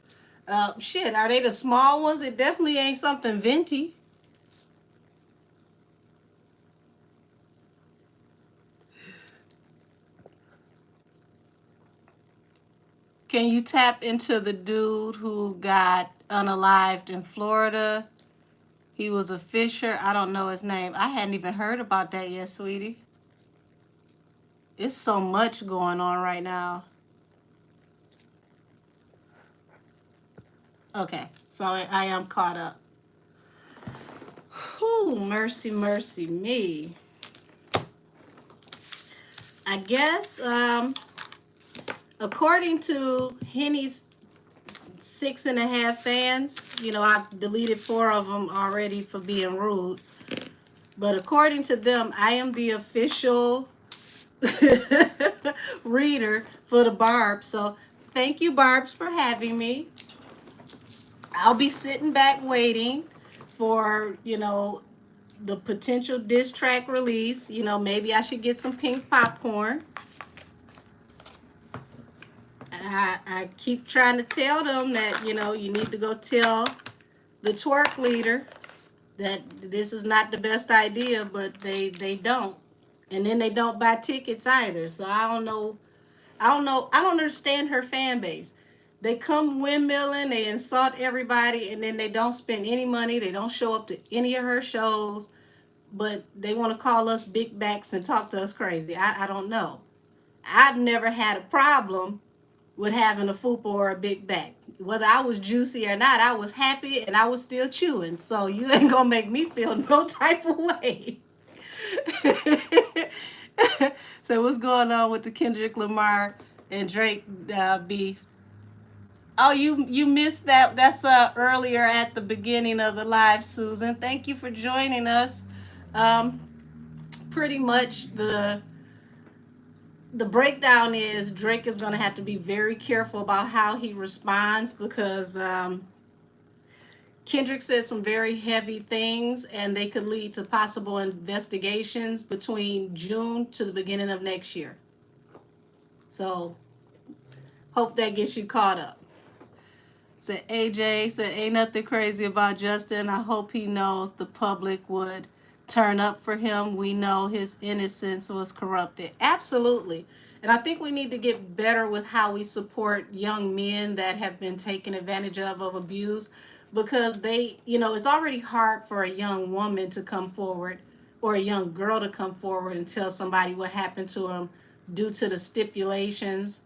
Shit, are they the small ones? It definitely ain't something venti. Can you tap into the dude who got unalived in Florida? He was a fisher. I don't know his name. I hadn't even heard about that yet, sweetie. It's so much going on right now. Okay, so I am caught up. Whew, mercy, mercy me. I guess, according to Henny's 6.5 fans, you know, I've deleted 4 of them already for being rude. But according to them, I am the official reader for the Barbs. So thank you, Barbs, for having me. I'll be sitting back waiting for, you know, the potential diss track release. You know, maybe I should get some pink popcorn. I keep trying to tell them that, you know, you need to go tell the twerk leader that this is not the best idea, but they don't. And then they don't buy tickets either. So I don't know. I don't understand her fan base. They come windmilling, they insult everybody, and then they don't spend any money. They don't show up to any of her shows, but they want to call us big backs and talk to us crazy. I don't know. I've never had a problem with having a fupa or a big back. Whether I was juicy or not, I was happy and I was still chewing. So you ain't gonna make me feel no type of way. So what's going on with the Kendrick Lamar and Drake beef? Oh, you missed that. That's earlier at the beginning of the live, Susan. Thank you for joining us. Um, Pretty much the breakdown is Drake is going to have to be very careful about how he responds because Kendrick said some very heavy things and they could lead to possible investigations between June to the beginning of next year. So hope that gets you caught up. Said AJ, said ain't nothing crazy about Justin. I hope he knows the public would turn up for him. We know his innocence was corrupted. Absolutely. And I think we need to get better with how we support young men that have been taken advantage of abuse, because they, you know, it's already hard for a young woman to come forward or a young girl to come forward and tell somebody what happened to them due to the stipulations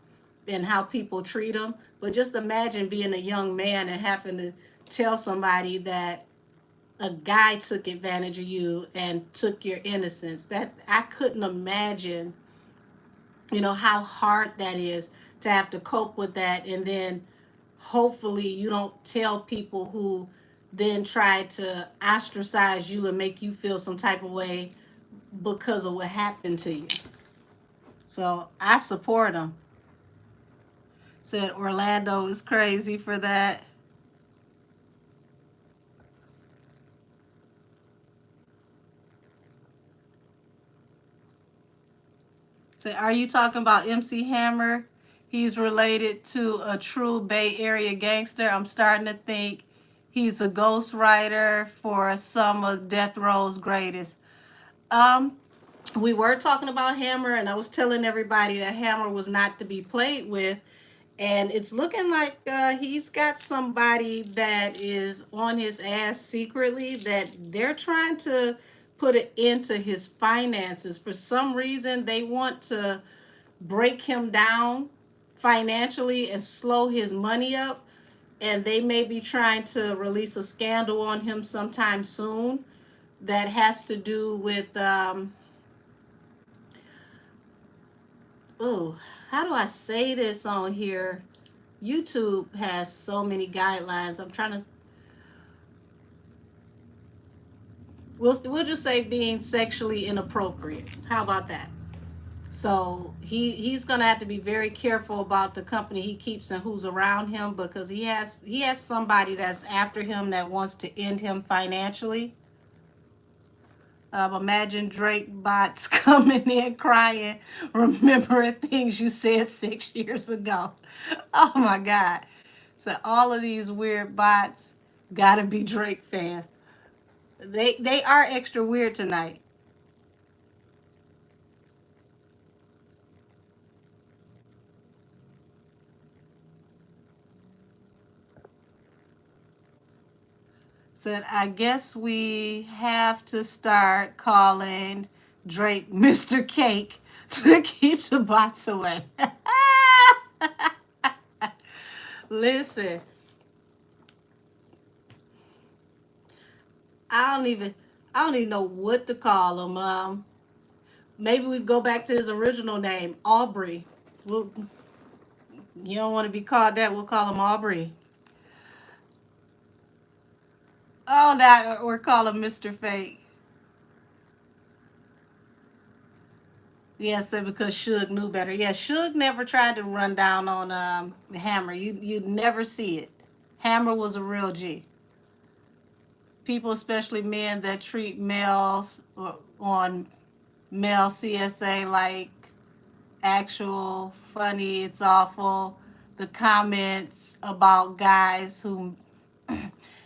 and how people treat them. But just imagine being a young man and having to tell somebody that a guy took advantage of you and took your innocence. That I couldn't imagine, you know, how hard that is to have to cope with that. And then hopefully you don't tell people who then try to ostracize you and make you feel some type of way because of what happened to you. So I support them. Said Orlando is crazy for that. Said, are you talking about MC Hammer? He's related to a true Bay Area gangster. I'm starting to think he's a ghostwriter for some of Death Row's greatest. Um, we were talking about Hammer, and I was telling everybody that Hammer was not to be played with. And it's looking like he's got somebody that is on his ass secretly, that they're trying to put an end to his finances. For some reason, they want to break him down financially and slow his money up. And they may be trying to release a scandal on him sometime soon that has to do with, oh, how do I say this on here? YouTube has so many guidelines. I'm trying to, we'll just say being sexually inappropriate. How about that? So he's gonna have to be very careful about the company he keeps and who's around him, because he has somebody that's after him that wants to end him financially. Imagine Drake bots coming in crying, remembering things you said 6 years ago. Oh my God. So all of these weird bots gotta be Drake fans. They are extra weird tonight. Said, I guess we have to start calling Drake Mr. Cake to keep the bots away. Listen, I don't even I don't even know what to call him. Maybe we go back to his original name, Aubrey. Well, you don't want to be called that. We'll call him Aubrey. Oh, that or call him Mr. Fake. Yes, because Suge knew better. Yeah, Suge never tried to run down on Hammer. You'd never see it. Hammer was a real G. People, especially men that treat males on male CSA like actual funny, it's awful. The comments about guys who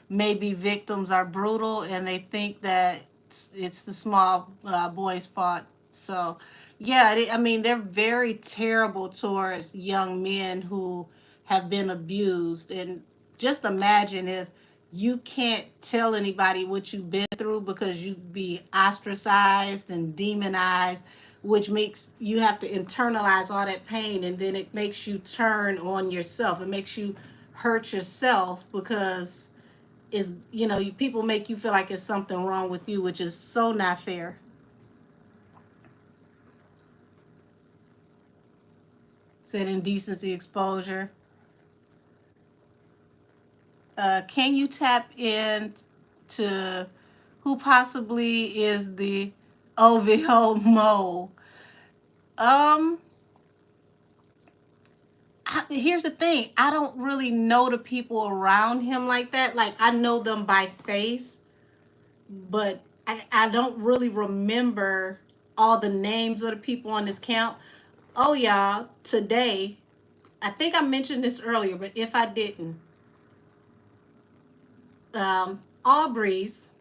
maybe victims are brutal and they think that it's the small boy's fault. So, yeah, I mean, they're very terrible towards young men who have been abused. And just imagine if you can't tell anybody what you've been through because you'd be ostracized and demonized, which makes you have to internalize all that pain, and then it makes you turn on yourself. It makes you hurt yourself because is people make you feel like it's something wrong with you, which is so not fair. Said indecency exposure. Can you tap in to who possibly is the OVO mole? um Here's the thing, I don't really know the people around him like that. Like, I know them by face, but I don't really remember all the names of the people on this count. Oh, y'all, today, I think I mentioned this earlier, but if I didn't, Aubrey's,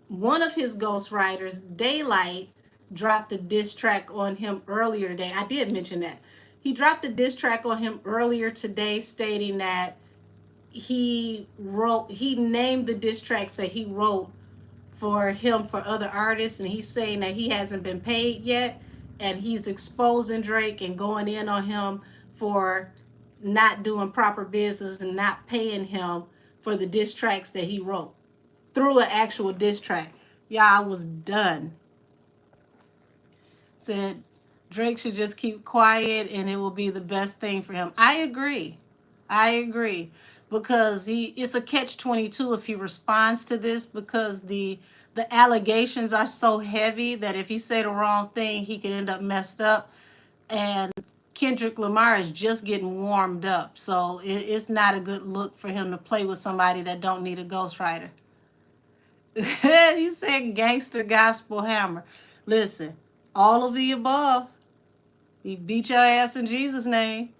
one of his ghostwriters, Daylight, dropped a diss track on him earlier today. I did mention that. He dropped a diss track on him earlier today stating that he named the diss tracks that he wrote for him for other artists, and he's saying that he hasn't been paid yet, and he's exposing Drake and going in on him for not doing proper business and not paying him for the diss tracks that he wrote through an actual diss track. Yeah, I was done. Said Drake should just keep quiet and it will be the best thing for him. I agree. I agree. Because it's a catch-22 if he responds to this, because the allegations are so heavy that if he say the wrong thing, he could end up messed up. And Kendrick Lamar is just getting warmed up. So it's not a good look for him to play with somebody that don't need a ghostwriter. You said gangster gospel hammer. Listen, all of the above. He beat your ass in Jesus' name.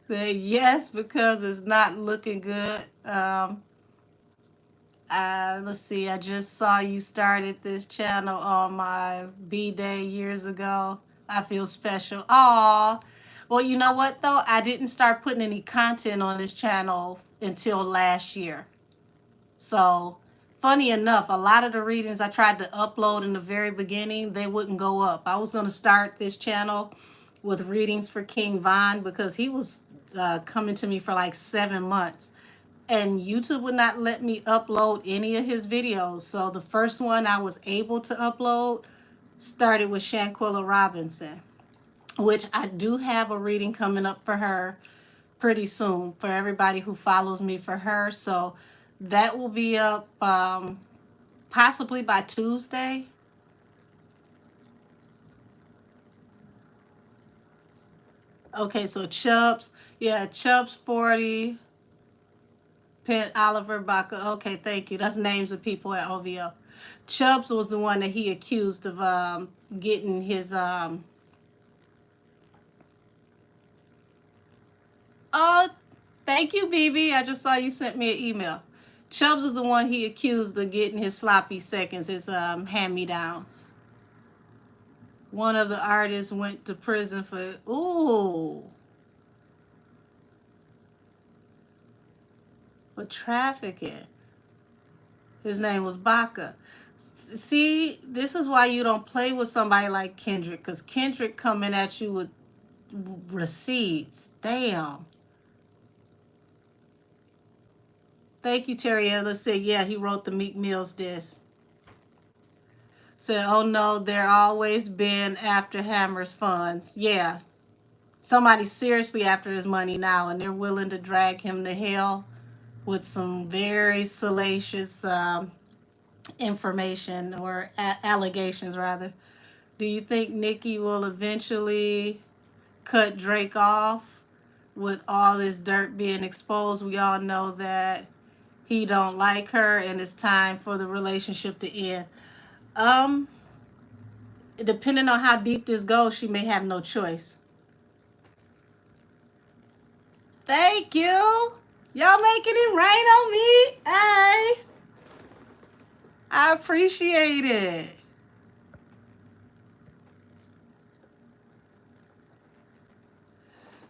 Say yes, because it's not looking good. Let's see. I just saw you started this channel on my B-Day years ago. I feel special. Aw. Well, you know what, though? I didn't start putting any content on this channel until last year. So, funny enough, a lot of the readings I tried to upload in the very beginning, they wouldn't go up. I was going to start this channel with readings for King Von because he was coming to me for like 7 months. And YouTube would not let me upload any of his videos. So the first one I was able to upload started with Shanquilla Robinson, which I do have a reading coming up for her pretty soon for everybody who follows me for her. So that will be up possibly by Tuesday. Okay, so Chubbs. Yeah, Chubbs 40. Penn Oliver Baca. Okay, thank you. That's names of people at OVO. Chubbs was the one that he accused of getting his oh, thank you, BB. I just saw you sent me an email. Chubbs was the one he accused of getting his sloppy seconds, his hand-me-downs. One of the artists went to prison for for trafficking. His name was Baca. See, this is why you don't play with somebody like Kendrick, because Kendrick coming at you with receipts. Damn. Thank you, Terry Ellis. Said, yeah, he wrote the Meek Mill's disc. Said, oh no, they're always been after Hammer's funds. Yeah. Somebody's seriously after his money now, and they're willing to drag him to hell with some very salacious information or allegations, rather. Do you think Nikki will eventually cut Drake off with all this dirt being exposed? We all know that he don't like her and it's time for the relationship to end. Depending on how deep this goes, she may have no choice. Thank you. Y'all making it rain on me. Hey. I appreciate it.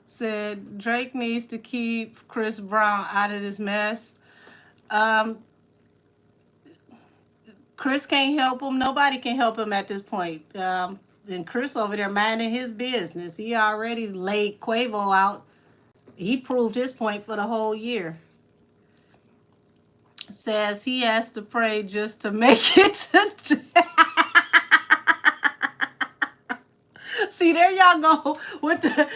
Said Drake needs to keep Chris Brown out of this mess. Chris can't help him. Nobody can help him at this point. And Chris over there minding his business. He already laid Quavo out. He proved his point for the whole year. Says he has to pray just to make it to See, there y'all go with the.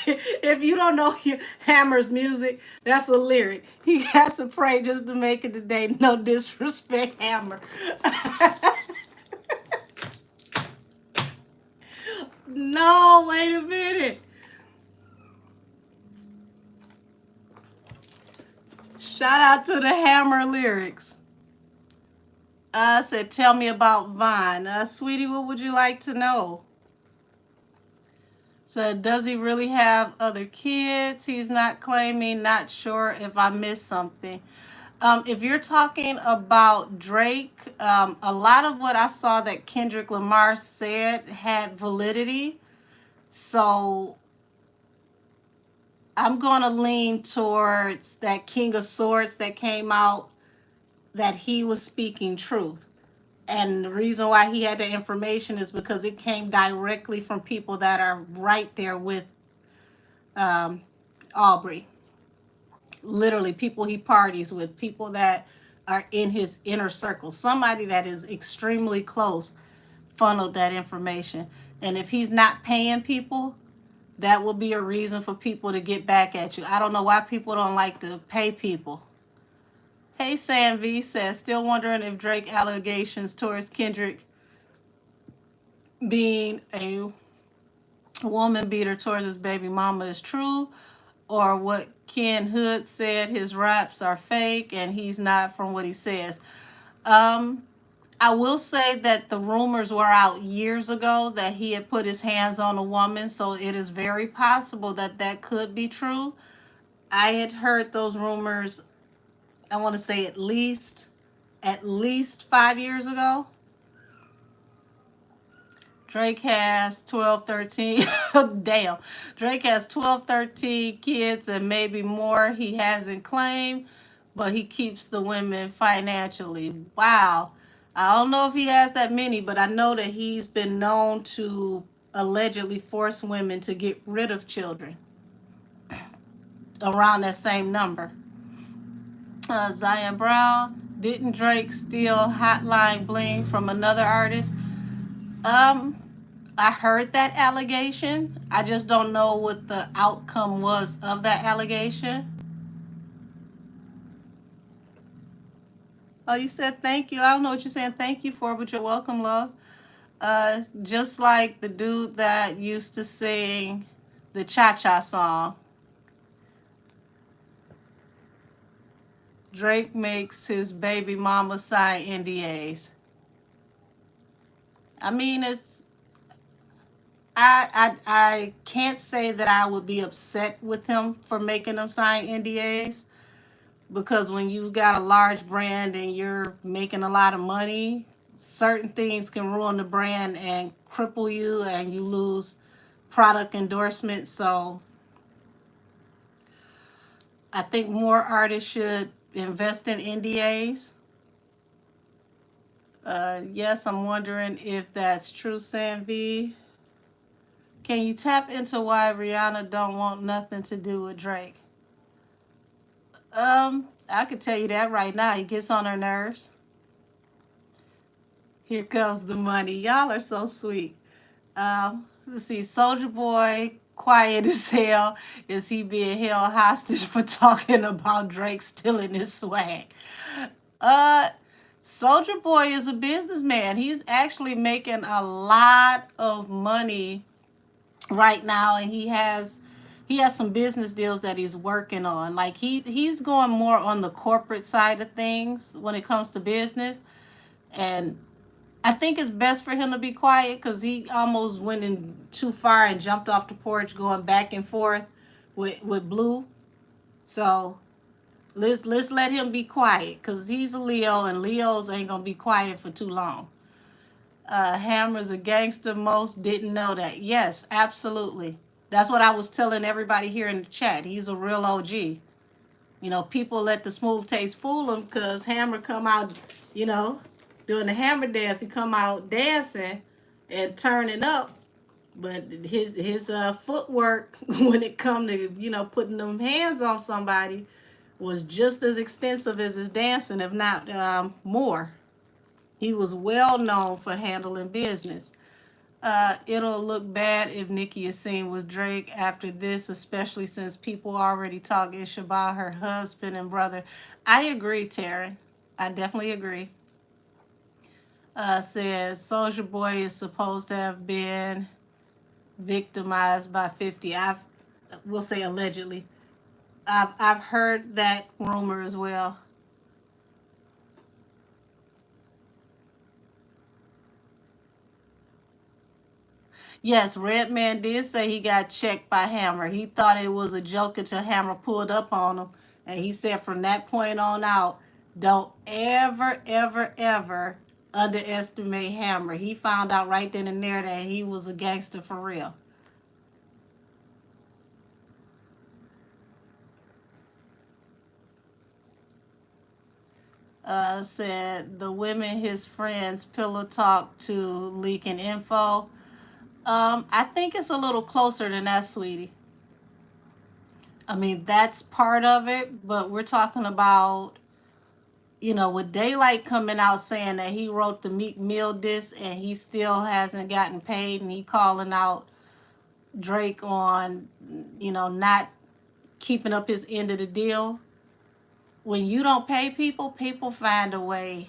If you don't know Hammer's music, that's a lyric. He has to pray just to make it today. No disrespect, Hammer. No, wait a minute. Shout out to the Hammer lyrics. I said, tell me about Vine. Sweetie, what would you like to know? Said, does he really have other kids? He's not claiming, not sure if I missed something. If you're talking about Drake, a lot of what I saw that Kendrick Lamar said had validity. So I'm going to lean towards that King of Swords that came out, that he was speaking truth. And the reason why he had the information is because it came directly from people that are right there with Aubrey. Literally, people he parties with, people that are in his inner circle. Somebody that is extremely close funneled that information. And if he's not paying people, that will be a reason for people to get back at you. I don't know why people don't like to pay people. Hey, Sam V says, still wondering if Drake allegations towards Kendrick being a woman beater towards his baby mama is true, or what Ken Hood said, his raps are fake and he's not from what he says. I will say that the rumors were out years ago that he had put his hands on a woman, so it is very possible that that could be true. I had heard those rumors, I want to say at least 5 years ago. Drake has 12, 13. Damn. Drake has 12, 13 kids and maybe more he hasn't claimed, but he keeps the women financially. Wow. I don't know if he has that many, but I know that he's been known to allegedly force women to get rid of children around that same number. Zion Brown, didn't Drake steal Hotline Bling from another artist? I heard that allegation. I just don't know what the outcome was of that allegation. Oh, you said thank you. I don't know what you're saying thank you for, but you're welcome, love. Just like the dude that used to sing the Cha-Cha song. Drake makes his baby mama sign NDAs. I mean, I can't say that I would be upset with him for making them sign NDAs, because when you got a large brand and you're making a lot of money, certain things can ruin the brand and cripple you, and you lose product endorsement. So I think more artists should invest in NDAs. Yes, I'm wondering if that's true, Sam V. Can you tap into why Rihanna don't want nothing to do with Drake? I could tell you that right now. He gets on her nerves. Here comes the money. Y'all are so sweet. Let's see. Soldier Boy, quiet as hell. Is he being held hostage for talking about Drake stealing his swag? Uh, Soldier Boy is a businessman. He's actually making a lot of money right now, and he has some business deals that he's working on. Like he's going more on the corporate side of things when it comes to business, and I think it's best for him to be quiet because he almost went in too far and jumped off the porch going back and forth with Blue. So let's let him be quiet because he's a Leo, and Leos ain't gonna be quiet for too long. Hammer's a gangster. Most didn't know that. Yes, absolutely. That's what I was telling everybody here in the chat. He's a real OG. You know, people let the smooth taste fool them because Hammer come out, you know, doing the Hammer dance. He come out dancing and turning up, but his footwork when it come to putting them hands on somebody was just as extensive as his dancing, if not more. He was well known for handling business. It'll look bad if Nikki is seen with Drake after this, especially since people already talk ish about her husband and brother. I agree, Taryn. I definitely agree. Says Soldier Boy is supposed to have been victimized by 50. We'll say allegedly. I've heard that rumor as well. Yes, Redman did say he got checked by Hammer. He thought it was a joke until Hammer pulled up on him. And he said from that point on out, don't ever, ever, ever underestimate Hammer. He found out right then and there that he was a gangster for real. Said the women his friends pillow talk to leaking info. I think it's a little closer than that, sweetie. I mean, that's part of it, but we're talking about, with Daylight coming out saying that he wrote the Meek Mill disc and he still hasn't gotten paid, and he calling out Drake on, not keeping up his end of the deal. When you don't pay people, people find a way,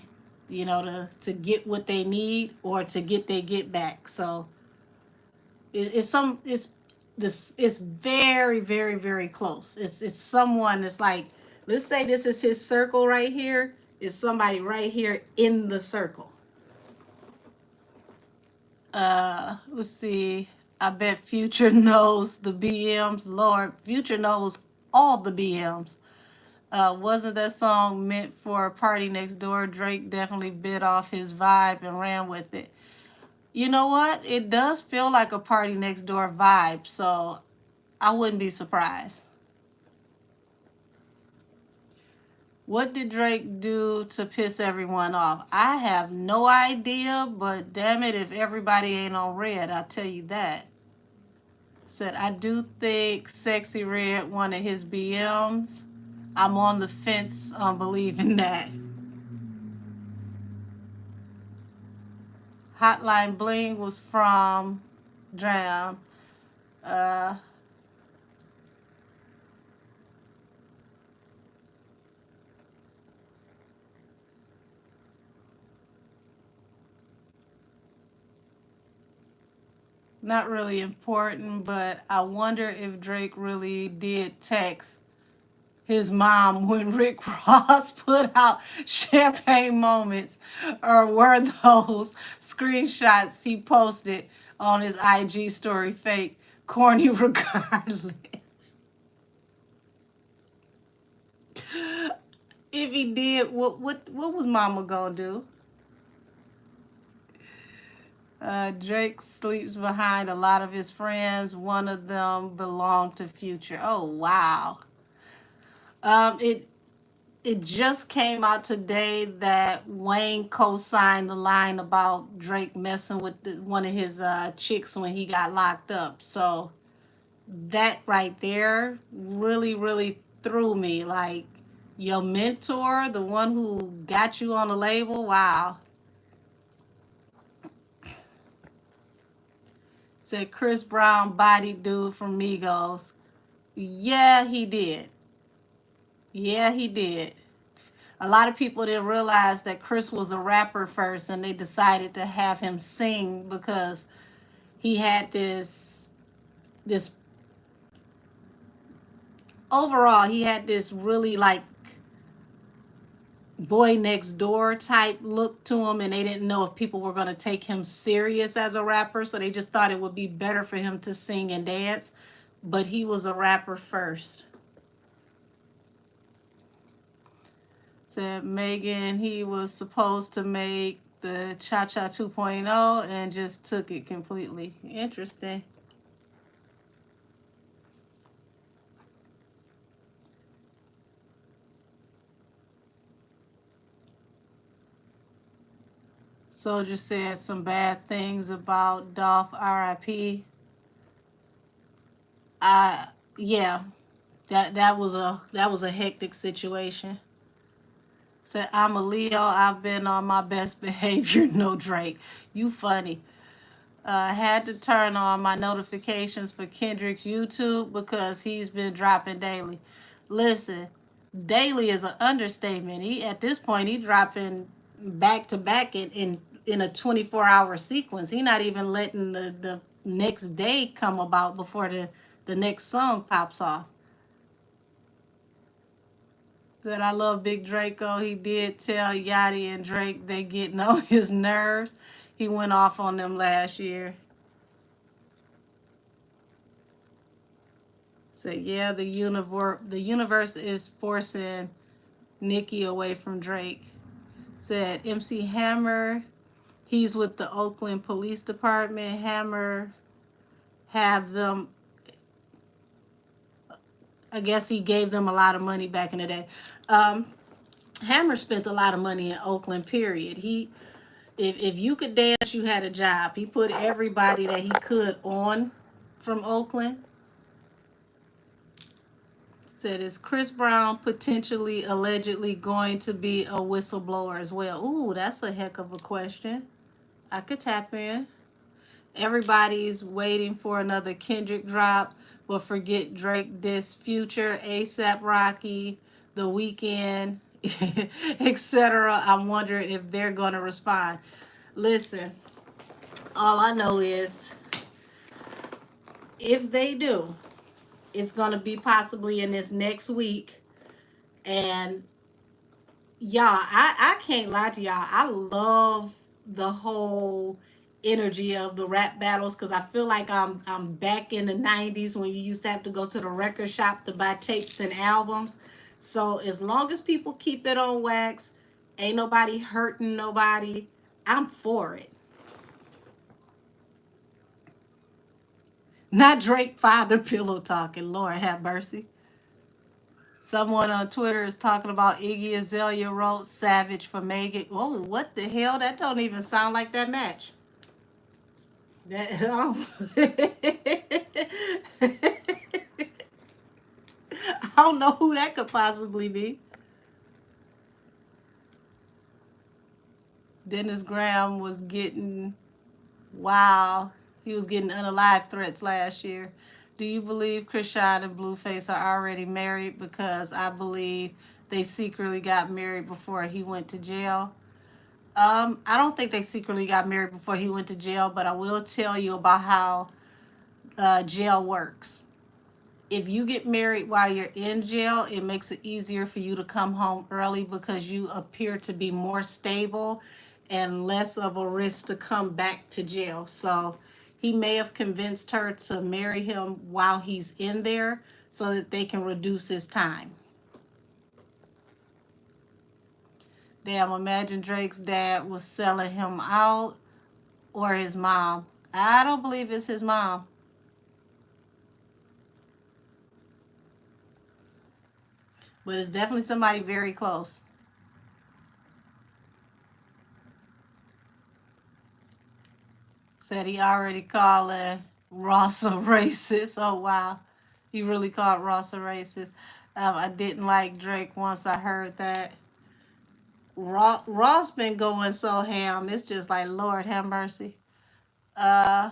to get what they need or to get their get back. So it's very, very, very close. It's someone that's like, let's say this is his circle right here. Is somebody right here in the circle. Let's see. I bet Future knows the BMs. Lord, Future knows all the BMs. Wasn't that song meant for a party next door? Drake definitely bit off his vibe and ran with it. You know what? It does feel like a party next door vibe, so I wouldn't be surprised. What did Drake do to piss everyone off? I have no idea, but damn it, if everybody ain't on red, I'll tell you that. Said, I do think Sexy Red one of his BMs. I'm on the fence on believing that. Hotline Bling was from Dram. Uh, Not really important, but I wonder if Drake really did text his mom when Rick Ross put out champagne moments, or were those screenshots he posted on his IG story fake, corny regardless. If he did, what was mama gonna do? Drake sleeps behind a lot of his friends. One of them belonged to Future. Oh wow. It it just came out today that Wayne co-signed the line about Drake messing with one of his chicks when he got locked up. So that right there really, really threw me. Like, your mentor, the one who got you on the label, wow. Said Chris Brown bodied dude from Migos. Yeah, he did. Yeah, he did. A lot of people didn't realize that Chris was a rapper first, and they decided to have him sing because he had this overall, he had this really like boy next door type look to him, and they didn't know if people were going to take him serious as a rapper, so they just thought it would be better for him to sing and dance. But he was a rapper first. Said Megan, he was supposed to make the Cha Cha 2.0 and just took it completely. Interesting. Soldier said some bad things about Dolph RIP. Yeah, that was a hectic situation. Said I'm a Leo. I've been on my best behavior. No Drake. You funny. Had to turn on my notifications for Kendrick's YouTube because he's been dropping daily. Listen, daily is an understatement. He at this point he dropping back to back in a 24-hour sequence. He not even letting the next day come about before the next song pops off. That I love Big Draco. He did tell Yachty and Drake they getting on his nerves. He went off on them last year. So yeah, the universe is forcing Nikki away from Drake. Said MC Hammer, he's with the Oakland Police Department. Hammer have them. I guess he gave them a lot of money back in the day. Hammer spent a lot of money in Oakland. Period. If you could dance, you had a job. He put everybody that he could on from Oakland. Said, is Chris Brown potentially, allegedly going to be a whistleblower as well? Ooh, that's a heck of a question. I could tap in. Everybody's waiting for another Kendrick drop, but forget Drake diss Future, ASAP Rocky, The Weeknd, etc. I'm wondering if they're going to respond. Listen, all I know is if they do, it's going to be possibly in this next week. And y'all, I can't lie to y'all. I love the whole energy of the rap battles because I feel like I'm back in the 90s when you used to have to go to the record shop to buy tapes and albums. So as long as people keep it on wax, ain't nobody hurting nobody, I'm for it. Not Drake father pillow talking. Lord have mercy. Someone on Twitter is talking about Iggy Azalea wrote Savage for Megan. Oh, what the hell? That don't even sound like that match. That, I don't know who that could possibly be. Dennis Graham was getting, wow, he was getting unalive threats last year. Do you believe Krishan and Blueface are already married? Because I believe they secretly got married before he went to jail. I don't think they secretly got married before he went to jail, but I will tell you about how jail works. If you get married while you're in jail, it makes it easier for you to come home early because you appear to be more stable and less of a risk to come back to jail. So he may have convinced her to marry him while he's in there so that they can reduce his time. Damn, imagine Drake's dad was selling him out or his mom. I don't believe it's his mom. but it's definitely somebody very close. Said he already calling Ross a racist. Oh wow, he really called Ross a racist. I didn't like Drake once I heard that. Ross been going so ham. It's just like Lord have mercy. Uh,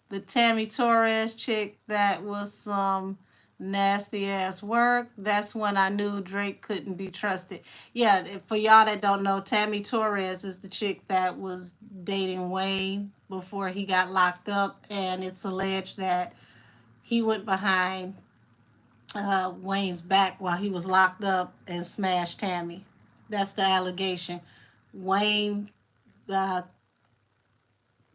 the Tammy Torres chick, that was some nasty ass work. That's when I knew Drake couldn't be trusted. Yeah, for y'all that don't know, Tammy Torres is the chick that was dating Wayne before he got locked up, and it's alleged that he went behind Wayne's back while he was locked up and smashed Tammy. That's the allegation. Wayne, uh,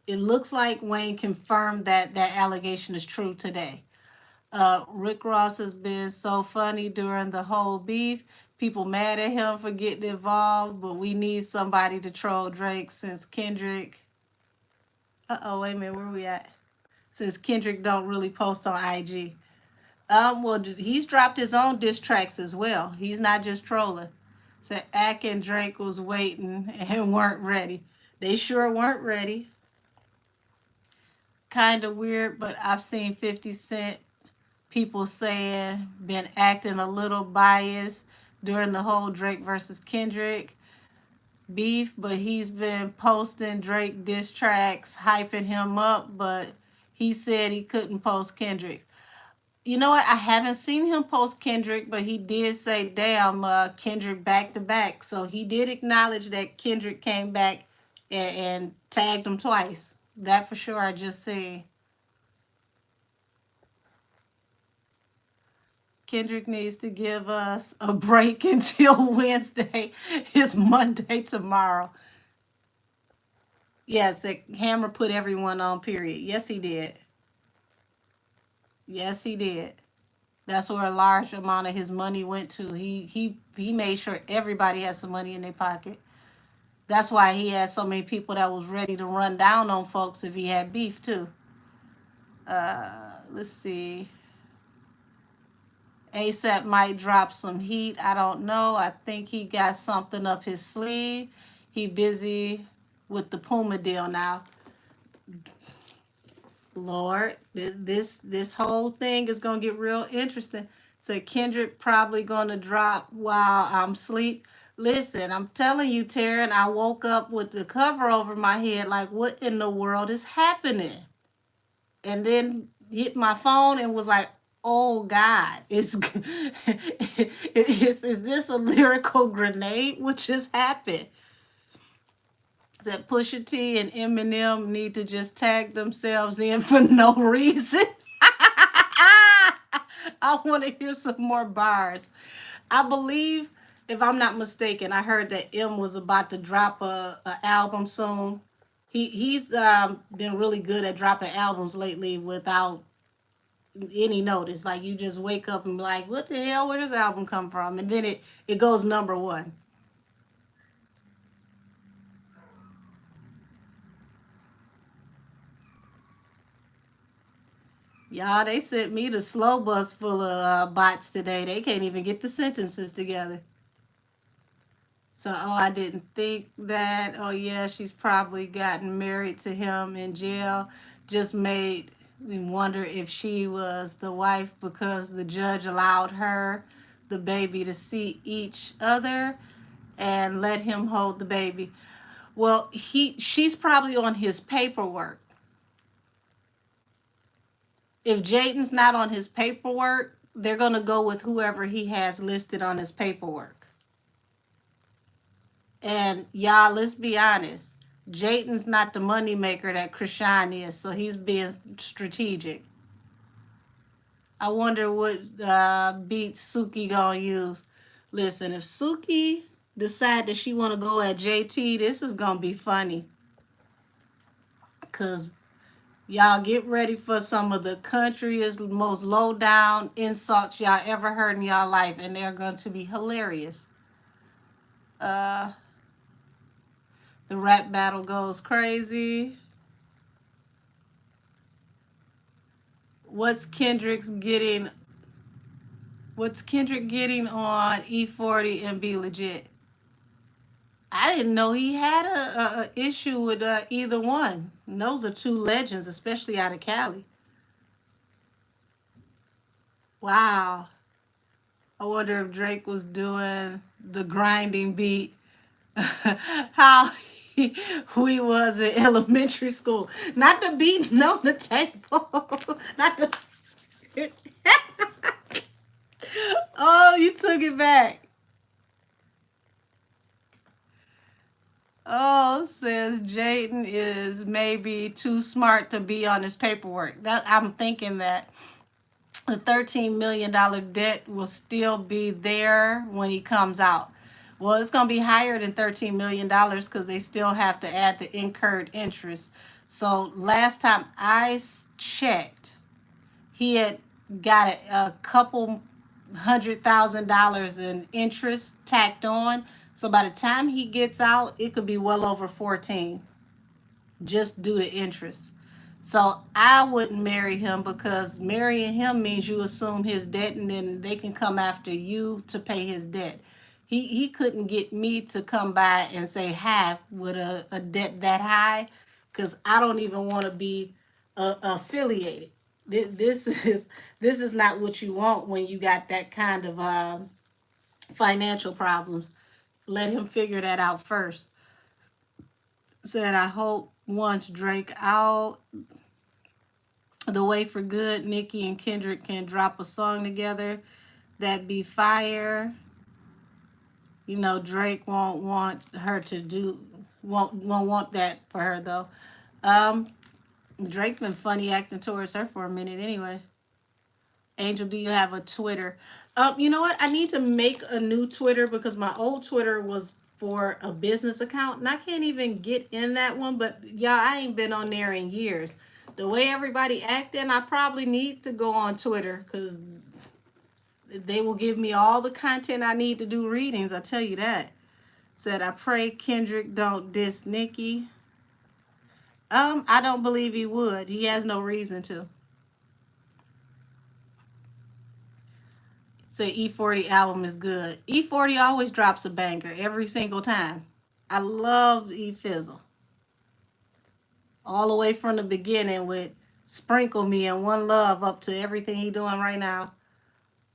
it looks like Wayne confirmed that that allegation is true today. Rick Ross has been so funny during the whole beef. People mad at him for getting involved, but we need somebody to troll Drake since Kendrick. Wait a minute, where we at? Since Kendrick don't really post on IG. Well, he's dropped his own diss tracks as well. He's not just trolling. Said Ack and Drake was waiting and weren't ready. They sure weren't ready. Kind of weird, but I've seen 50 Cent people saying been acting a little biased during the whole Drake versus Kendrick beef, but he's been posting Drake diss tracks, hyping him up, but he said he couldn't post Kendrick. You know what? I haven't seen him post Kendrick, but he did say, damn, Kendrick back to back. So he did acknowledge that Kendrick came back and tagged him twice. That for sure I just see. Kendrick needs to give us a break until Wednesday. It's Monday tomorrow. Yes, Hammer put everyone on, period. Yes, he did. Yes, he did. That's where a large amount of his money went to. He made sure everybody had some money in their pocket. That's why he had so many people that was ready to run down on folks if he had beef too. Let's see. ASAP might drop some heat. I don't know. I think he got something up his sleeve. He busy with the Puma deal now. Lord, this whole thing is gonna get real interesting. So Kendrick probably gonna drop while I'm asleep. Listen, I'm telling you, Taryn, I woke up with the cover over my head, like, what in the world is happening? And then hit my phone and was like, oh God, is this a lyrical grenade? What just happened? That Pusha T and Eminem need to just tag themselves in for no reason. I want to hear some more bars. I believe, if I'm not mistaken, I heard that M was about to drop a album soon. He's been really good at dropping albums lately without any notice. Like, you just wake up and be like, what the hell, where does this album come from? And then it goes number one. Y'all, they sent me the slow bus full of bots today. They can't even get the sentences together. So, oh, I didn't think that. Oh, yeah, she's probably gotten married to him in jail. Just made me wonder if she was the wife because the judge allowed her, the baby, to see each other and let him hold the baby. Well, she's probably on his paperwork. If Jaden's not on his paperwork, they're going to go with whoever he has listed on his paperwork. And y'all, let's be honest. Jaden's not the moneymaker that Krishan is, so he's being strategic. I wonder what beat Suki gonna use. Listen, if Suki decide that she want to go at JT, this is gonna be funny. Cause y'all get ready for some of the countryest, most low down insults y'all ever heard in y'all life, and they're going to be hilarious. The rap battle goes crazy. What's Kendrick's getting What's Kendrick getting on E40 and Be Legit? I didn't know he had a issue with either one. And those are two legends, especially out of Cali. Wow. I wonder if Drake was doing the grinding beat, how we was in elementary school. Not the beating on the table. Not the. Oh, you took it back. Oh, says Jaden is maybe too smart to be on his paperwork. That I'm thinking that the $13 million debt will still be there when he comes out. Well, it's going to be higher than $13 million because they still have to add the incurred interest. So last time I checked, he had got a couple $100,000 in interest tacked on. So by the time he gets out, it could be well over 14 just due to interest. So I wouldn't marry him because marrying him means you assume his debt and then they can come after you to pay his debt. He couldn't get me to come by and say half with a debt that high because I don't even want to be affiliated. This is not what you want when you got that kind of financial problems. Let him figure that out first. Said I hope once Drake out the way for good, Nikki and Kendrick can drop a song together. That'd be fire. You know, Drake won't want her to do won't want that for her though. Um, Drake been funny acting towards her for a minute anyway. Angel, do you have a Twitter? You know what? I need to make a new Twitter because my old Twitter was for a business account and I can't even get in that one. But y'all, I ain't been on there in years. The way everybody acting, I probably need to go on Twitter because they will give me all the content I need to do readings. I tell you that. Said I pray Kendrick don't diss Nikki. I don't believe he would. He has no reason to. Say E40 album is good. E40 always drops a banger every single time. I love E Fizzle. All the way from the beginning with Sprinkle Me and One Love up to everything he doing right now.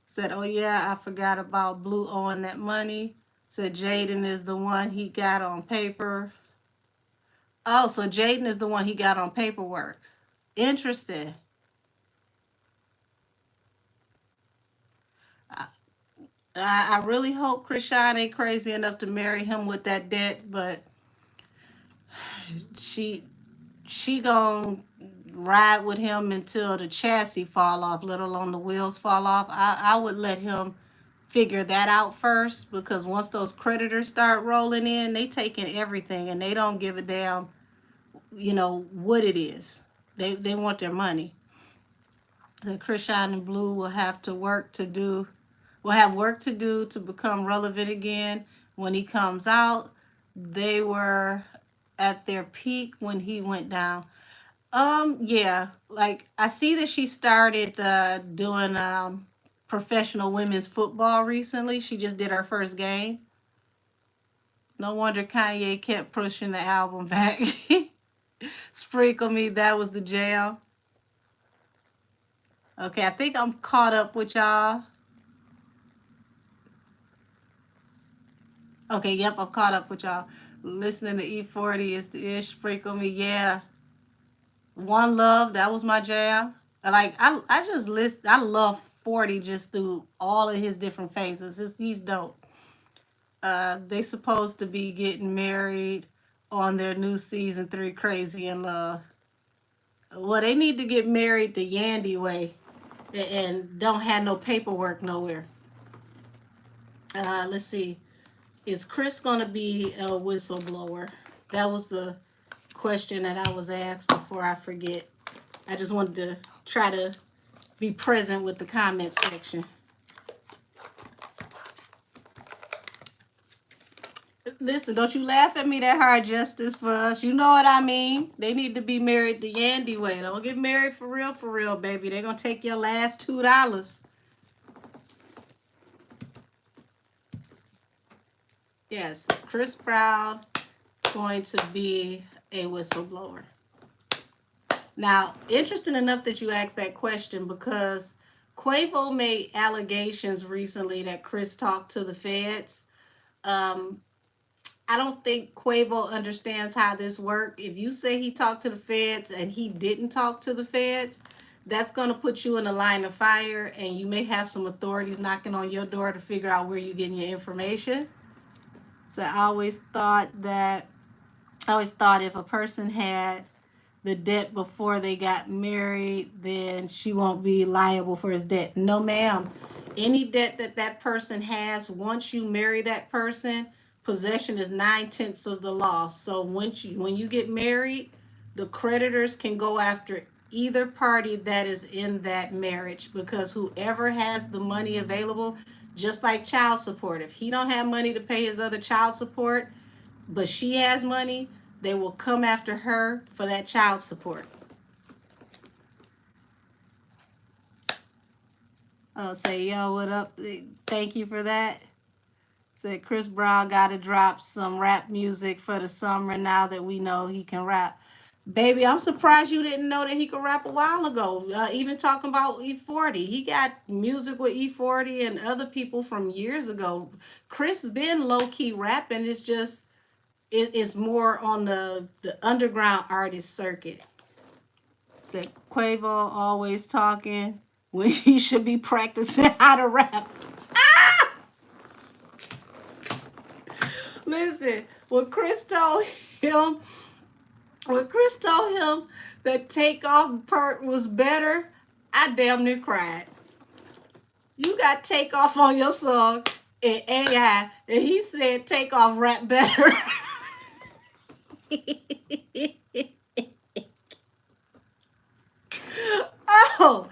Said, oh yeah, I forgot about Blue owing that money. Said Jaden is the one he got on paper. Oh, so Jaden is the one he got on paperwork. Interesting. I really hope Krishan ain't crazy enough to marry him with that debt, but she gonna ride with him until the chassis fall off, let alone the wheels fall off. I would let him figure that out first because once those creditors start rolling in, they taking everything and they don't give a damn, you know, what it is. They want their money. The Krishan and Blue will have work to do to become relevant again when he comes out. They were at their peak when he went down. Yeah, like I see that she started doing professional women's football recently. She just did her first game. No wonder Kanye kept pushing the album back. Sprinkle Me, that was the jam. Okay, I think I'm caught up with y'all. Okay, yep, I'm caught up with y'all. Listening to E40 is the ish. Sprinkle Me, yeah. One Love, that was my jam. Like I just I love 40 just through all of his different phases. He's dope. They supposed to be getting married on their new season 3 Crazy in Love. Well, they need to get married the Yandy way and don't have no paperwork nowhere. Let's see. Is Chris going to be a whistleblower? That was the question that I was asked before I forget. I just wanted to try to be present with the comment section. Listen, don't you laugh at me that hard, Justice, for us. You know what I mean. They need to be married the Yandy way. Don't get married for real, baby. They're going to take your last $2. Yes, is Chris Brown going to be a whistleblower? Now, interesting enough that you asked that question because Quavo made allegations recently that Chris talked to the feds. Um, I don't think Quavo understands how this works. If you say he talked to the feds and he didn't talk to the feds, that's going to put you in a line of fire, and you may have some authorities knocking on your door to figure out where you're getting your information. So I always thought if a person had the debt before they got married, then she won't be liable for his debt. No, ma'am. Any debt that that person has, once you marry that person, possession is 9/10 of the law. So when you get married, the creditors can go after either party that is in that marriage because whoever has the money available, just like child support, if he don't have money to pay his other child support, but she has money, they will come after her for that child support. Oh, say, yo, what up? Thank you for that. Said Chris Brown got to drop some rap music for the summer now that we know he can rap. Baby, I'm surprised you didn't know that he could rap a while ago. Even talking about E40. He got music with E40 and other people from years ago. Chris been low-key rapping. It's just, it's more on the underground artist circuit. Said Quavo always talking when he should be practicing how to rap. Ah! Listen, him, when Chris told him that takeoff part was better, I damn near cried. You got takeoff on your song in AI, and he said takeoff rap better. Oh,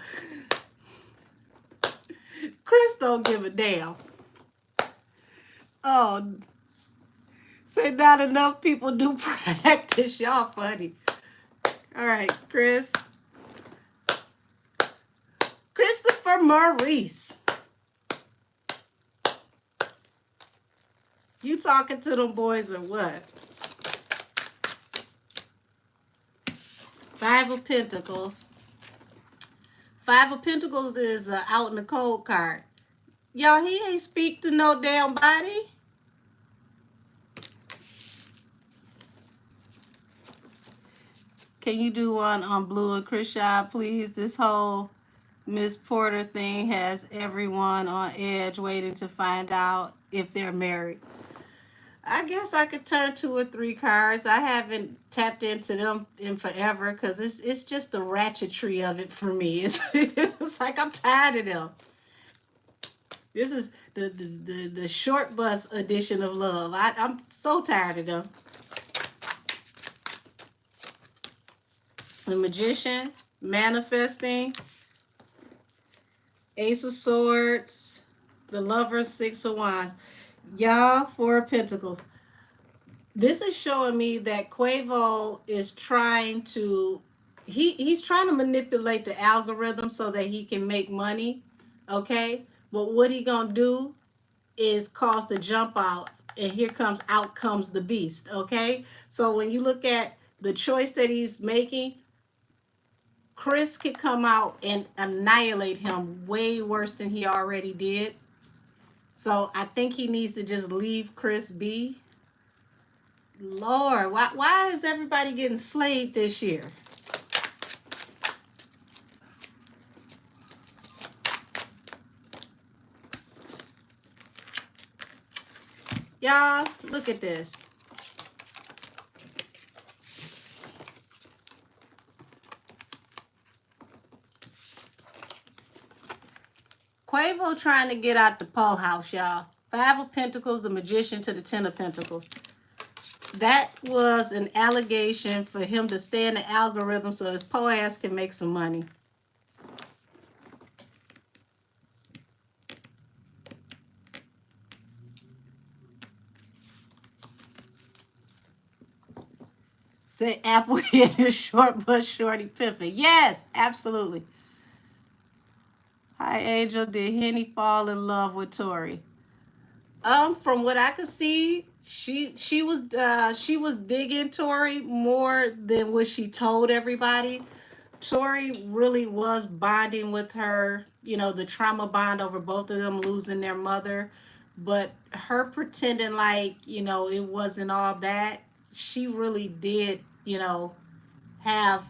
Chris don't give a damn. Oh, say not enough people do practice. Y'all funny. All right, Christopher Maurice. You talking to them boys or what? Five of Pentacles. Five of Pentacles is out in the cold card. Y'all, he ain't speak to no damn body. Can you do one on Blue and Krishan, please? This whole Miss Porter thing has everyone on edge waiting to find out if they're married. I guess I could turn 2 or 3 cards. I haven't tapped into them in forever because it's just the ratchetry of it for me. It's like I'm tired of them. This is the short bus edition of love. I'm so tired of them. The Magician, manifesting, Ace of Swords, the Lover, 6 of Wands. Y'all, 4 of Pentacles. This is showing me that Quavo is trying to, he's trying to manipulate the algorithm so that he can make money, okay? But what he gonna do is cause the jump out, and out comes the beast, okay? So when you look at the choice that he's making, Chris could come out and annihilate him way worse than he already did. So I think he needs to just leave Chris be. Lord, why is everybody getting slayed this year? Y'all, look at this. Quavo trying to get out the pole house, y'all. 5 of Pentacles, the Magician to the 10 of Pentacles. That was an allegation for him to stay in the algorithm so his po ass can make some money. Say Apple hit is short but shorty pimping. Yes, absolutely. Hi, Angel. Did Henny fall in love with Tori? From what I could see, she was digging Tori more than what she told everybody. Tori really was bonding with her, you know, the trauma bond over both of them losing their mother. But her pretending like, you know, it wasn't all that, she really did, you know, have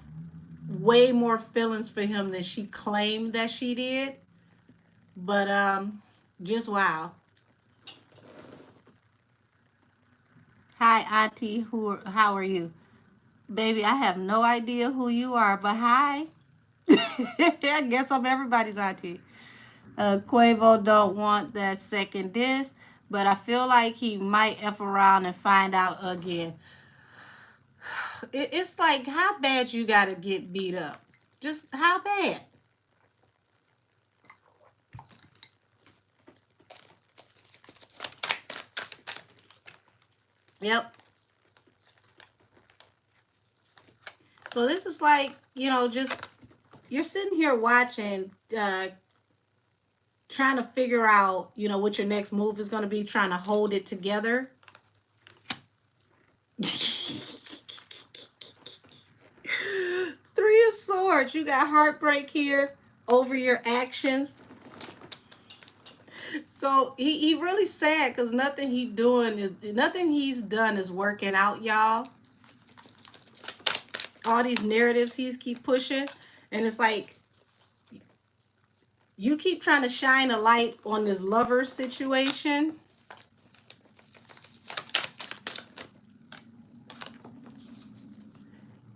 way more feelings for him than she claimed that she did. But just wow. Hi, Auntie. How are you? Baby, I have no idea who you are, but hi. I guess I'm everybody's auntie. Quavo don't want that second disc, but I feel like he might F around and find out again. It's like, how bad you gotta get beat up? Just how bad? Yep. So this is like, you know, just you're sitting here watching, trying to figure out, you know, what your next move is going to be, trying to hold it together. Three of Swords. You got heartbreak here over your actions. So he really sad because nothing he's done is working out, y'all. All these narratives he's keep pushing, and it's like you keep trying to shine a light on this lover situation.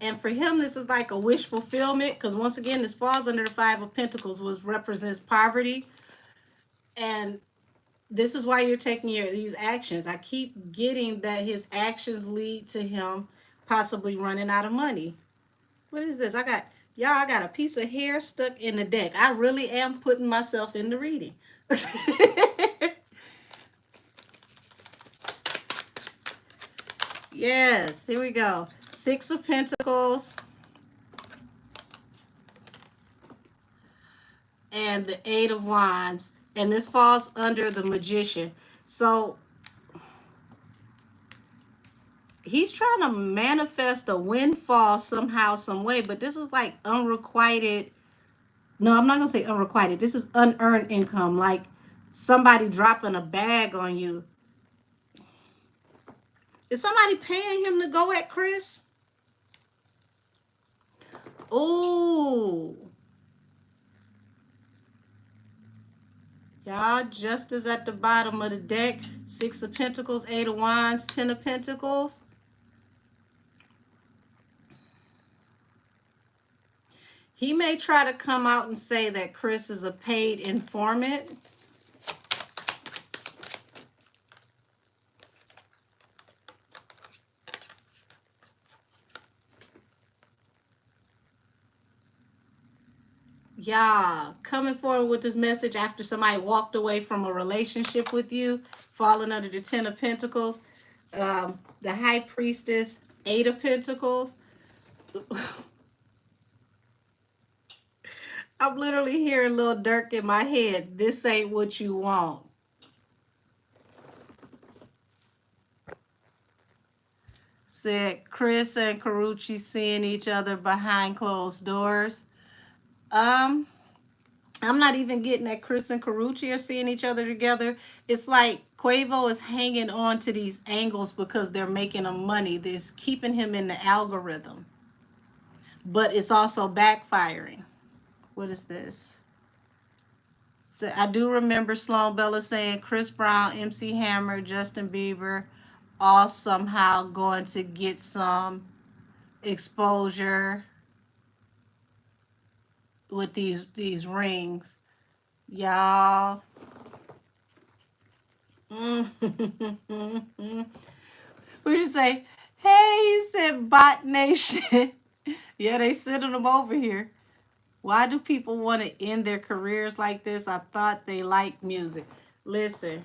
And for him, this is like a wish fulfillment because once again, this falls under the Five of Pentacles, which represents poverty. And this is why you're taking these actions. I keep getting that his actions lead to him possibly running out of money. What is this? I got a piece of hair stuck in the deck. I really am putting myself in the reading. Yes, here we go. Six of Pentacles and the Eight of Wands. And this falls under the Magician. So he's trying to manifest a windfall somehow, some way, but this is like unrequited. No, I'm not going to say unrequited. This is unearned income, like somebody dropping a bag on you. Is somebody paying him to go at Chris? Ooh. Y'all, Justice at the bottom of the deck. Six of Pentacles, Eight of Wands, Ten of Pentacles. He may try to come out and say that Chris is a paid informant. Yeah, coming forward with this message after somebody walked away from a relationship with you, falling under the Ten of Pentacles, the High Priestess, Eight of Pentacles. I'm literally hearing Lil Durk in my head. This ain't what you want. Said Chris and Karuchi seeing each other behind closed doors. I'm not even getting that Chris and Karuchi are seeing each other together. It's like Quavo is hanging on to these angles because they're making him money. This keeping him in the algorithm. But it's also backfiring. What is this? So I do remember Sloan Bella saying Chris Brown, MC Hammer, Justin Bieber, all somehow going to get some exposure with these rings. Y'all. What you say? Hey, he said Bot Nation. Yeah, they sending them over here. Why do people want to end their careers like this? I thought they liked music. Listen,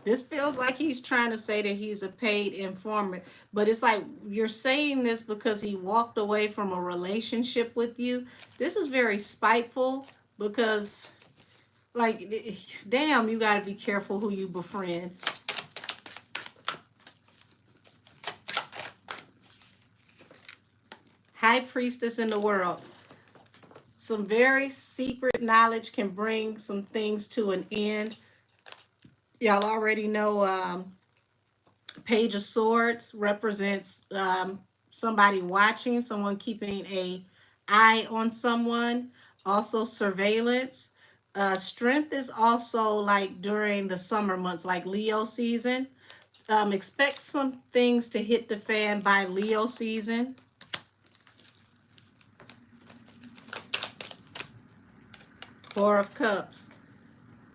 this feels like he's trying to say that he's a paid informant, but it's like you're saying this because he walked away from a relationship with you. This is very spiteful because Like, damn, you got to be careful who you befriend. High priestess in the world. Some very secret knowledge can bring some things to an end. Y'all already know Page of Swords represents somebody watching, someone keeping a eye on someone. Also surveillance. Strength is also like during the summer months, like Leo season. Expect some things to hit the fan by Leo season. Four of Cups.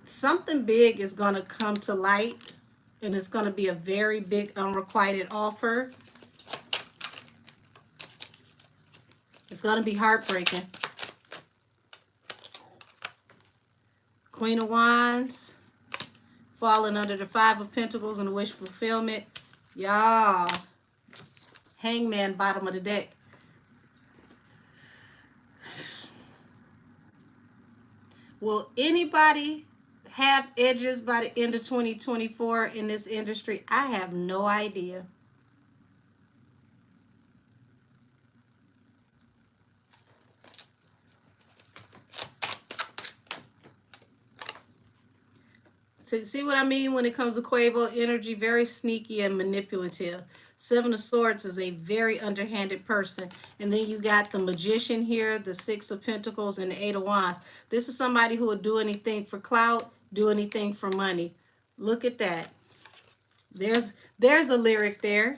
Something big is going to come to light, and it's going to be a very big unrequited offer. It's going to be heartbreaking. Queen of Wands. Falling under the Five of Pentacles and the wish fulfillment. Y'all. Hangman, bottom of the deck. Will anybody have edges by the end of 2024 in this industry? I have no idea. See what I mean when it comes to Quavo energy? Very sneaky and manipulative. Seven of Swords is a very underhanded person. And then you got the Magician here, the Six of Pentacles, and the Eight of Wands. This is somebody who would do anything for clout, do anything for money. Look at that. There's a lyric there.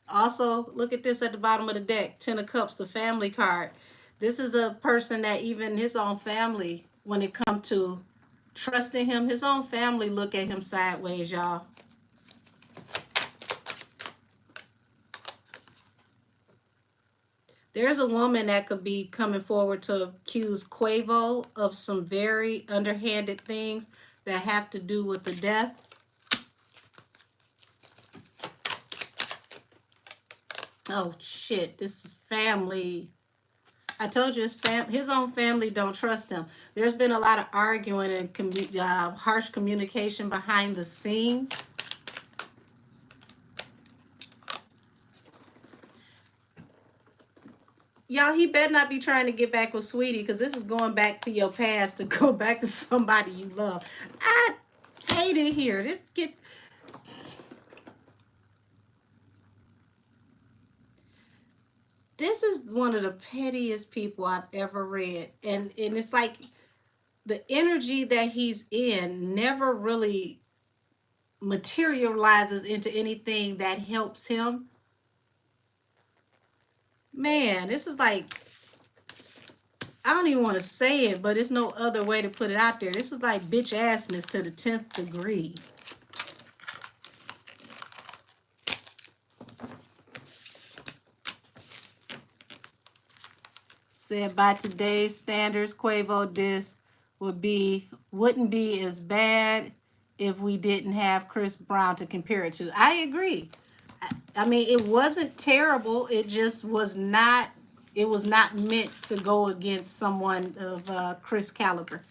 Also, look at this at the bottom of the deck. Ten of Cups, the family card. This is a person that even his own family, when it comes to trusting him, his own family look at him sideways, y'all. There's a woman that could be coming forward to accuse Quavo of some very underhanded things that have to do with the death. Oh, shit. This is family. I told you his own family don't trust him. There's been a lot of arguing and harsh communication behind the scenes. Y'all, he better not be trying to get back with Sweetie, because this is going back to your past to go back to somebody you love. I hate it here. This is one of the pettiest people I've ever read. And it's like the energy that he's in never really materializes into anything that helps him. Man, this is like, I don't even want to say it, but it's no other way to put it out there. This is like bitch assness to the 10th degree. Said by today's standards, Quavo diss wouldn't be as bad if we didn't have Chris Brown to compare it to. I agree. I mean, it wasn't terrible. It just was not. It was not meant to go against someone of Chris caliber.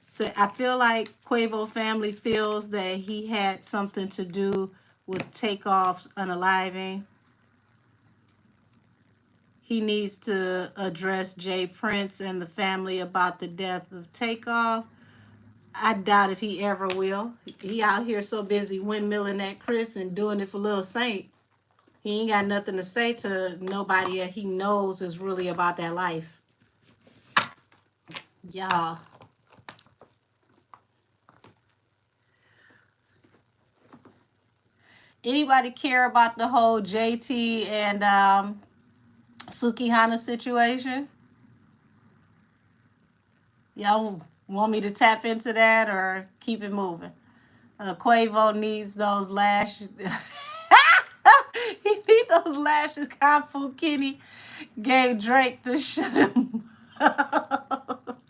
So I feel like Quavo family feels that he had something to do with Takeoff's unaliving. He needs to address Jay Prince and the family about the death of Takeoff. I doubt if he ever will. He out here so busy windmilling at Chris and doing it for Lil Saint. He ain't got nothing to say to nobody that he knows is really about that life. Y'all. Anybody care about the whole JT and Sukihana situation? Y'all want me to tap into that or keep it moving? Quavo needs those lashes. He needs those lashes. Kung Fu Kenny gave Drake to shut him up.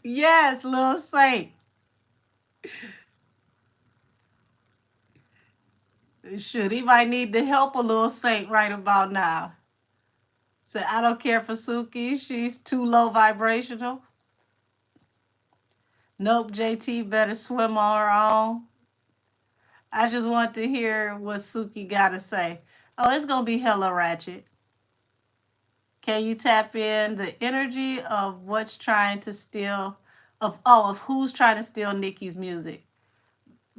Yes, Lil Saint. Should he might need to help a Lil Saint right about now. So I don't care for Suki. She's too low vibrational. Nope, JT better swim on her own. I just want to hear what Suki got to say. Oh, it's going to be hella ratchet. Can you tap in the energy of what's trying to steal, of who's trying to steal Nikki's music?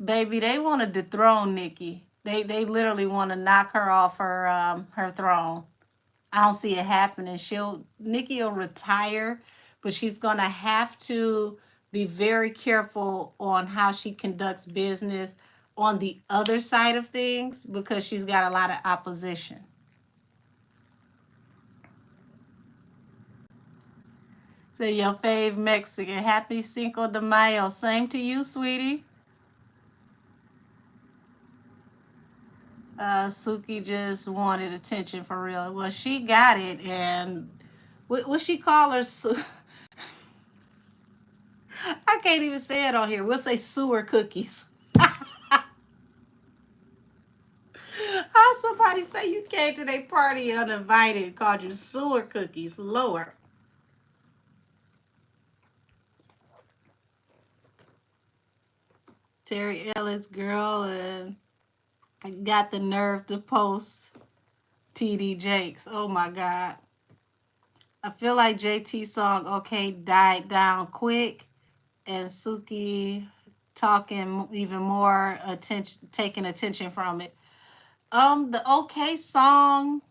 Baby, they want to dethrone Nikki. They literally want to knock her off her throne. I don't see it happening. Nikki will retire, but she's gonna have to be very careful on how she conducts business on the other side of things because she's got a lot of opposition. So your fave Mexican. Happy Cinco de Mayo. Same to you, sweetie. Suki just wanted attention for real. Well, she got it, and what she call her? I can't even say it on here. We'll say sewer cookies. How somebody say you came to their party uninvited and called you sewer cookies? Lord. Terry Ellis, girl, and got the nerve to post TD Jakes. Oh my God. I feel like JT's song "Okay" died down quick, and Suki talking even more attention, taking attention from it. The "Okay" song,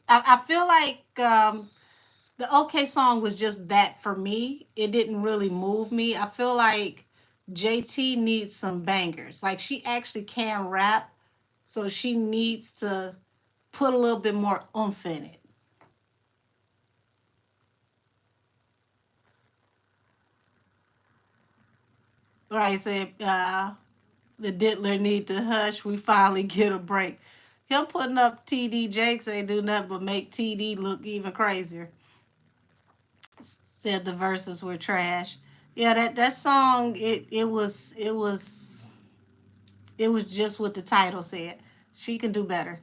I feel like the "Okay" song was just that for me. It didn't really move me. I feel like JT needs some bangers. Like she actually can rap, so she needs to put a little bit more oomph in it. Right, say the diddler need to hush. We finally get a break. Him putting up TD Jakes ain't do nothing but make TD look even crazier. Said the verses were trash. Yeah, that song it was just what the title said. She can do better.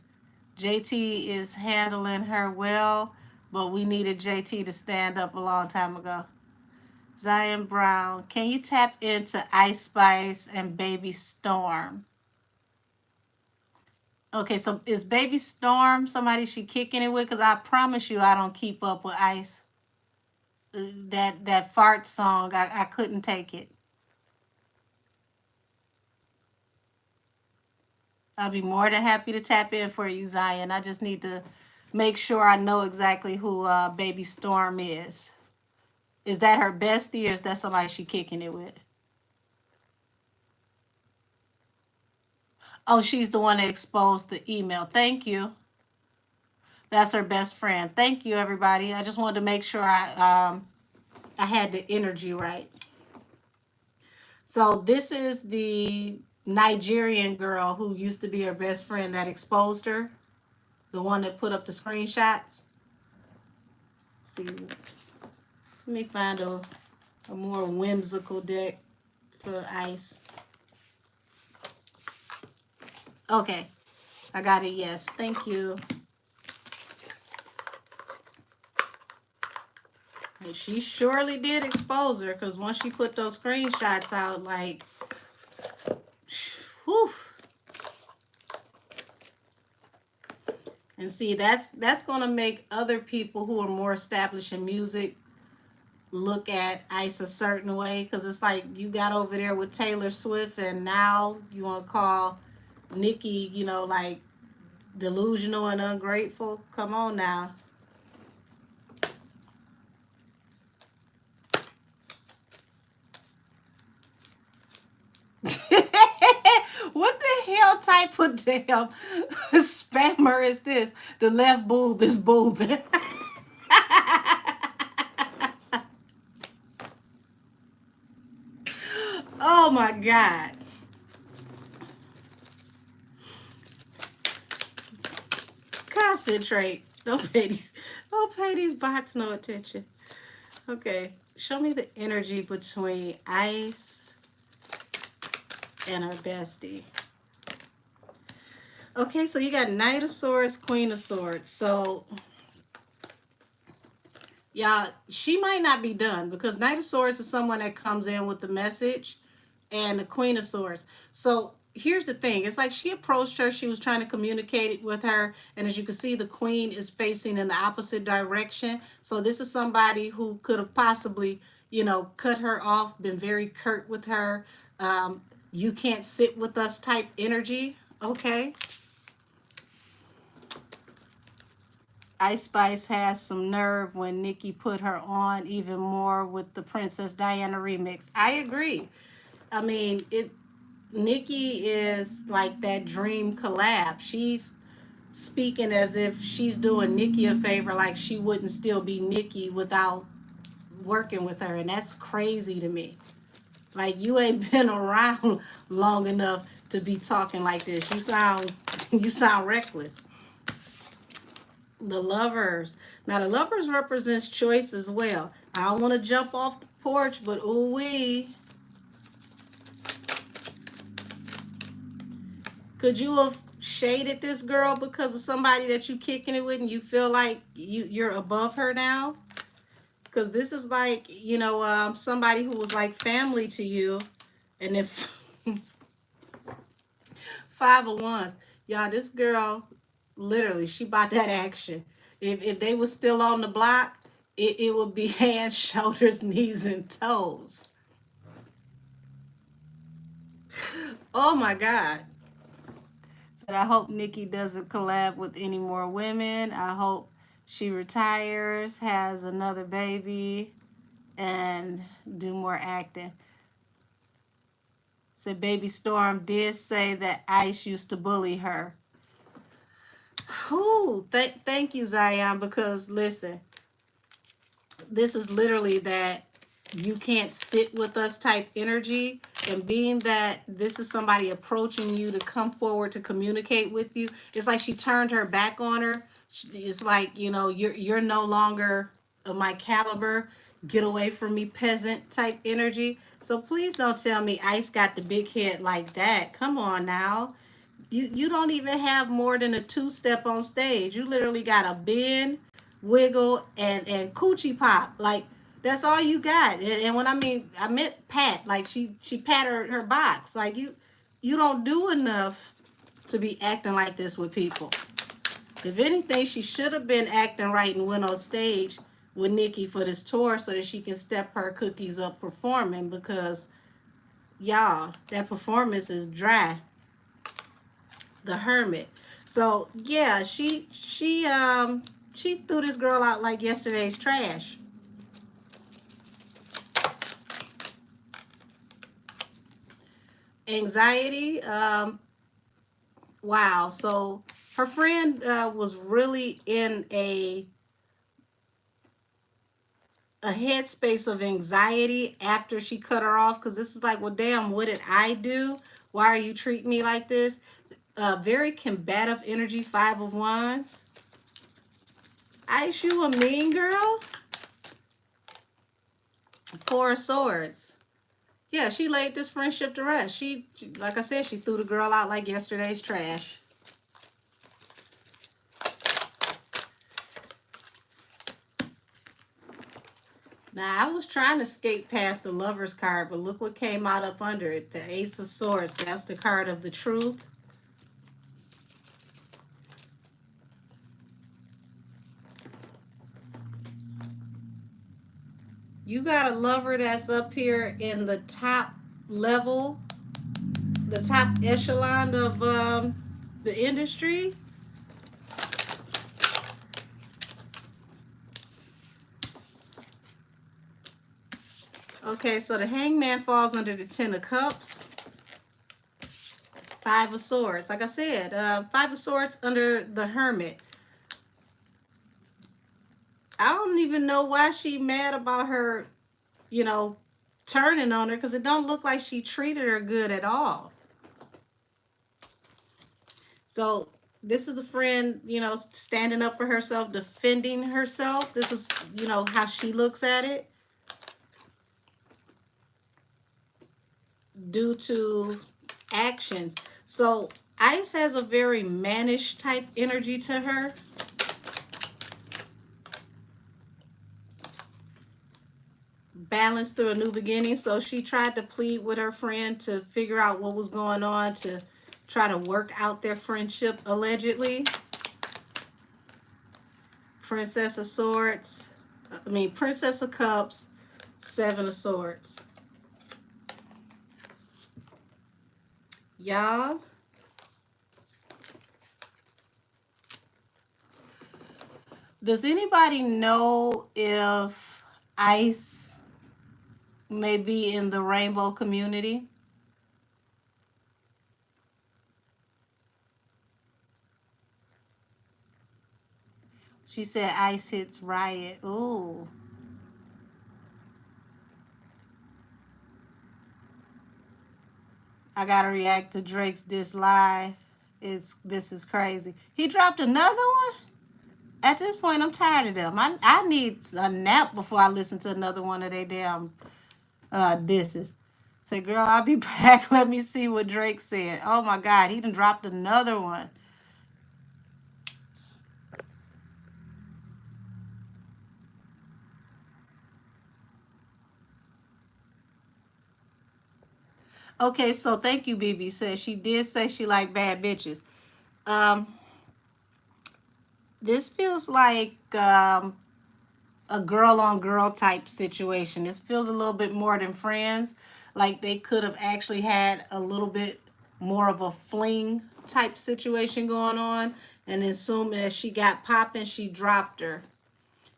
JT is handling her well, but we needed JT to stand up a long time ago. Zion Brown, can you tap into Ice Spice and Baby Storm? Okay, so is Baby Storm somebody she kicking it with? Because I promise you I don't keep up with Ice. That fart song, I couldn't take it. I'll be more than happy to tap in for you, Zion. I just need to make sure I know exactly who Baby Storm is. Is that her bestie or is that somebody she kicking it with? Oh, she's the one that exposed the email. Thank you. That's her best friend. Thank you, everybody. I just wanted to make sure I had the energy right. So this is the Nigerian girl who used to be her best friend that exposed her. The one that put up the screenshots. See, let me find a more whimsical deck for Ice. Okay, I got it. Yes, thank you. And she surely did expose her because once she put those screenshots out, like, whew. And see, that's gonna make other people who are more established in music look at Ice a certain way because it's like you got over there with Taylor Swift and now you want to call Nikki, like delusional and ungrateful. Come on now. What the hell type of damn spammer is this? The left boob is boobing. Oh my God. Concentrate. Don't pay these bots no attention. Okay. Show me the energy between Ice and her bestie. Okay, so you got Knight of Swords, Queen of Swords. So Y'all, she might not be done because Knight of Swords is someone that comes in with the message, and the Queen of Swords. So here's the thing. It's like she approached her. She was trying to communicate with her. And as you can see, the Queen is facing in the opposite direction. So this is somebody who could have possibly, cut her off, been very curt with her. You can't sit with us type energy. Okay. Ice Spice has some nerve when Nikki put her on even more with the Princess Diana remix. I agree. I mean, Nikki is like that dream collab. She's speaking as if she's doing Nikki a favor, like she wouldn't still be Nikki without working with her. And that's crazy to me. Like, you ain't been around long enough to be talking like this. You sound reckless. The Lovers. Now the Lovers represents choice as well. I don't want to jump off the porch, but ooh wee. Could you have shaded this girl because of somebody that you kicking it with and you feel like you're above her now? Because this is like, somebody who was like family to you. And if Five of Wands, y'all, this girl, literally, she bought that action. If they were still on the block, it would be hands, shoulders, knees, and toes. Oh my God. Said, I hope Nikki doesn't collab with any more women. I hope she retires, has another baby, and do more acting. Said Baby Storm did say that Ice used to bully her. Ooh, thank you, Zion, because listen, this is literally that you can't sit with us type energy. And being that this is somebody approaching you to come forward to communicate with you, it's like she turned her back on her. It's like, you're no longer of my caliber. Get away from me, peasant type energy. So please don't tell me Ice got the big head like that. Come on now. You don't even have more than a two-step on stage. You literally got a bend, wiggle, and coochie pop. Like, that's all you got. And when I meant pat. Like, she pat her box. Like, you don't do enough to be acting like this with people. If anything, she should have been acting right and went on stage with Nikki for this tour so that she can step her cookies up performing, because y'all, that performance is dry. The Hermit. So yeah, she threw this girl out like yesterday's trash. Anxiety. Wow. So her friend was really in a headspace of anxiety after she cut her off, because this is like, well, damn, what did I do? Why are you treating me like this? Very combative energy, Five of Wands. Ice, you a mean girl? Four of Swords. Yeah, she laid this friendship to rest. She, like I said, she threw the girl out like yesterday's trash. Now, I was trying to skate past the Lover's card, but look what came out up under it. The Ace of Swords. That's the card of the truth. You got a lover that's up here in the top level, the top echelon of the industry. Okay, so the Hangman falls under the Ten of Cups. Five of Swords. Like I said, Five of Swords under the Hermit. I don't even know why she mad about her, turning on her, because it don't look like she treated her good at all. So this is a friend, standing up for herself, defending herself. This is, how she looks at it. Due to actions. So Ice has a very mannish type energy to her. balance through a new beginning. So she tried to plead with her friend to figure out what was going on, to try to work out their friendship, allegedly. Princess of Swords. Princess of Cups, Seven of Swords. Y'all, does anybody know if Ice may be in the rainbow community? She said Ice hits Riot. Ooh. I gotta react to Drake's diss live. This is crazy. He dropped another one? At this point, I'm tired of them. I need a nap before I listen to another one of their damn disses. Say, girl, I'll be back. Let me see what Drake said. Oh my God, he done dropped another one. Okay, so thank you, BB. Says she did say she liked bad bitches. This feels like a girl on girl type situation. This feels a little bit more than friends. Like they could have actually had a little bit more of a fling type situation going on. And as soon as she got popping, she dropped her.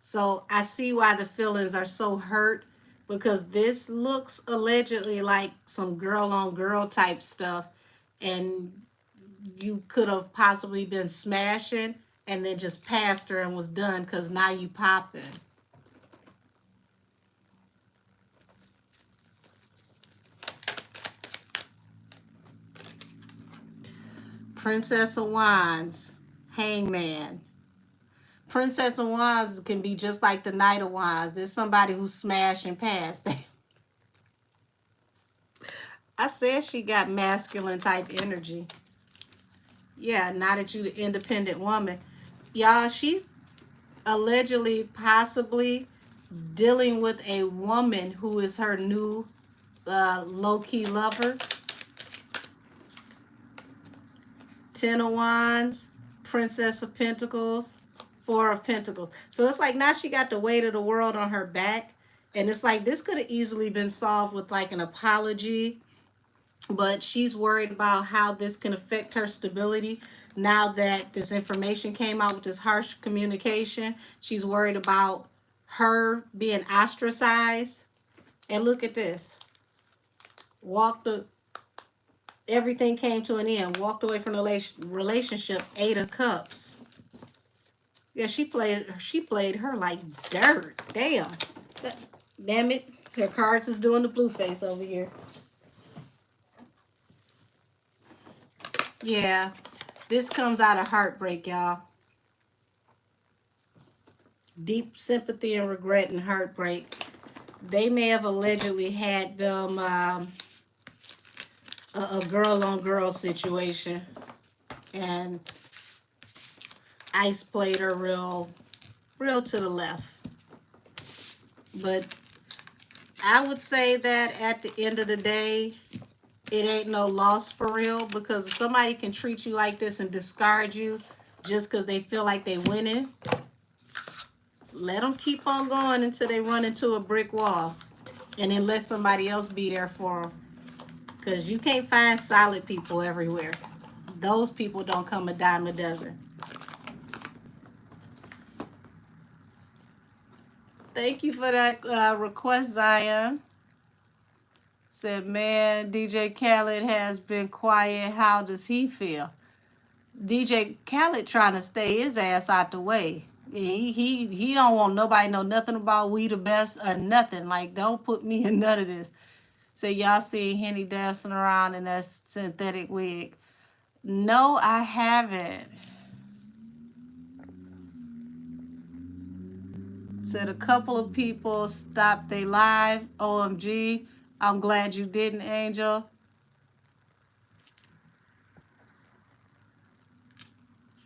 So I see why the feelings are so hurt, because this looks allegedly like some girl on girl type stuff. And you could have possibly been smashing and then just passed her and was done, because now you popping. Princess of Wands, Hangman. Princess of Wands can be just like the Knight of Wands. There's somebody who's smashed and passed. I said she got masculine type energy. Yeah, now that you're the independent woman. Y'all, she's allegedly, possibly dealing with a woman who is her new low-key lover. Ten of Wands, Princess of Pentacles, Four of Pentacles. So it's like now she got the weight of the world on her back. And it's like this could have easily been solved with like an apology. But she's worried about how this can affect her stability. Now that this information came out with this harsh communication, she's worried about her being ostracized. And look at this. Everything came to an end. Walked away from the relationship. Eight of Cups. Yeah, she played her like dirt. Damn. Damn it. Her cards is doing the blue face over here. Yeah. This comes out of heartbreak, y'all. Deep sympathy and regret and heartbreak. They may have allegedly had them a girl on girl situation. And Ice played her real to the left. But I would say that at the end of the day, it ain't no loss for real, because if somebody can treat you like this and discard you just because they feel like they winning, let them keep on going until they run into a brick wall, and then let somebody else be there for them, because you can't find solid people everywhere. Those people don't come a dime a dozen. Thank you for that request, Zion. Said, man, DJ Khaled has been quiet. How does he feel? DJ Khaled trying to stay his ass out the way. He don't want nobody know nothing about we the best or nothing. Like, don't put me in none of this. So y'all see Henny dancing around in that synthetic wig. No, I haven't. Said a couple of people stopped their live. OMG. I'm glad you didn't, Angel.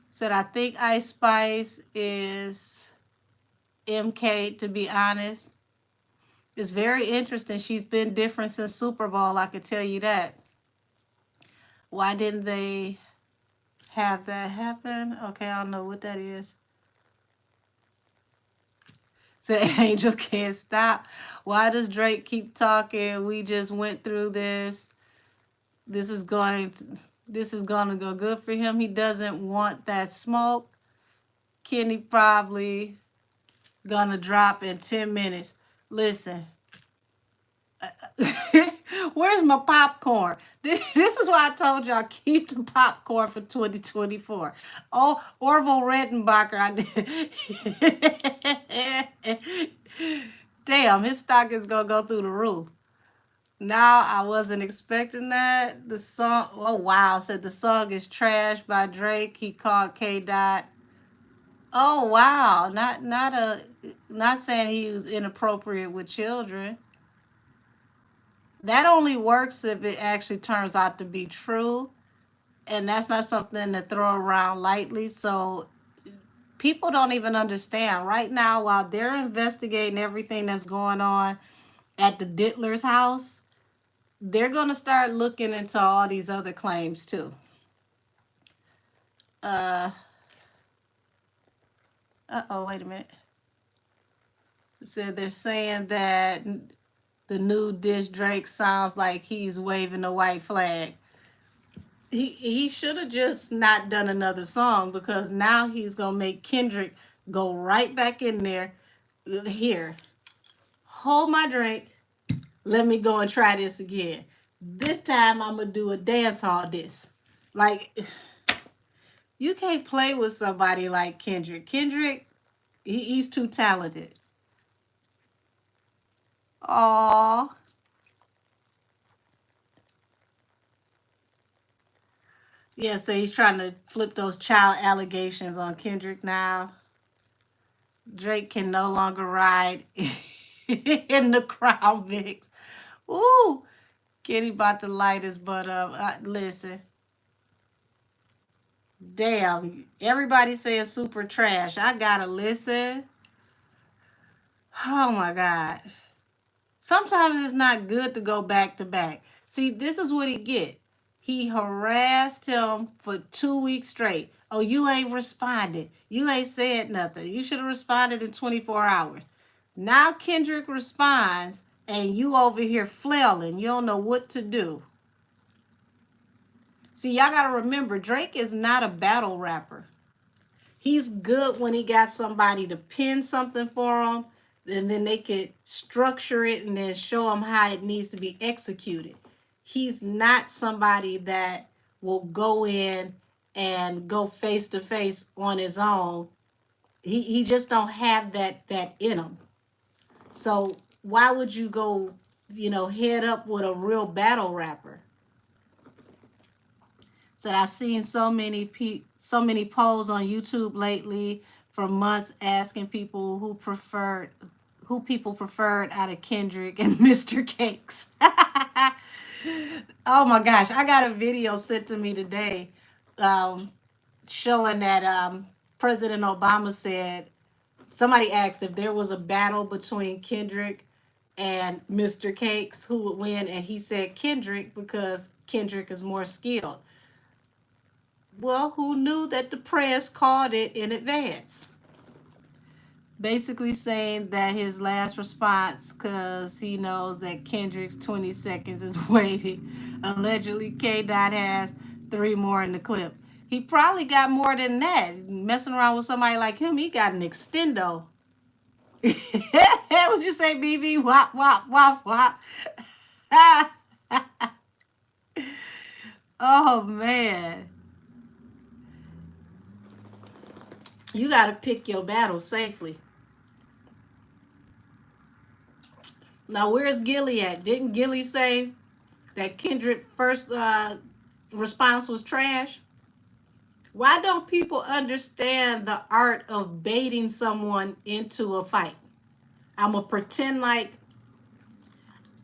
Said, I think Ice Spice is MK, to be honest. It's very interesting. She's been different since Super Bowl, I could tell you that. Why didn't they have that happen? Okay, I don't know what that is. The angel can't stop. Why does Drake keep talking? We just went through this. This is going to go good for him. He doesn't want that smoke. Kenny probably gonna drop in 10 minutes. Listen. Where's my popcorn? This is why I told y'all keep the popcorn for 2024. Oh, Orville Redenbacher. Damn, his stock is gonna go through the roof. Now I wasn't expecting that. The song, oh wow, said the song is trash by Drake. He called K Dot. Oh wow, not saying he was inappropriate with children. That only works if it actually turns out to be true, and that's not something to throw around lightly. So people don't even understand right now while they're investigating everything that's going on at the Diddler's house. They're going to start looking into all these other claims too. Wait a minute. So they're saying that the new diss Drake sounds like he's waving a white flag. He should have just not done another song, because now he's going to make Kendrick go right back in there. Here, hold my drink. Let me go and try this again. This time I'm going to do a dance hall diss. Like, you can't play with somebody like Kendrick. Kendrick, he's too talented. Aww. Yeah, so he's trying to flip those child allegations on Kendrick now. Drake can no longer ride in the Crown Vics. Ooh, Kenny about to light his butt up. Listen. Damn, everybody saying super trash. I gotta listen. Oh my God. Sometimes it's not good to go back to back. See, this is what he get. He harassed him for 2 weeks straight. Oh, you ain't responded. You ain't said nothing. You should have responded in 24 hours. Now Kendrick responds, and you over here flailing. You don't know what to do. See, y'all got to remember, Drake is not a battle rapper. He's good when he got somebody to pin something for him, and then they could structure it and then show him how it needs to be executed. He's not somebody that will go in and go face to face on his own. He just don't have that in him. So why would you go, head up with a real battle rapper? So I've seen so many polls on YouTube lately for months asking people who people preferred out of Kendrick and Mr. Cakes. Oh my gosh, I got a video sent to me today showing that President Obama said, somebody asked if there was a battle between Kendrick and Mr. Cakes, who would win, and he said Kendrick because Kendrick is more skilled. Well, who knew that the press called it in advance? Basically saying that his last response, because he knows that Kendrick's 20 seconds is waiting. Allegedly, K-Dot has 3 more in the clip. He probably got more than that. Messing around with somebody like him, he got an extendo. What'd you say, BB? Wop, wop, wop, wop. Oh, man. You got to pick your battle safely. Now, where's Gilly at? Didn't Gilly say that Kendrick's first response was trash? Why don't people understand the art of baiting someone into a fight? I'm going to pretend like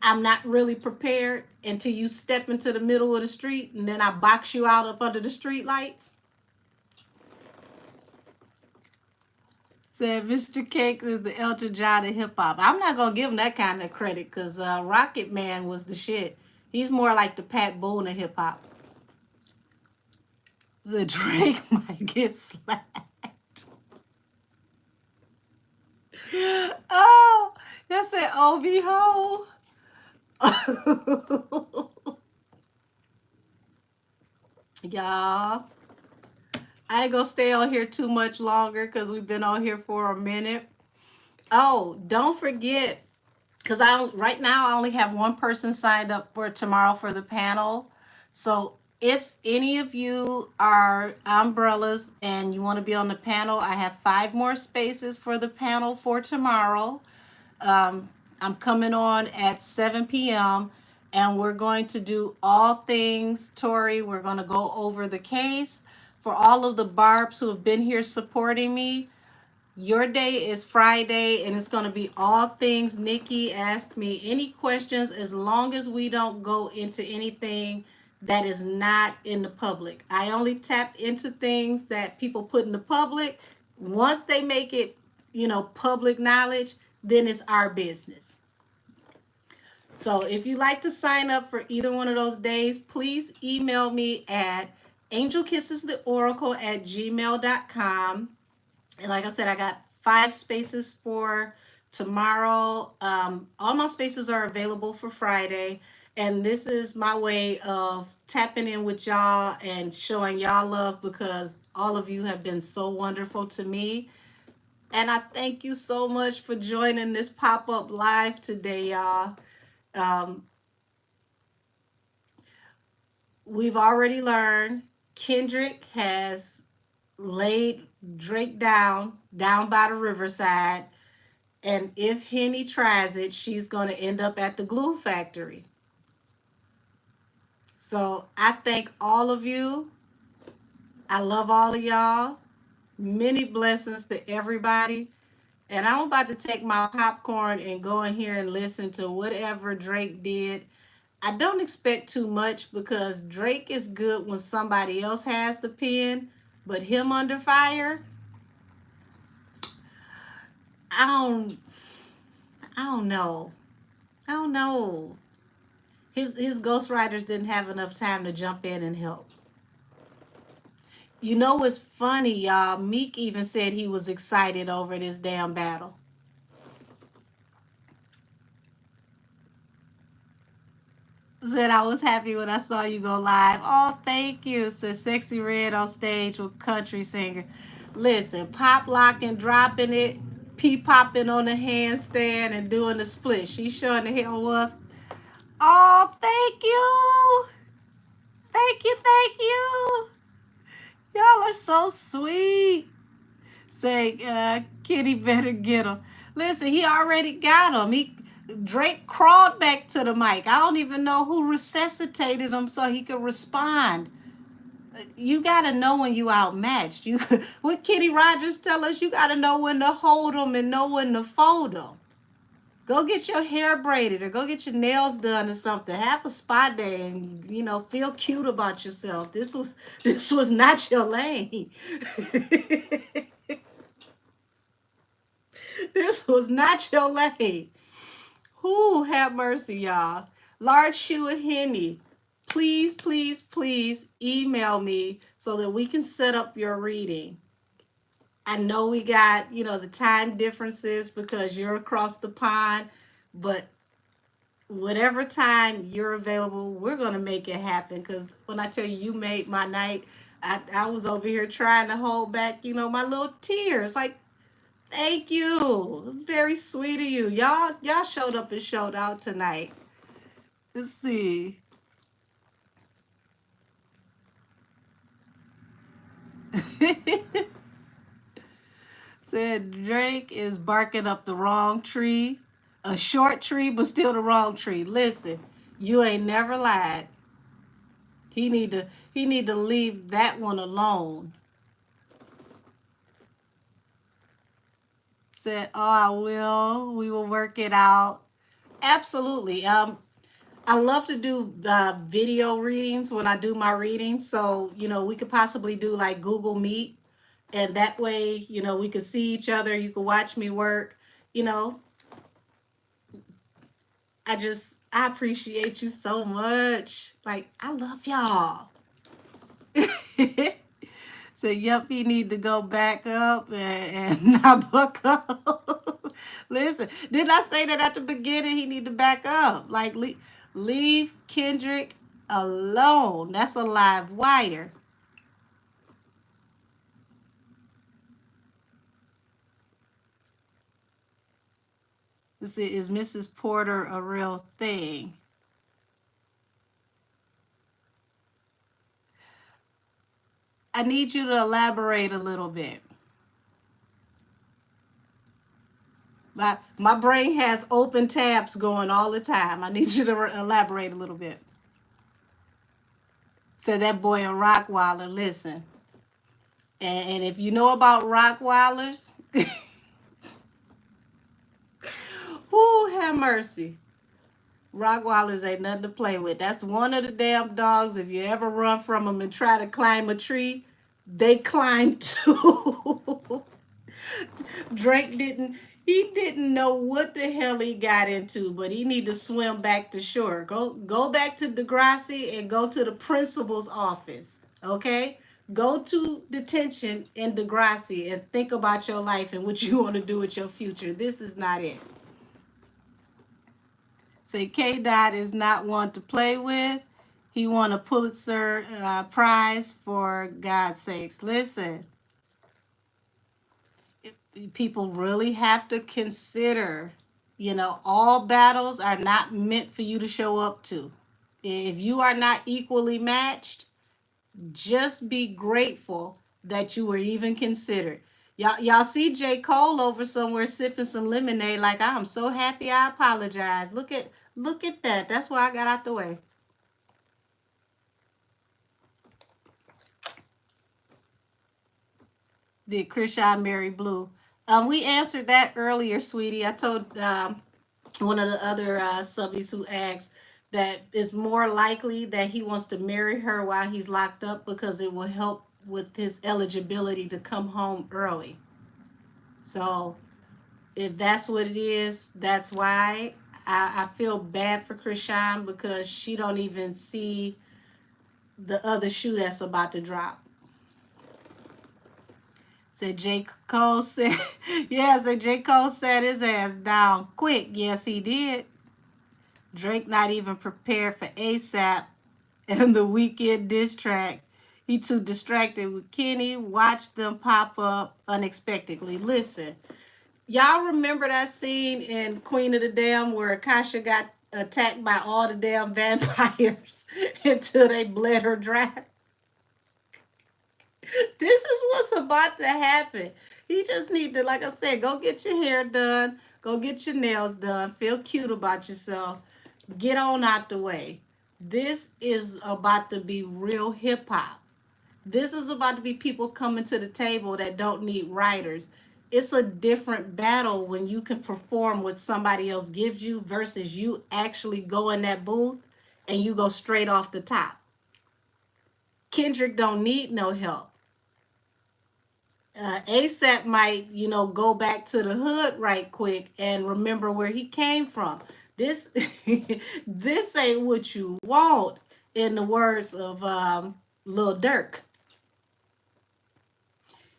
I'm not really prepared until you step into the middle of the street, and then I box you out up under the street lights. Said Mr. Cakes is the Elton John of hip hop. I'm not gonna give him that kind of credit because Rocket Man was the shit. He's more like the Pat Boone of hip hop. The Drake might get slapped. Oh, that said OV ho. Y'all, I ain't gonna stay on here too much longer because we've been on here for a minute. Oh, don't forget, because right now I only have one person signed up for tomorrow for the panel. So if any of you are umbrellas and you want to be on the panel, I have 5 more spaces for the panel for tomorrow. I'm coming on at 7 p.m. and we're going to do all things Tori. We're going to go over the case for all of the Barbs who have been here supporting me. Your day is Friday, and it's going to be all things Nikki. Ask me any questions as long as we don't go into anything that is not in the public. I only tap into things that people put in the public. Once they make it, public knowledge, then it's our business. So if you'd like to sign up for either one of those days, please email me at angelkissestheoracle@gmail.com. And like I said, I got 5 spaces for tomorrow. All my spaces are available for Friday. And this is my way of tapping in with y'all and showing y'all love because all of you have been so wonderful to me. And I thank you so much for joining this pop-up live today, y'all. We've already learned Kendrick has laid Drake down by the riverside, and if Henny tries it, she's going to end up at the glue factory. So I thank all of you. I love all of y'all. Many blessings to everybody. And I'm about to take my popcorn and go in here and listen to whatever Drake did. I don't expect too much because Drake is good when somebody else has the pen, but him under fire, I don't know. I don't know. His ghostwriters didn't have enough time to jump in and help. You know what's funny, y'all? Meek even said he was excited over this damn battle. Said I was happy when I saw you go live. Oh, thank you. Said Sexy Red on stage with country singers. Listen, pop locking, dropping it, popping on the handstand and doing the split. She sure in the hell was. Oh, thank you. Thank you, thank you. Y'all are so sweet. Say, Kitty better get him. Listen, he already got him. Drake crawled back to the mic. I don't even know who resuscitated him so he could respond. You got to know when you outmatched. What Kitty Rogers tell us, you got to know when to hold them and know when to fold them. Go get your hair braided or go get your nails done or something. Have a spa day and, feel cute about yourself. This was not your lane. This was not your lane. Who have mercy, y'all. Large Shoe of Henny. Please, please, please email me so that we can set up your reading. I know we got, the time differences because you're across the pond, but whatever time you're available, we're going to make it happen. Because when I tell you, you made my night, I was over here trying to hold back, my little tears. Like, thank you. It was very sweet of you. Y'all showed up and showed out tonight. Let's see. Said Drake is barking up the wrong tree. A short tree, but still the wrong tree. Listen, you ain't never lied. He need to leave that one alone. Said, oh, I will. We will work it out. Absolutely. I love to do video readings when I do my readings. So, we could possibly do like Google Meet And that way, you know, we could see each other. You could watch me work. You know, I appreciate you so much. Like, I love y'all. So, yep, he need to go back up and not buck up. Listen, didn't I say that at the beginning? He need to back up. Like, leave Kendrick alone. That's a live wire. Let's see, is Mrs. Porter a real thing? I need you to elaborate a little bit. My brain has open tabs going all the time. I need you to elaborate a little bit. Said that boy a Rockwaller. Listen, and if you know about Rockwallers, whoo, have mercy. Rockwallers ain't nothing to play with. That's one of the damn dogs. If you ever run from them and try to climb a tree, they climb too. Drake didn't know what the hell he got into, but he need to swim back to shore. Go back to Degrassi and go to the principal's office. Okay? Go to detention in Degrassi and think about your life and what you want to do with your future. This is not it. Say K. Dot is not one to play with. He won a Pulitzer Prize, for God's sakes. Listen, people really have to consider, you know, all battles are not meant for you to show up to. If you are not equally matched, just be grateful that you were even considered. Y'all see J. Cole over somewhere sipping some lemonade like, I'm so happy I apologize. Look at that. That's why I got out the way. Did Krishan marry Blue? We answered that earlier, sweetie. I told one of the other subbies who asked that it's more likely that he wants to marry her while he's locked up because it will help with his eligibility to come home early. So if that's what it is, that's why. I feel bad for Krishan because she don't even see the other shoe that's about to drop. Said J. Cole said, yeah, said J. Cole sat his ass down quick. Yes, he did. Drake not even prepared for ASAP and the Weekend diss track. He too distracted with Kenny. Watch them pop up unexpectedly. Listen, y'all remember that scene in Queen of the Dam where Akasha got attacked by all the damn vampires until they bled her dry? This is what's about to happen. He just need to, like I said, go get your hair done, go get your nails done, feel cute about yourself, get on out the way. This is about to be real hip hop. This is about to be people coming to the table that don't need writers. It's a different battle when you can perform what somebody else gives you versus you actually go in that booth and you go straight off the top. Kendrick don't need no help. ASAP might, you know, go back to the hood right quick and remember where he came from. This this ain't what you want, in the words of Lil Durk.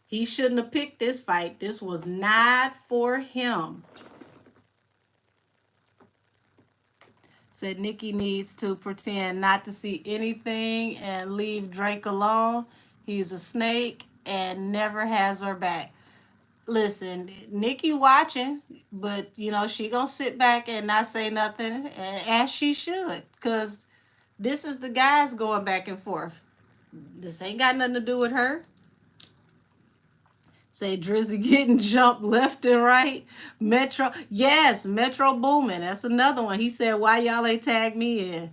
He shouldn't have picked this fight. This was not for him. Said Nikki needs to pretend not to see anything and leave Drake alone. He's a snake and never has her back. Listen, Nikki watching, but you know, she gonna sit back and not say nothing, as she should, because this is the guys going back and forth. This ain't got nothing to do with her. Say Drizzy getting jumped left and right. Metro, yes, Metro booming. That's another one. He said, why y'all ain't tagged me in?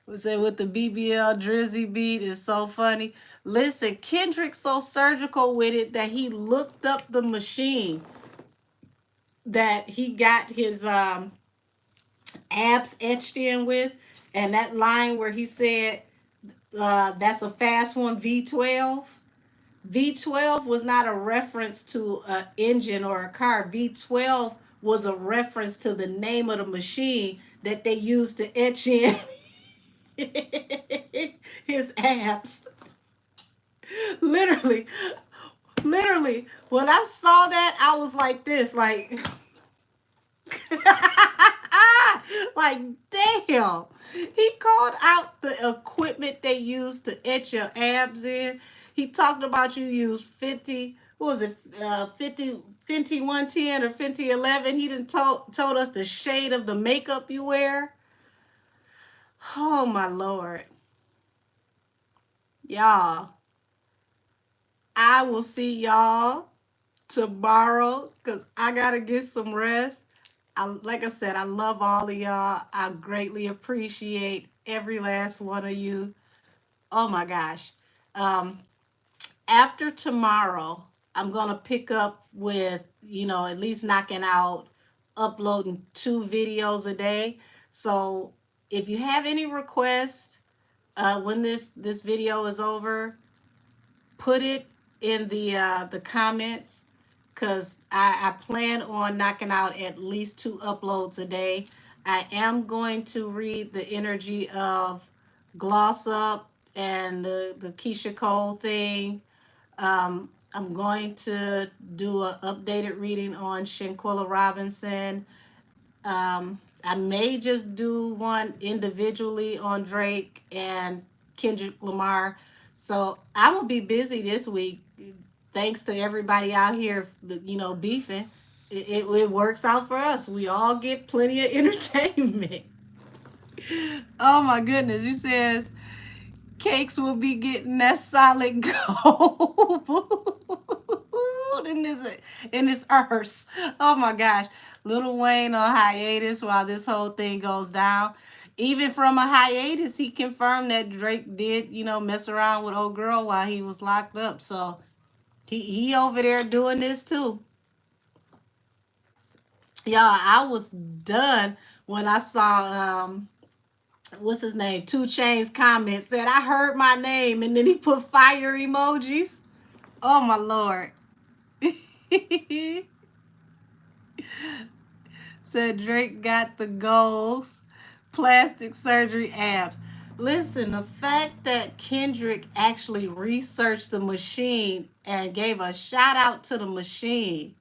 We say with the BBL Drizzy beat is so funny. Listen, Kendrick's so surgical with it that he looked up the machine that he got his abs etched in with, and that line where he said, That's a fast one, V12. V12 was not a reference to an engine or a car. V12 was a reference to the name of the machine that they used to etch in his abs. Literally, literally, when I saw that, I was like this, like, like, damn. He called out the equipment they used to etch your abs in. He talked about you use 50, what was it, 50, Fenty 110 or Fenty 11. He done told us the shade of the makeup you wear. Oh, my Lord. Y'all, I will see y'all tomorrow because I got to get some rest. Like I said, I love all of y'all. I greatly appreciate every last one of you. Oh my gosh. Um, After tomorrow, I'm going to pick up with, at least knocking out uploading 2 videos a day. So if you have any requests, when this video is over, put it in the comments because I plan on knocking out at least 2 uploads a day. I am going to read the energy of Gloss Up and the Keisha Cole thing. I'm going to do an updated reading on Shanquella Robinson. I may just do one individually on Drake and Kendrick Lamar. So I will be busy this week. Thanks to everybody out here, beefing. It works out for us. We all get plenty of entertainment. Oh my goodness. You says Cakes will be getting that solid gold in this earth. Oh my gosh. Lil Wayne on hiatus while this whole thing goes down. Even from a hiatus, he confirmed that Drake did, mess around with old girl while he was locked up. So he over there doing this too. Y'all, I was done when I saw what's his name? 2 Chainz comment said, I heard my name, and then he put fire emojis. Oh my Lord. Said Drake got the goals, plastic surgery abs. Listen, the fact that Kendrick actually researched the machine and gave a shout out to the machine.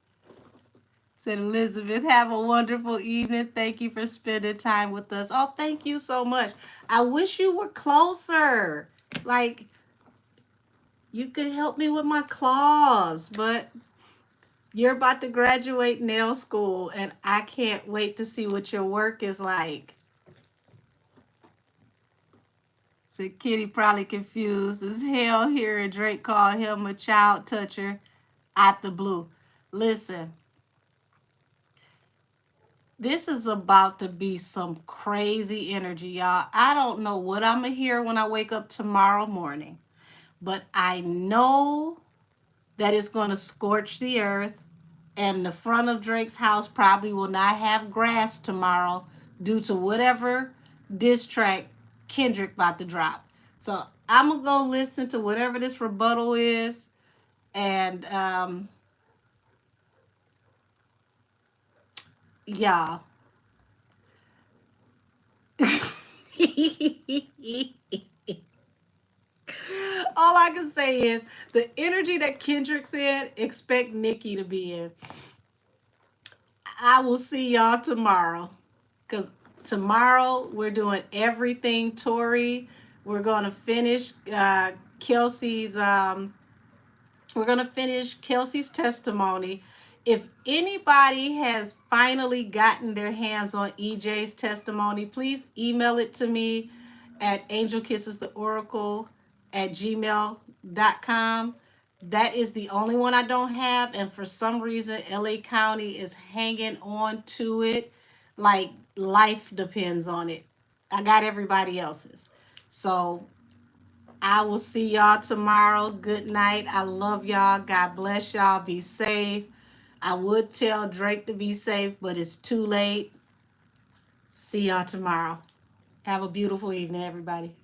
Said Elizabeth, have a wonderful evening. Thank you for spending time with us. Oh, thank you so much. I wish you were closer. Like, you could help me with my claws, but you're about to graduate nail school, and I can't wait to see what your work is like. Said Kitty probably confused as hell hearing Drake call him a child toucher out the blue. Listen, this is about to be some crazy energy, y'all. I don't know what I'm going to hear when I wake up tomorrow morning, but I know that it's going to scorch the earth, and the front of Drake's house probably will not have grass tomorrow due to whatever diss track Kendrick about to drop. So I'm going to go listen to whatever this rebuttal is, and yeah. All I can say is the energy that Kendrick said, expect Nikki to be in. I will see y'all tomorrow. Because tomorrow we're doing everything Tory. We're going to finish Kelsey's testimony. If anybody has finally gotten their hands on EJ's testimony, please email it to me at angelkissestheoracle@gmail.com. That is the only one I don't have, and for some reason LA County is hanging on to it like life depends on it. I got everybody else's. So I will see y'all tomorrow. Good night. I love y'all. God bless y'all. Be safe. I would tell Drake to be safe, but it's too late. See y'all tomorrow. Have a beautiful evening, everybody.